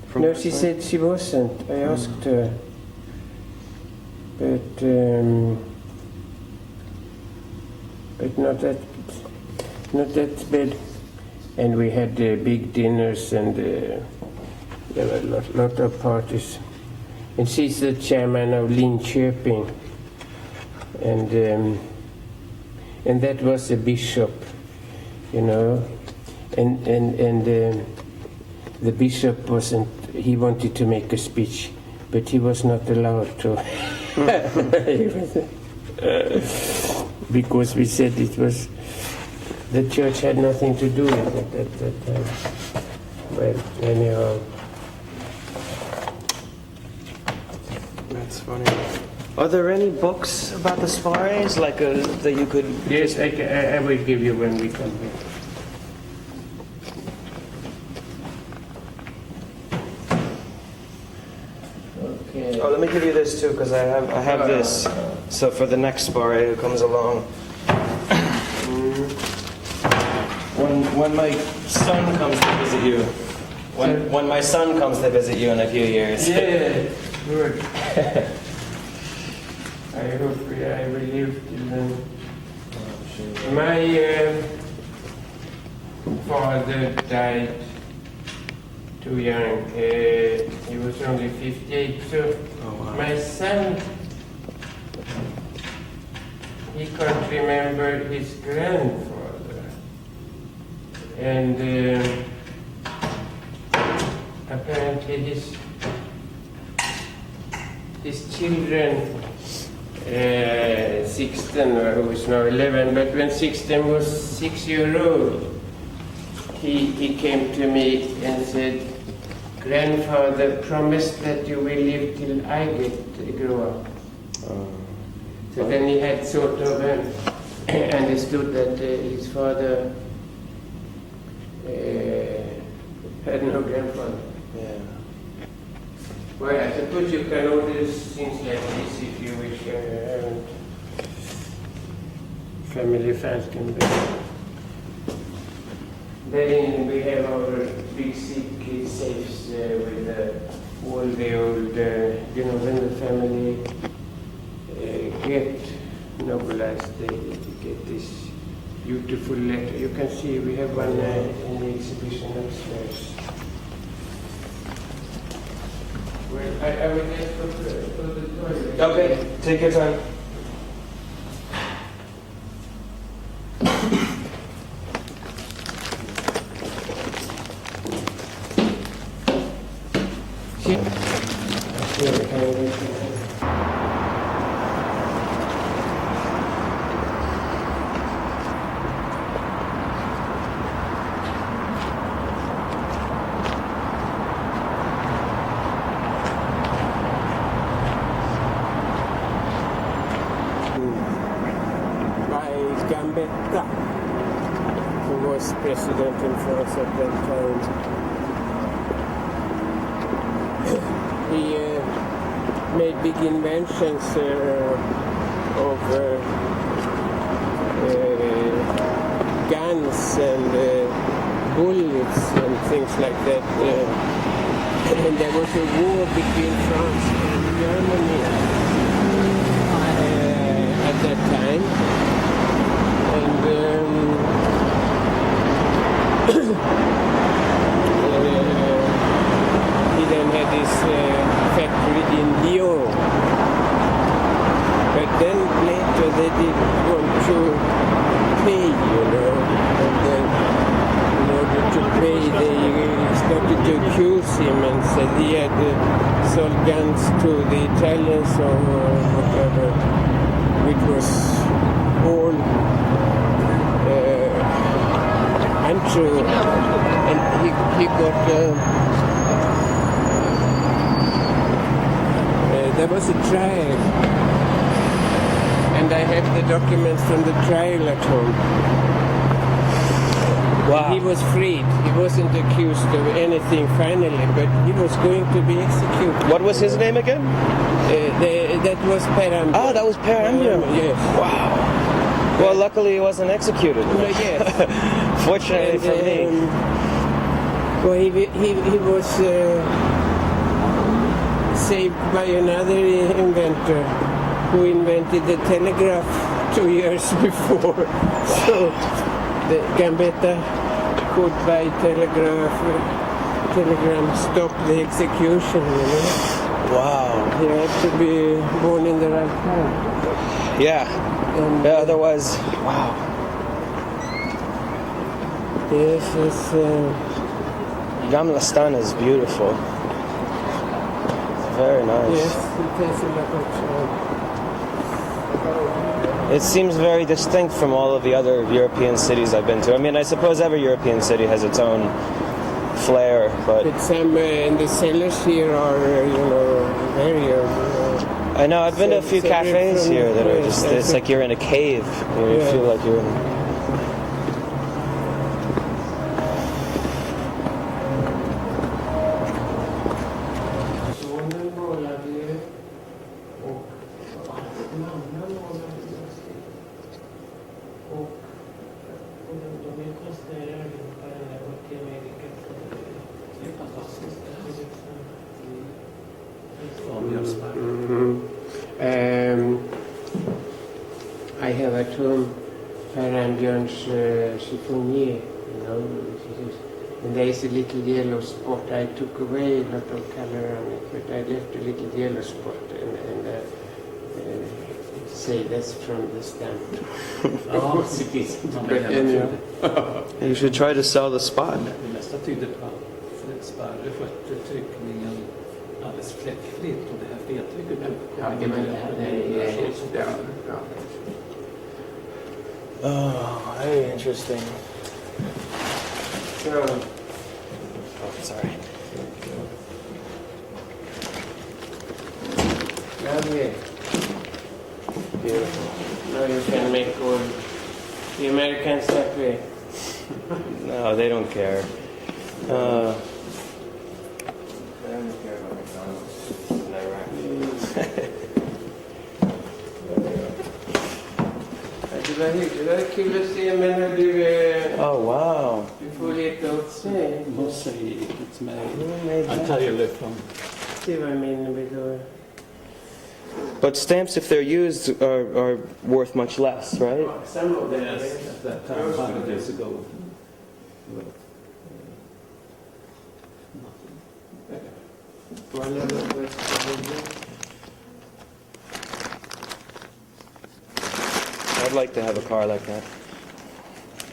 From No, last she night? said she wasn't. I asked her. But not that bad. And we had big dinners, and there were a lot of parties. And she's the chairman of Linköping. And that was a bishop, you know. And the bishop wasn't, he wanted to make a speech, but he was not allowed to. Because we said it was, the church had nothing to do with it at that time. Well, anyhow. That's funny. Are there any books about the Sparres, like that you could? Yes, I will give you when we come back. Okay. Oh, let me give you this too, because I have this. So for the next Sparre who comes along, when my son comes to visit you, when my son comes to visit you in a few years. Yeah, good. I hope I will live till then. My father died too young. He was only 58. So my son, he can't remember his grandfather. And apparently his children, Sixten, who is now 11, but when Sixten was 6 years old, he came to me and said, "Grandfather, promise that you will live till I grow up." So then he had sort of understood that his father had no grandfather. Yeah. Well, I suppose you can order things like this if you wish. Family Falcon. Then we have our big safes with all the old, when the family get nobilized, they get this beautiful letter. You can see we have one in the exhibition upstairs. Well, I will just go to the toilet. Okay, take your time. Gambetta, who was president in France at that time. He made big inventions of guns and bullets and things like that. And there was a war between France and Germany at that time. And he then had his factory in Lyon. But then later they didn't want to pay, And then in order to pay, they started to accuse him and said he had sold guns to the Italians or whatever, which was all untrue, and he got was a trial. And I have the documents from the trial at home. Wow. He was freed. He wasn't accused of anything finally, but he was going to be executed. What was his name again? That was PerSparre. Oh, that was PerSparre. Yes. Wow. Well, luckily he wasn't executed. Yes. Fortunately for me. Well, he was saved by another inventor who invented the telegraph 2 years before. So the Gambetta could by telegram stop the execution, you know. Wow. You have to be born in the right time. Yeah. And, Yeah, otherwise, wow. Yes, it's... Gamla Stan is beautiful. Very nice. Yes, it takes a lot of time. It seems very distinct from all of the other European cities I've been to. I mean, I suppose every European city has its own flair, but... But some in the cellars here are, very... I know, I've been to a few cafes here that are just, it's like you're in a cave. You feel like you're in... I have at home Björn's chiffonier, and there is a little yellow spot. I took away a lot of color on it, but I left a little yellow spot and say that's from the stamp. But anyhow. You should try to sell the spot. Det mesta tyder på att PerSparre skötte tryckningen alldeles fläckfritt och det här feltrycket Oh, very interesting. So, Sorry. lovely. Beautiful. Now you can make all the Americans happy. No, they don't care. They don't care about McDonald's in Iraq. Det var kul att se, men hur du... Oh, wow. Du får leta åt sig. Mosaic, it's made entirely from... Det var min bild. But stamps, if they're used, are worth much less, right? Some of them. Yes, at that time, 100 years ago. One of them was I'd like to have a car like that.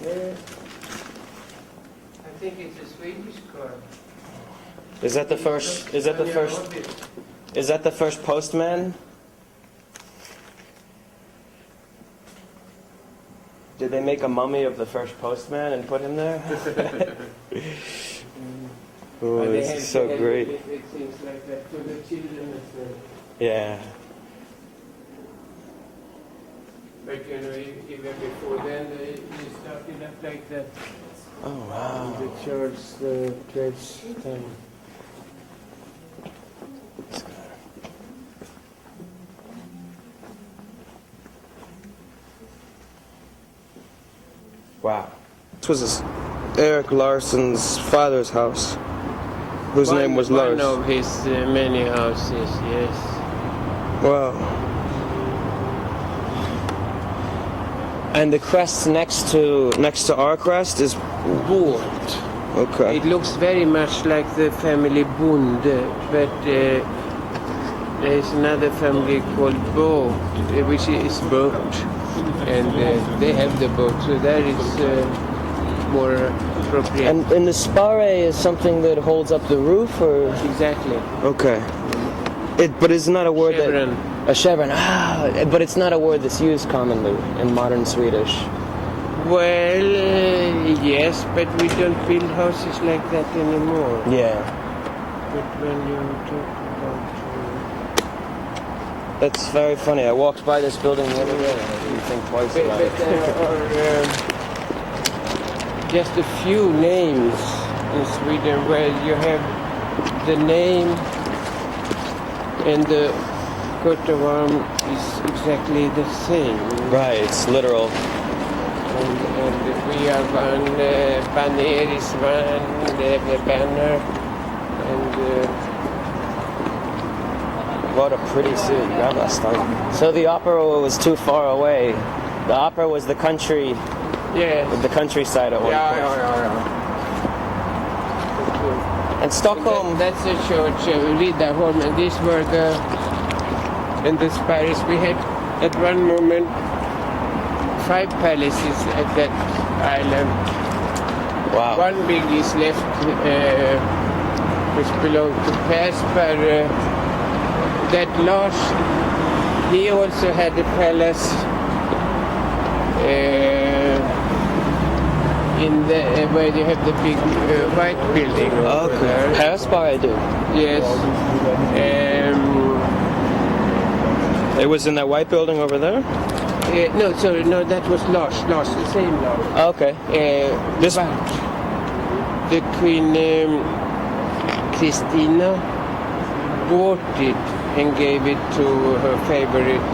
I think it's a Swedish car. Is that the first? Is that the first? Is that the first postman? Did they make a mummy of the first postman and put him there? Oh, this is so great. It seems like that for the children as well. Yeah. But even before then, they started up like that. Oh, wow. The church thing. Wow. This was Eric Larsson's father's house, whose name was Lars. One of his many houses, yes. Wow. And the crest next to our crest is Båt. okay. It looks very much like the family Bonde, but there is another family called Båt, which is boat, and they have the boat, so that is more appropriate. And the SPARRE is something that holds up the roof, or Exactly. okay. But it's not a word Chevron. that a chevron. But it's not a word that's used commonly in modern Swedish. Well, yes, but we don't build houses like that anymore. Yeah. But when you talk about That's very funny. I walked by this building the other day and I didn't think twice about it. There are just a few names in Sweden where you have the name and the coat of arms is exactly the same. Right, it's literal. And we have one banner is one, the banner, and What a pretty city. So the opera was too far away. The opera was the country, yes. the countryside at one point. Yeah. And Stockholm. That's the church, Riddarholm, and these were in the Paris. We had at one moment 5 palaces at that island. Wow. One big is left, which belonged to PerSparre. That Lars, he also had a palace in the where you have the big white building. Okay. PerSparre I do. Yes. It was in that white building over there? No, sorry, no, that was Lars, the same Lars. Okay. This But the Queen Christina bought it and gave it to her favorite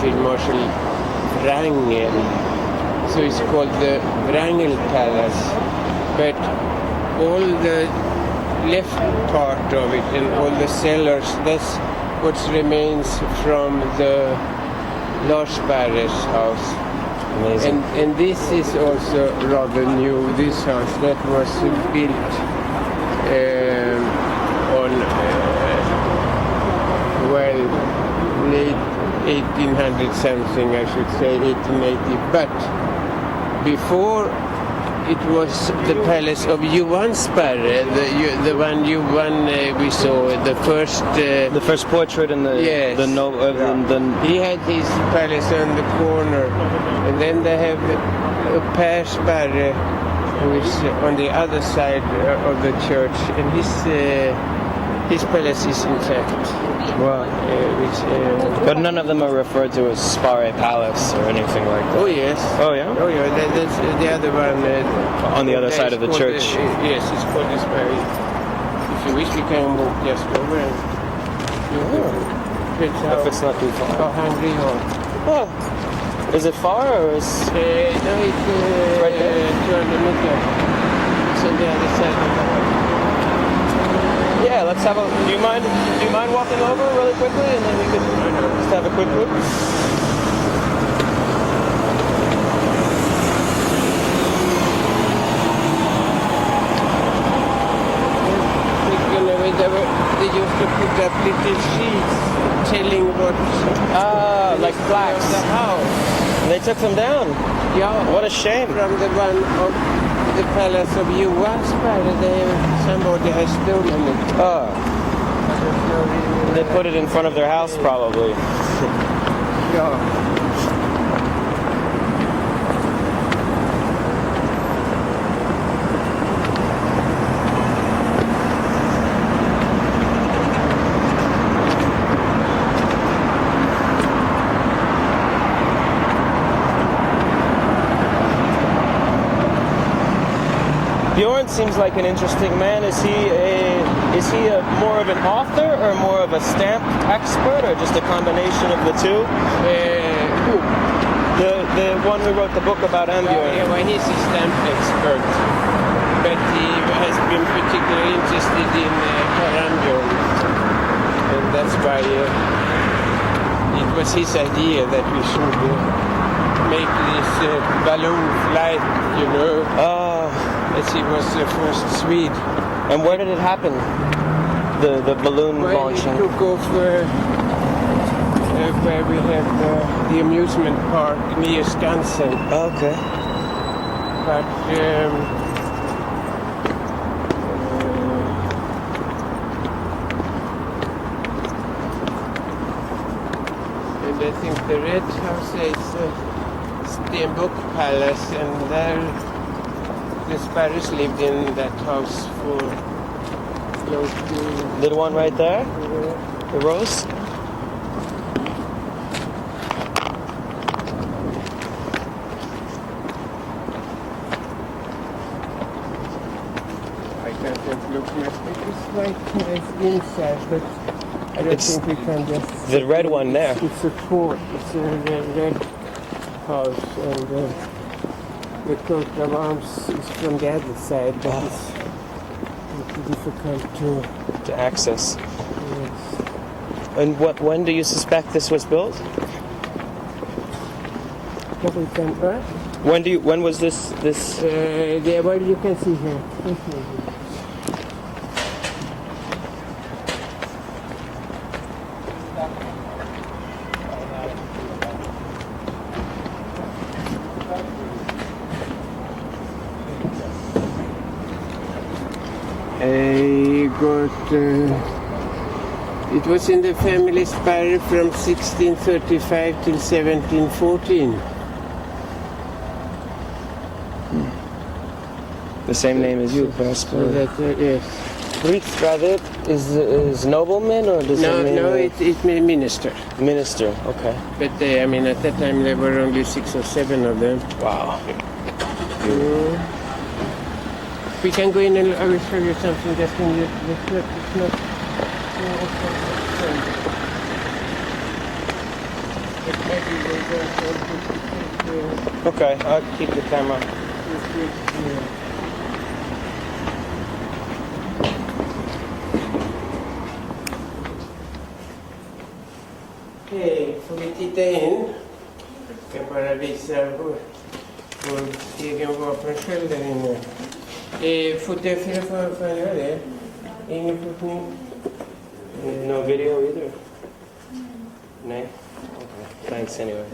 Field Marshal Wrangel. So it's called the Wrangel Palace. But all the left part of it and all the cellars, that's what remains from the Lars Sparre's house. amazing. And this is also rather new, this house that was built on, late 1800 something, I should say, 1880. But before it was the palace of Johan Sparre, the one we saw, the first portrait in the Yes. He had his palace on the corner, and then they have a PerSparre, who is on the other side of the church, and his palace is intact. Wow. But none of them are referred to as Sparre Palace or anything like that. Oh yes. Oh yeah? Oh yeah, that's the other one. On the other side of the church. Yes, it's called the Sparre. If you wish, we can walk just over and If it's not too how far. hungry you are. Oh. Is it far or is... No, it's Right there? 200 meters. It's on the other side of the house. Yeah, let's have a... Do you mind walking over really quickly and then we can just have a quick look? They used to put up little sheets telling what Like plaques. of the house. And they took them down. Yeah, What a shame. from the one of the palace of Johan Sparre, somebody has stolen it. Oh. They put it in front of their house probably. Yeah. Bjorn seems like an interesting man. Is he more of an author or more of a stamp expert or just a combination of the two? Who? The one who wrote the book about Ambjorn. Yeah, well, he's a stamp expert, but he has been particularly interested in Ambjorn, and that's why it was his idea that we should make this balloon flight, you know. As he was the first Swede. And where did it happen? The balloon Well, launching? he took off where we have the amusement park near Skansen. Okay. But and I think the Red House is Stenbock Palace, and there the Sparres lived in that house for close to... The one right there? The rose? white inside, but I don't It's think we can just... the red one there. It's a court, it's a red house, and the coat of arms is from the other side, but it's difficult to... access. Yes. And when do you suspect this was built? But we can, what? When was this? There, well, you can see here. It was in the family Sparre from 1635 till 1714. The same name as you, So PerSparre. that, yes. Riksstravet is nobleman, or does No, it mean no, it means minister. minister? Okay. But I mean, at that time there were only 6 or 7 of them. Wow. We can go in and I will show you something just in the clip. It's not. But maybe we don't want to Okay, I'll keep the camera. Okej, får vi titta in? Jag ska bara visa vår egen vapensköld där inne. Fotografera, får jag göra det? Ingen fotning? No video either. Nej. Okay. Thanks anyway.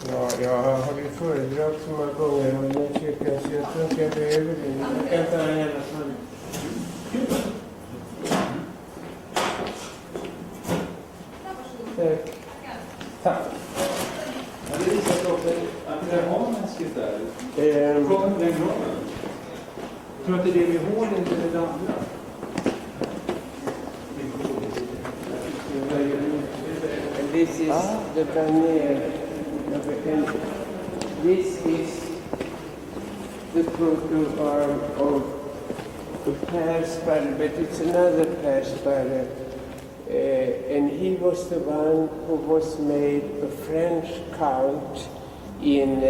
Ja, jag har hållit föredrag så många gånger om den kyrkan så jag tror inte jag behöver det. Jag kan ta den i alla fall. Tack. Tack. Men det visar sig också att det har en skrift där. Kommer den graven? Tror att det är det vi håller, inte det andra? This is the banner. And this is the coat of arm of PerSparre, but it's another PerSparre. And he was the one who was made a French count in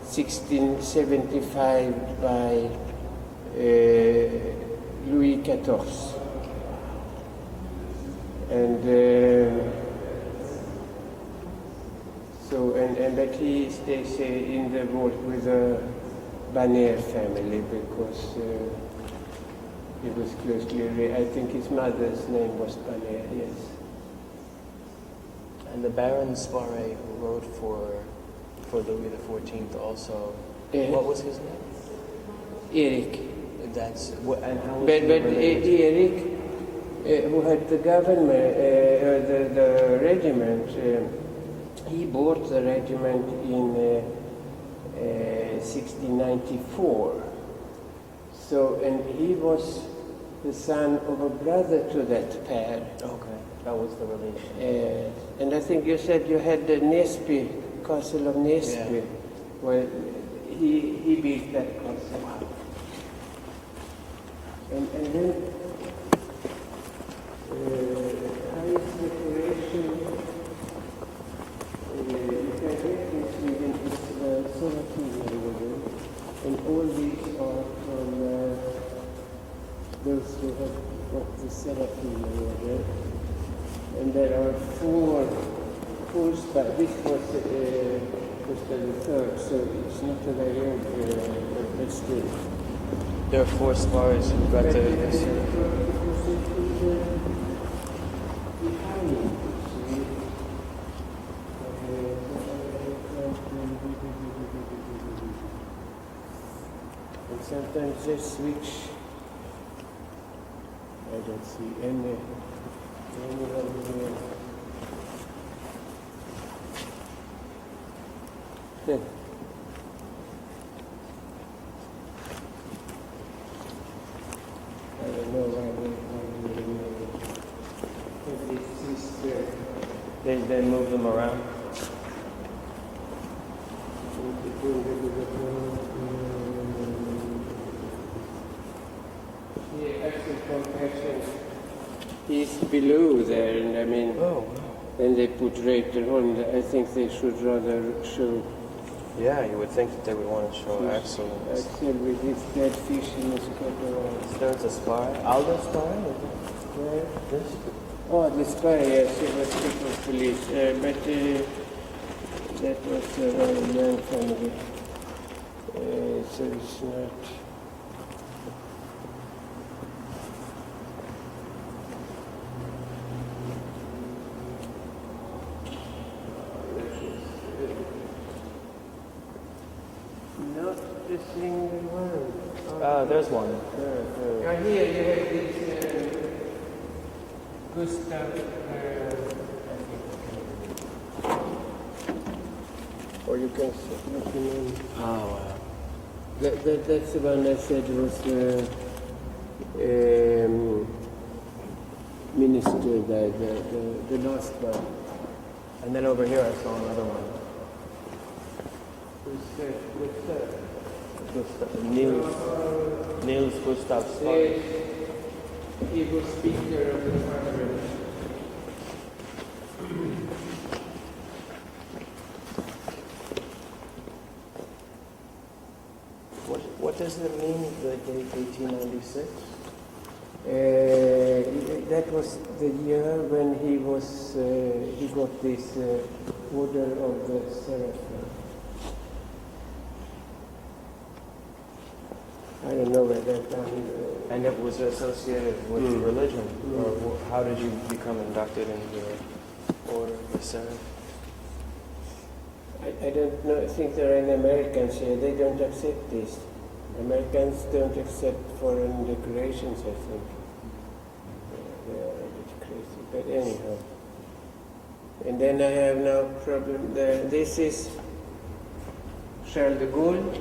1675 by Louis XIV. And but he stays in the vault with the Banner family because he was closely. I think his mother's name was Banner. Yes. And the Baron Sparre who wrote for Louis XIV also. What was his name? Eric. That's what. And how was But he Eric, who had the government, the regiment. He bought the regiment in 1694. So, and he was the son of a brother to that pair. Okay, that was the relation. And I think you said you had the Nesby, Castle of Nesby. Yeah. Well, he built that castle. And then highest decoration. And all these are from those who have got the Seraphim order. And there are four Spire. This was the third, so it's not a very old, but still. There are 4 Sparres who got the. Sometimes they switch. I don't see any Good. I don't know why They move them around. they He's below there, and I mean, Oh, wow. and they put Reiterholm. I think they should rather show Yeah, you would think that they would want to show excellence. Axel with his dead fish in his cutter. There's a spy. Aldo spy? Where? This? Oh, the spy, yes, it was People's Police. But that was a very young family. So it's not. Not a single one. There's one. Here you have this Gustav. Or you can look him in. Oh, wow. That's the one I said was minister, the last one. And then over here I saw another one. Niels Gustav Spy. He was speaker of the parliament. What does it mean, the date 1896? That was the year when he got this order of the Seraphim. I don't know where that And it was associated with religion? Or how did you become inducted into the Order of the Seraph? I don't know. I think there are any Americans here. They don't accept this. Americans don't accept foreign decorations, I think. They are a bit crazy. But anyhow. And then I have no problem there. This is Charles de Gaulle.